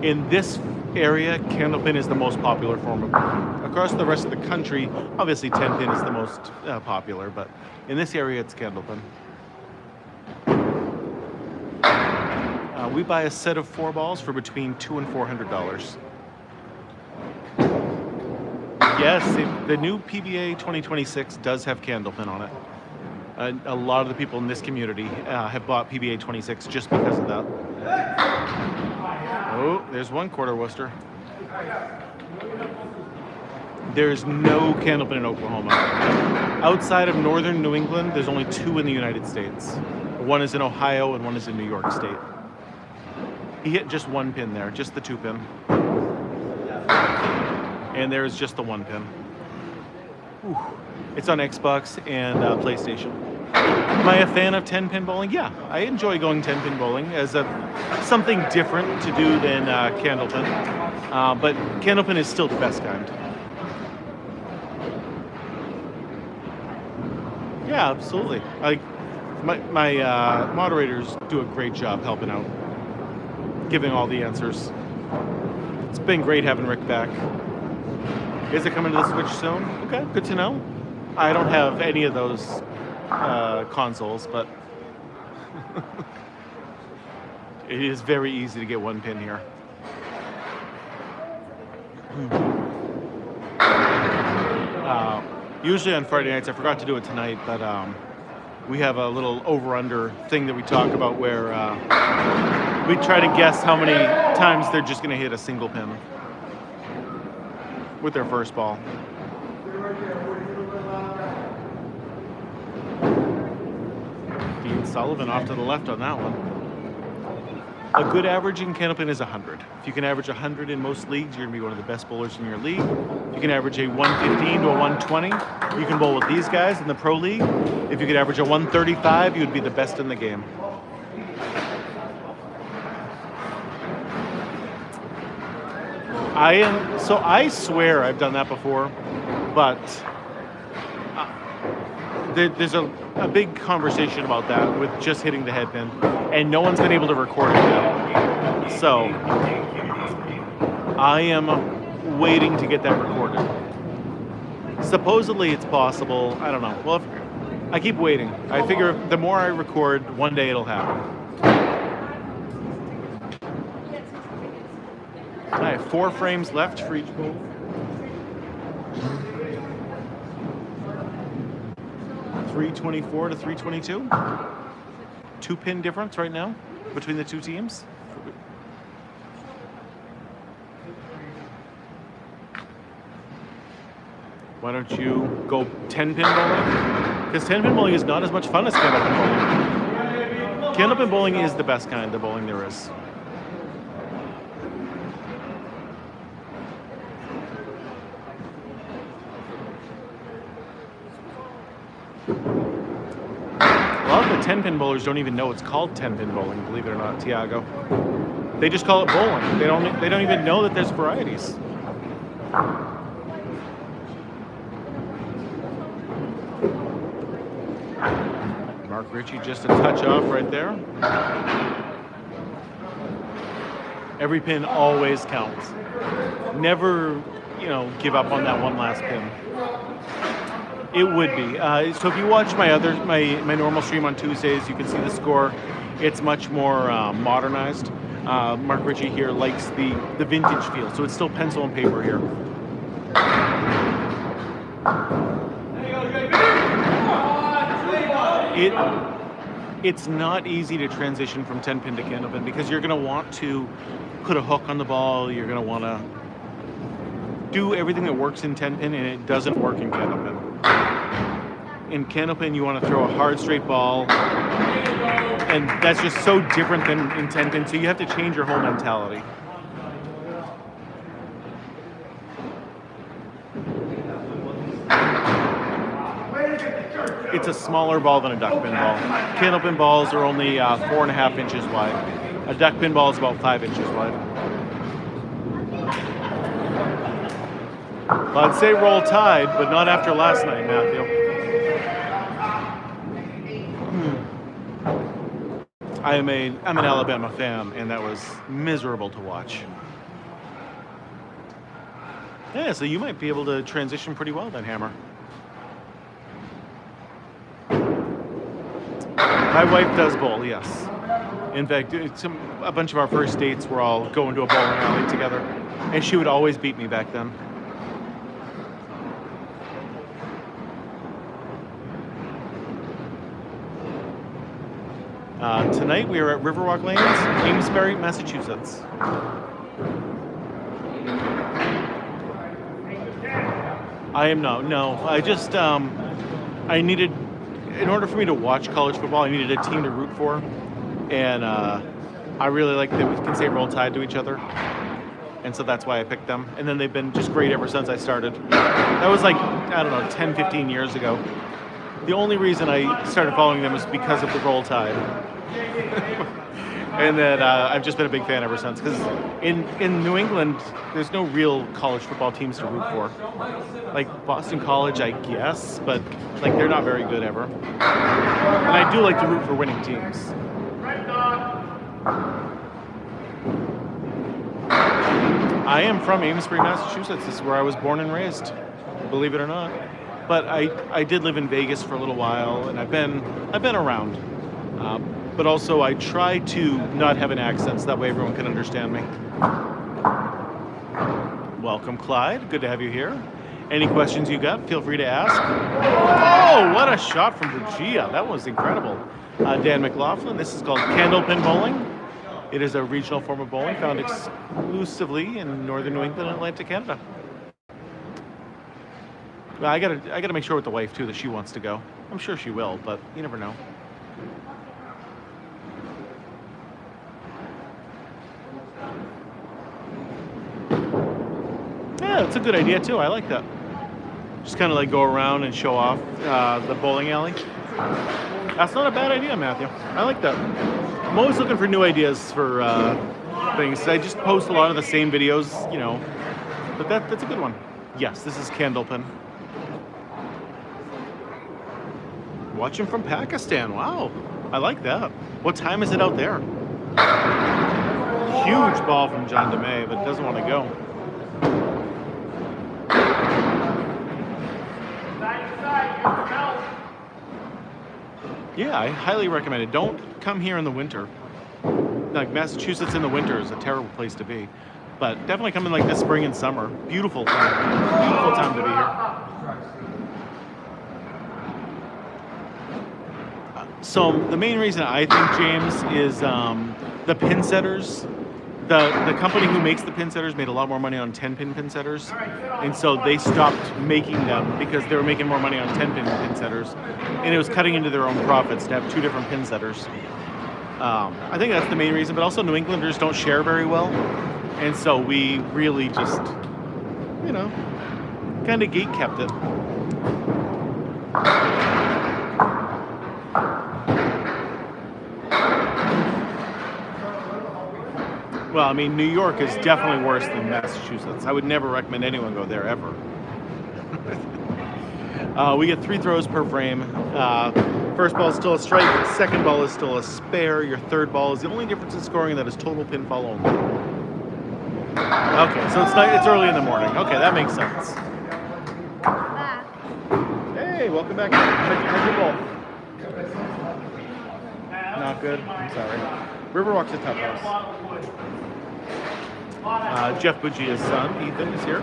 In this area, Candlepin is the most popular form of bowling. Across the rest of the country, obviously 10-pin is the most popular, but in this area, it's Candlepin. We buy a set of 4 balls for between $200 and $400. Yes, the new PBA 2026 does have Candlepin on it. A lot of the people in this community have bought PBA 26 just because of that. Oh, there's 1/4 Worcester. There's no Candlepin in Oklahoma. Outside of northern New England, there's only 2 in the United States. One is in Ohio and one is in New York State. He hit just 1 pin there, just the 2 pin. And there's just the 1 pin. Whew. It's on Xbox and PlayStation. Am I a fan of 10-pin bowling? Yeah, I enjoy going 10-pin bowling as something different to do than Candlepin. But Candlepin is still the best kind. Yeah, absolutely. My moderators do a great job helping out, giving all the answers. It's been great having Rick back. Is it coming to the Switch soon? Okay, good to know. I don't have any of those consoles, but it is very easy to get 1 pin here. Usually on Friday nights, I forgot to do it tonight, but we have a little over-under thing that we talk about where we try to guess how many times they're just going to hit a single pin with their first ball. Dean Sullivan off to the left on that one. A good average in Candlepin is 100. If you can average 100 in most leagues, you're going to be one of the best bowlers in your league. If you can average a 115 to a 120, you can bowl with these guys in the pro league. If you could average a 135, you would be the best in the game. I swear I've done that before, but there's a big conversation about that with just hitting the head pin, and no one's been able to record it yet. So I am waiting to get that recorded. Supposedly it's possible. I don't know. Well, I keep waiting. I figure the more I record, one day it'll happen. I have 4 frames left for each bowl. .324 to 322. 2 pin difference right now between the two teams. Why don't you go 10 pin bowling? Because 10 pin bowling is not as much fun as Candlepin bowling. Candlepin bowling is the best kind of bowling there is. A lot of the 10-pin bowlers don't even know it's called 10-pin bowling, believe it or not, Tiago. They just call it bowling. They don't even know that there's varieties. Mark Ritchie just a touch off right there. Every pin always counts. Never, give up on that one last pin. It would be. So if you watch my normal stream on Tuesdays, you can see the score. It's much more modernized. Mark Ritchie here likes the vintage feel, so it's still pencil and paper here. It's not easy to transition from 10 pin to Candlepin because you're going to want to put a hook on the ball. You're going to want to do everything that works in 10 pin, and it doesn't work in Candlepin. In Candlepin, you want to throw a hard straight ball, and that's just so different than in 10 pin, so you have to change your whole mentality. It's a smaller ball than a duck pin ball. Candlepin balls are only 4.5 inches wide. A duck pin ball is about 5 inches wide. Well, I'd say roll tide, but not after last night, Matthew. I'm an Alabama fan, and that was miserable to watch. Yeah, so you might be able to transition pretty well then, Hammer. My wife does bowl, yes. In fact, a bunch of our first dates were all going to a bowling alley together, and she would always beat me back then. Tonight we are at Riverwalk Lanes, Amesbury, Massachusetts. I am not. No, I just I needed, in order for me to watch college football, I needed a team to root for, and I really like that we can say roll tide to each other, and so that's why I picked them. And then they've been just great ever since I started. That was like, I don't know, 10, 15 years ago. The only reason I started following them was because of the roll tide. And then I've just been a big fan ever since, because in New England, there's no real college football teams to root for. Like Boston College, I guess, but like they're not very good ever. And I do like to root for winning teams. I am from Amesbury, Massachusetts. This is where I was born and raised, believe it or not. But I did live in Vegas for a little while, and I've been around. But also I try to not have an accent so that way everyone can understand me. Welcome, Clyde. Good to have you here. Any questions you got, feel free to ask. Oh, what a shot from Virgia. That was incredible. Dan McLaughlin, this is called Candlepin bowling. It is a regional form of bowling found exclusively in northern New England and Atlantic Canada. Well, I gotta make sure with the wife too that she wants to go. I'm sure she will, but you never know. Yeah, that's a good idea too. I like that. Just kind of like go around and show off the bowling alley. That's not a bad idea, Matthew. I like that. I'm always looking for new ideas for things. I just post a lot of the same videos, you know. But that's a good one. Yes, this is Candlepin. Watching from Pakistan. Wow. I like that. What time is it out there? Huge ball from John DeMay, but doesn't want to go. Yeah, I highly recommend it. Don't come here in the winter. Like Massachusetts in the winter is a terrible place to be. But definitely come in like this spring and summer. Beautiful time. Beautiful time to be here. So the main reason I think, James, is the pin setters. The company who makes the pin setters made a lot more money on 10-pin pin setters, and so they stopped making them because they were making more money on 10-pin pin setters, and it was cutting into their own profits to have two different pin setters. I think that's the main reason, but also New Englanders don't share very well, and so we really just, you know, kind of gate kept it. Well, I mean, New York is definitely worse than Massachusetts. I would never recommend anyone go there ever. We get 3 throws per frame. First ball is still a strike. Second ball is still a spare. Your third ball is the only difference in scoring that is total pinfall only. Okay, so it's early in the morning. Okay, that makes sense. Back. Hey, welcome back. How'd your ball? Not good. I'm sorry. Riverwalk's a tough house. Jeff Bugia's son, Ethan, is here.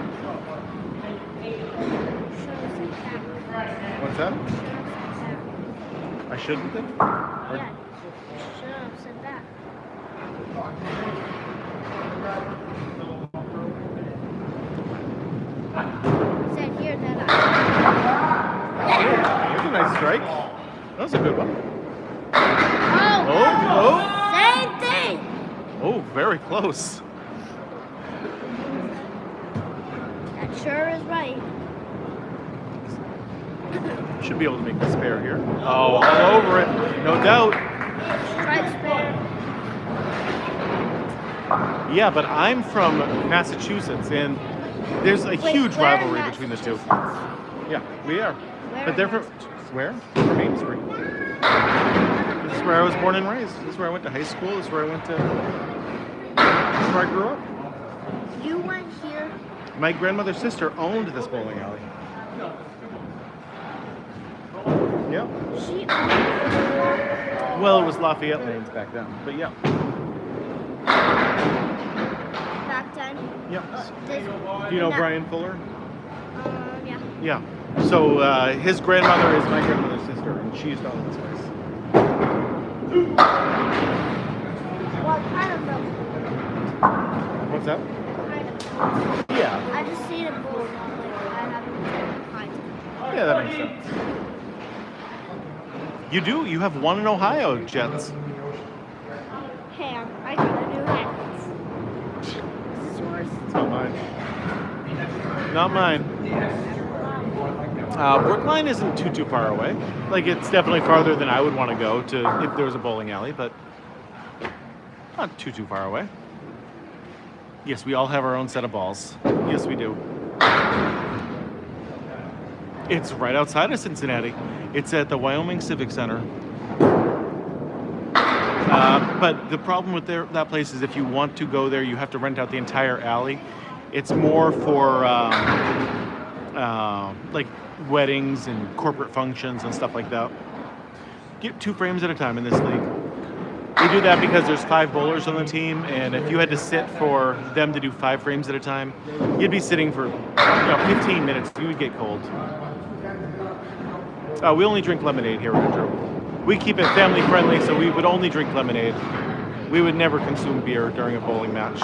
What's that? I shouldn't think? Or- Yeah. Should have said that. Said here that Here's a nice strike. That was a good one. Oh! Oh, Same thing! oh, very close. That sure is right. Should be able to make the spare here. Oh, all over it, no doubt. Strike spare. Yeah, but I'm from Massachusetts, and there's a Wait, huge where in rivalry between the two. Massachusetts? Yeah, we are. Where But in they're from where? From Amesbury. This is where I was born and raised. This is where I went to high school. This is where I went to. This is where I grew up. You went here. My grandmother's sister owned this bowling alley. Yeah. She Well, it was Lafayette Lanes back then, but yeah. back then. Yeah. This, Do you know no. Brian Fuller? Yeah. Yeah. So his grandmother is my grandmother's sister, and she used to own this place. Well, kind of milk. What's that? Kind of. Yeah. I just see it bowl, not like I haven't kind of. Yeah, that makes sense. You do? You have one in Ohio, Jets. Hey, I got a new hat. Is this yours? It's not mine. Not mine. Brookline isn't too far away. Like, it's definitely farther than I would want to go to if there was a bowling alley, but not too far away. Yes, we all have our own set of balls. Yes, we do. It's right outside of Cincinnati. It's at the Wyoming Civic Center. But the problem with that place is if you want to go there, you have to rent out the entire alley. It's more for like weddings and corporate functions and stuff like that. Get 2 frames at a time in this league. We do that because there's 5 bowlers on the team, and if you had to sit for them to do 5 frames at a time, you'd be sitting for 15 minutes. You would get cold. We only drink lemonade here, Andrew. We keep it family friendly, so we would only drink lemonade. We would never consume beer during a bowling match.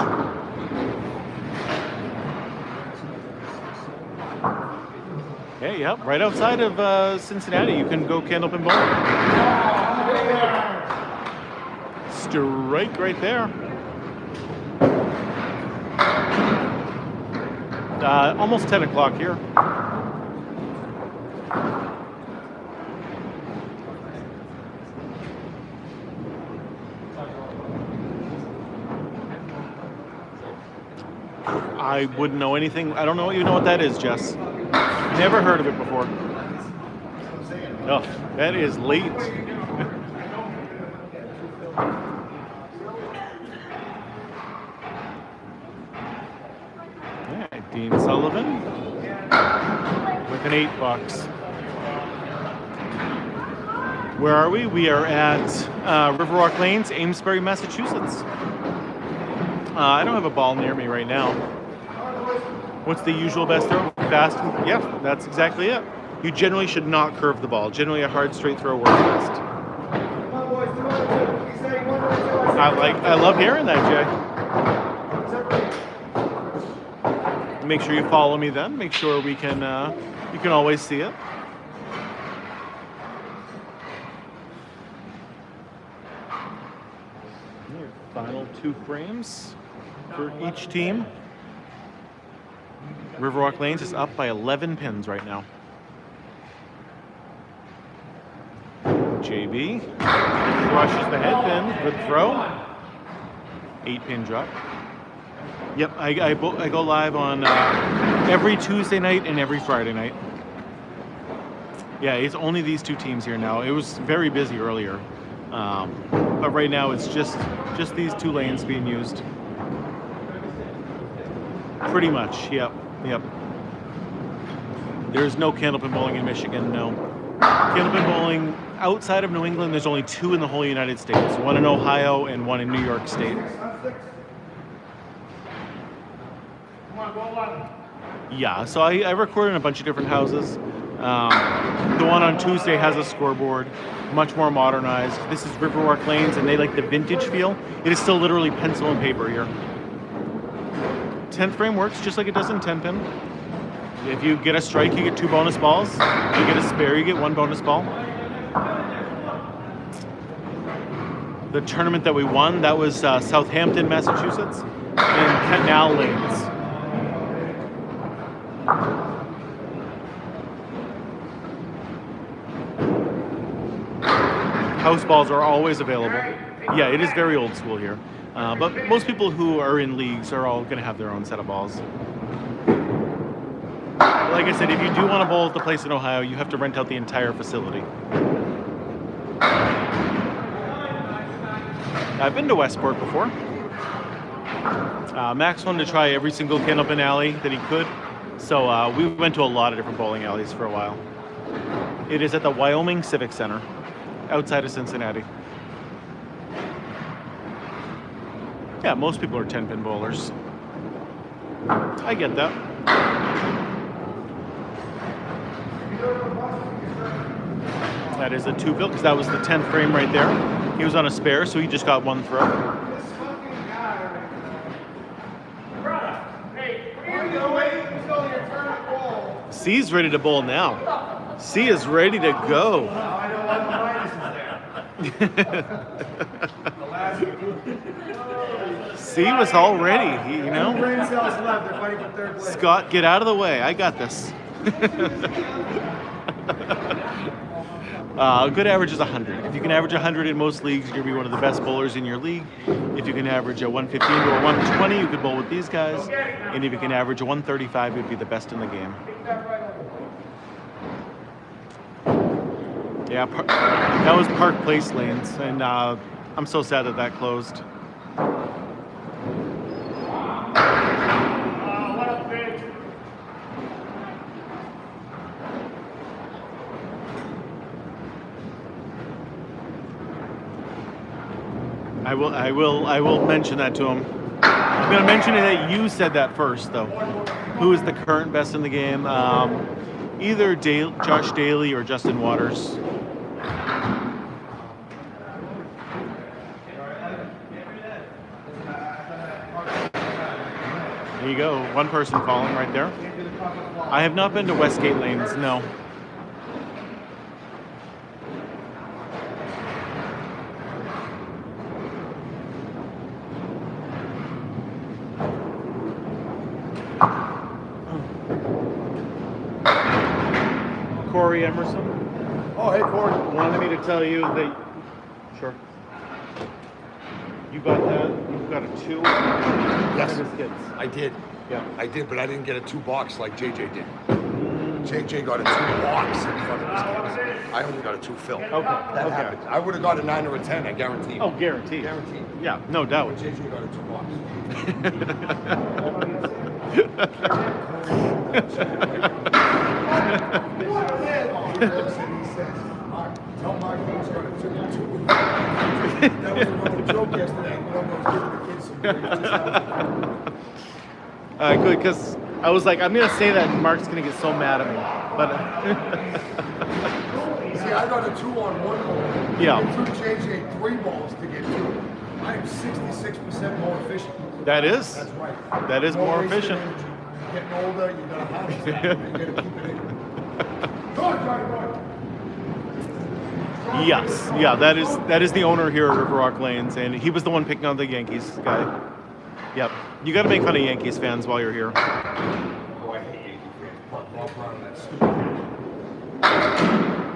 Hey, yep, right outside of Cincinnati, you can go Candlepin bowling. Strike right there. Almost 10 o'clock here. I wouldn't know anything. I don't know. You know what that is, Jess? Never heard of it before. Oh, that is late. Yeah, Dean Sullivan with an $8. Where are we? We are at Riverwalk Lanes, Amesbury, Massachusetts. I don't have a ball near me right now. What's the usual best throw? Fast? Yeah, that's exactly it. You generally should not curve the ball. Generally, a hard straight throw works best. I love hearing that, Jay. Make sure you follow me then. Make sure we can. You can always see it. Final 2 frames for each team. Riverwalk Lanes is up by 11 pins right now. JB crushes the head pin. Good throw. 8-pin drop. Yep, I go live on every Tuesday night and every Friday night. Yeah, it's only these 2 teams here now. It was very busy earlier. But right now it's just these 2 lanes being used. Pretty much, yep. There's no Candlepin bowling in Michigan, no. Candlepin bowling outside of New England, there's only 2 in the whole United States. 1 in Ohio and 1 in New York State. Yeah, so I recorded in a bunch of different houses. The one on Tuesday has a scoreboard, much more modernized. This is Riverwalk Lanes, and they like the vintage feel. It is still literally pencil and paper here. 10th frame works just like it does in 10-pin. If you get a strike, you get 2 bonus balls. If you get a spare, you get 1 bonus ball. The tournament that we won, that was Southampton, Massachusetts, and Canal Lanes. House balls are always available. Yeah, it is very old school here. But most people who are in leagues are all going to have their own set of balls. Like I said, if you do want to bowl at the place in Ohio, you have to rent out the entire facility. I've been to Westport before. Max wanted to try every single Candlepin alley that he could. So we went to a lot of different bowling alleys for a while. It is at the Wyoming Civic Center, outside of Cincinnati. Yeah, most people are 10-pin bowlers. I get that. That is a 2-bill, because that was the 10th frame right there. He was on a spare, so he just got 1 throw. C's ready to bowl now. C is ready to go. C was all ready, you know? Brain cells left. They're fighting for 3rd place. Scott, get out of the way. I got this. A good average is 100. If you can average 100 in most leagues, you're going to be one of the best bowlers in your league. If you can average a 115 to a 120, you could bowl with these guys. And if you can average a 135, you'd be the best in the game. Yeah, that was Park Place Lanes, and I'm so sad that that closed. I will mention that to him. I'm going to mention it that you said that first, though. Who is the current best in the game? Either Josh Daly or Justin Waters. There you go. 1 person falling right there. I have not been to Westgate Lanes, no. Corey Emerson Oh, hey, Corey. wanted me to tell you that. Sure. You got that? You got a 2? Yes. Biscuits. I did. Yeah. I did, but I didn't get a 2 box like JJ did. JJ got a 2 box in front of his kids. I only got a 2 fill. Okay. That Okay. happened. I would have got a 9 or a 10, I guarantee. Oh, guaranteed. Guaranteed. Yeah, no doubt. But JJ got a 2 box. Tell Mark he's got a 2. That was a little joke yesterday. You know, I was giving the kids some Good, because I was like, I'm gonna say that, and Mark's gonna get so mad at me. But See, I got a 2 on 1 ball. Yeah. It took JJ 3 balls to get 2. I am 66% more efficient. that is. That's right. That is No more wasted efficient. energy. You're getting older, you gotta have it. You gotta keep it in. Go on, Johnny boy. Yes, yeah, that is the owner here at Riverwalk Lanes, and he was the one picking on the Yankees guy. Yep, you got to make fun of Yankees fans while you're here. Oh, I hate Yankee fans. Bob Brown and that stupid.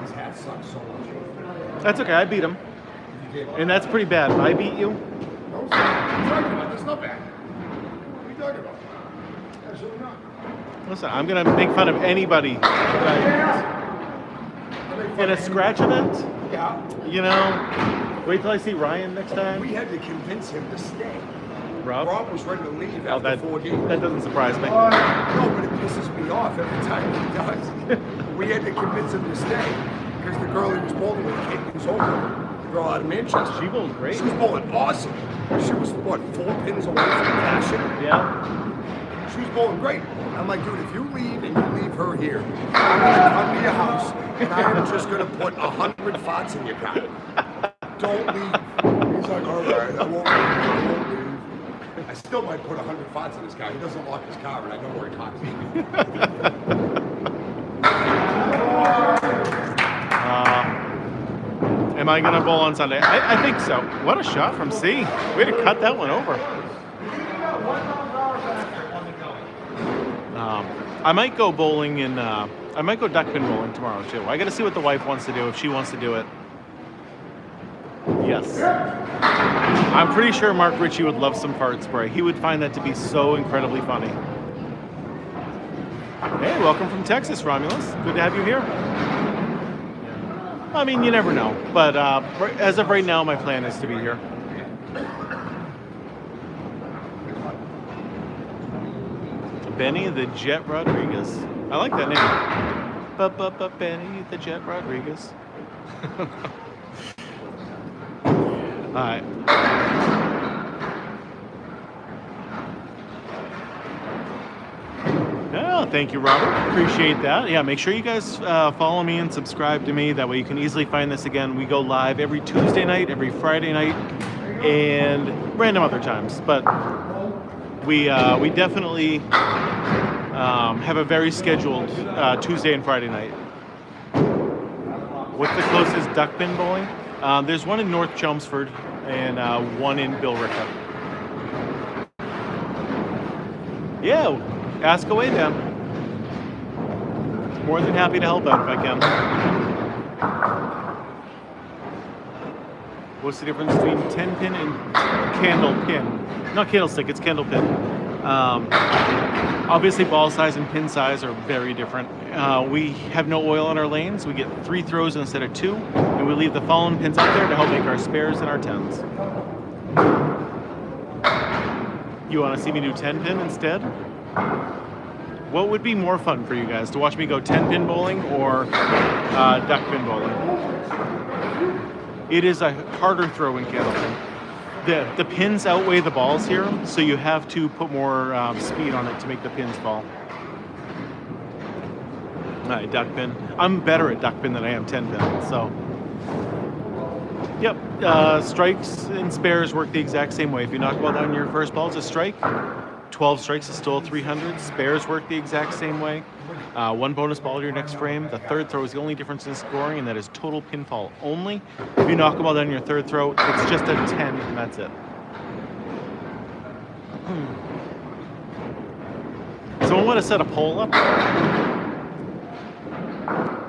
His hat sucks so much. That's okay, I beat him, You gave up. and that's pretty bad. I beat you. No, what are you talking about? That's not bad. What are you talking about? Absolutely not. Listen, I'm gonna make fun of anybody in a scratch event. Yeah. You know, wait till I see Ryan next time. We had to convince him to stay. Rob? Rob was ready to leave Oh, after 4 games. that doesn't surprise me. No, but it pisses me off every time he does. We had to convince him to stay because the girl he was bowling with came his home. The girl out of Manchester. She bowled great. She was bowling awesome. She was, what, 4 pins away from cashing? Yeah. She was bowling great. I'm like, dude, if you leave and you leave her here, I'm going to come to your house and I am just going to put 100 farts in your car. Don't leave. He's like, all right, I won't leave. I still might put 100 farts in his car. He doesn't lock his car, and I know where he cocks Am I gonna bowl on Sunday? I think so. What a shot from C. Way to cut that one over. I might go bowling in. I might go duckpin bowling tomorrow too. I got to see what the wife wants to do. If she wants to do it. Yes. I'm pretty sure Mark Ritchie would love some fart spray. He would find that to be so incredibly funny. Hey, welcome from Texas, Romulus. Good to have you here. I mean, you never know. But as of right now, my plan is to be here. Benny the Jet Rodriguez. I like that name. Benny the Jet Rodriguez. All right. Oh, thank you, Robert. Appreciate that. Yeah, make sure you guys follow me and subscribe to me. That way you can easily find this again. We go live every Tuesday night, every Friday night, and random other times. But we definitely have a very scheduled Tuesday and Friday night. What's the closest duckpin bowling? There's one in North Chelmsford and one in Billerica. Yeah, ask away, then. More than happy to help out if I can. What's the difference between 10-pin and candlepin? Not candlestick, it's candlepin. Obviously, ball size and pin size are very different. We have no oil on our lanes. We get 3 throws instead of 2, and we leave the fallen pins up there to help make our spares and our 10s. You want to see me do 10-pin instead? What would be more fun for you guys, to watch me go 10-pin bowling or duck-pin bowling? It is a harder throw in Candlepin. The pins outweigh the balls here, so you have to put more speed on it to make the pins fall. All right, duckpin. I'm better at duckpin than I am 10-pin, so. Yep, strikes and spares work the exact same way. If you knock a ball down your first ball, it's a strike. 12 strikes is still 300. Spares work the exact same way. 1 bonus ball to your next frame. The third throw is the only difference in scoring, and that is total pinfall only. If you knock a ball down your third throw, it's just a 10, and that's it. Someone want to set a poll up?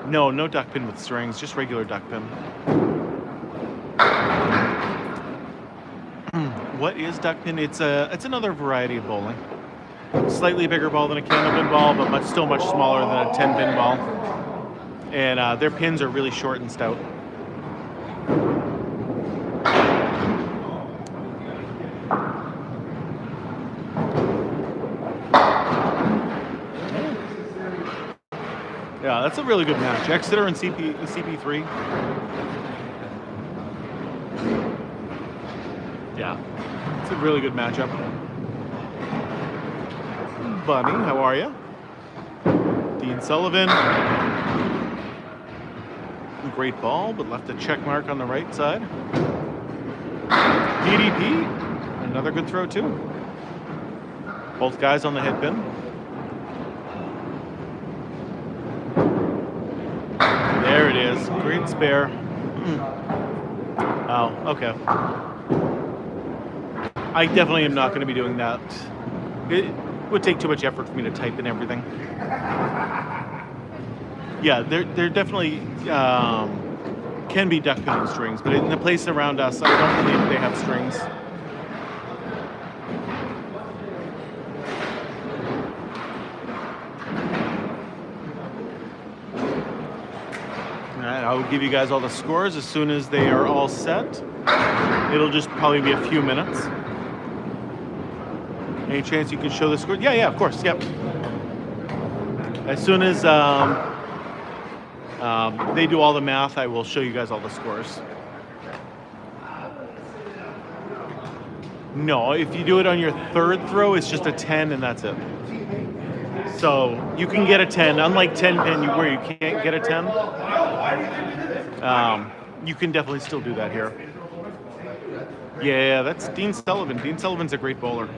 No, no duck pin with strings, just regular duck pin. What is duck pin? It's another variety of bowling. Slightly bigger ball than a Candlepin ball, but still much smaller than a 10-pin ball. And their pins are really short and stout. Yeah, that's a really good match. Exeter and CP3. Yeah, it's a really good matchup. Bunny, how are you? Dean Sullivan. Great ball, but left a check mark on the right side. PDP, another good throw too. Both guys on the head pin. There it is. Great spare. Oh, okay. I definitely am not going to be doing that. It would take too much effort for me to type in everything. Yeah, there definitely can be duck pinning strings, but in the place around us, I don't believe they have strings. I will give you guys all the scores as soon as they are all set. It'll just probably be a few minutes. Any chance you could show the score? Yeah, of course, yep. As soon as they do all the math, I will show you guys all the scores. No, if you do it on your third throw, it's just a 10 and that's it. So you can get a 10, unlike 10 pin where you can't get a 10. You can definitely still do that here. Yeah, that's Dean Sullivan. Dean Sullivan's a great bowler.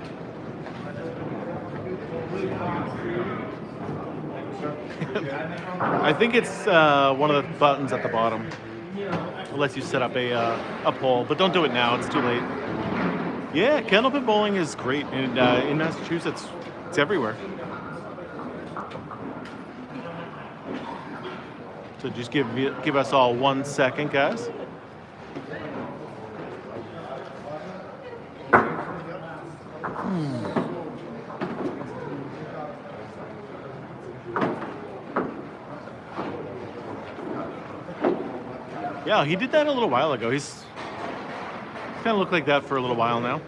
I think it's one of the buttons at the bottom. It lets you set up a poll, but don't do it now. It's too late. Yeah, Candlepin bowling is great, and in Massachusetts, it's everywhere. So just give us all 1 second, guys. Yeah, he did that a little while ago. He's kind of looked like that for a little while now.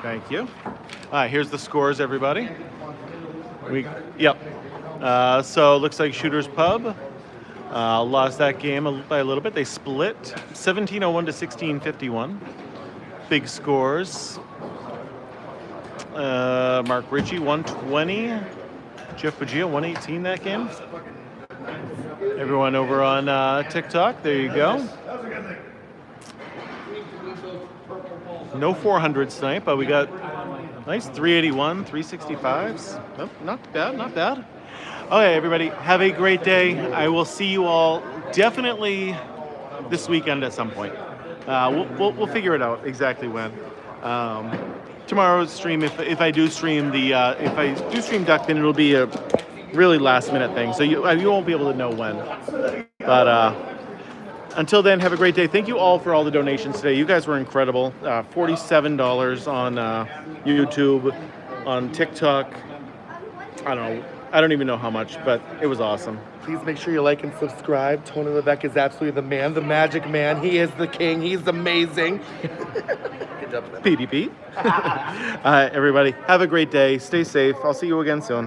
Thank you. All right, here's the scores, everybody. Yep. So it looks like Shooter's Pub lost that game by a little bit. They split 1701 to 1651. Big scores. Mark Ritchie 120. Jeff Bagia 118 that game. Everyone over on TikTok, there you go. No 400 snipe, but we got nice 381, 365s. Oh, not bad, not bad. Okay, everybody, have a great day. I will see you all definitely this weekend at some point. We'll figure it out exactly when. Tomorrow's stream, if I do stream duck pin, it'll be a really last minute thing, so you won't be able to know when. But until then, have a great day. Thank you all for all the donations today. You guys were incredible. $47 on YouTube, on TikTok. I don't even know how much, but it was awesome. Please make sure you like and subscribe. Tony Levesque is absolutely the man, the magic man. He is the king. He's amazing. PDP. Everybody, have a great day. Stay safe. I'll see you again soon.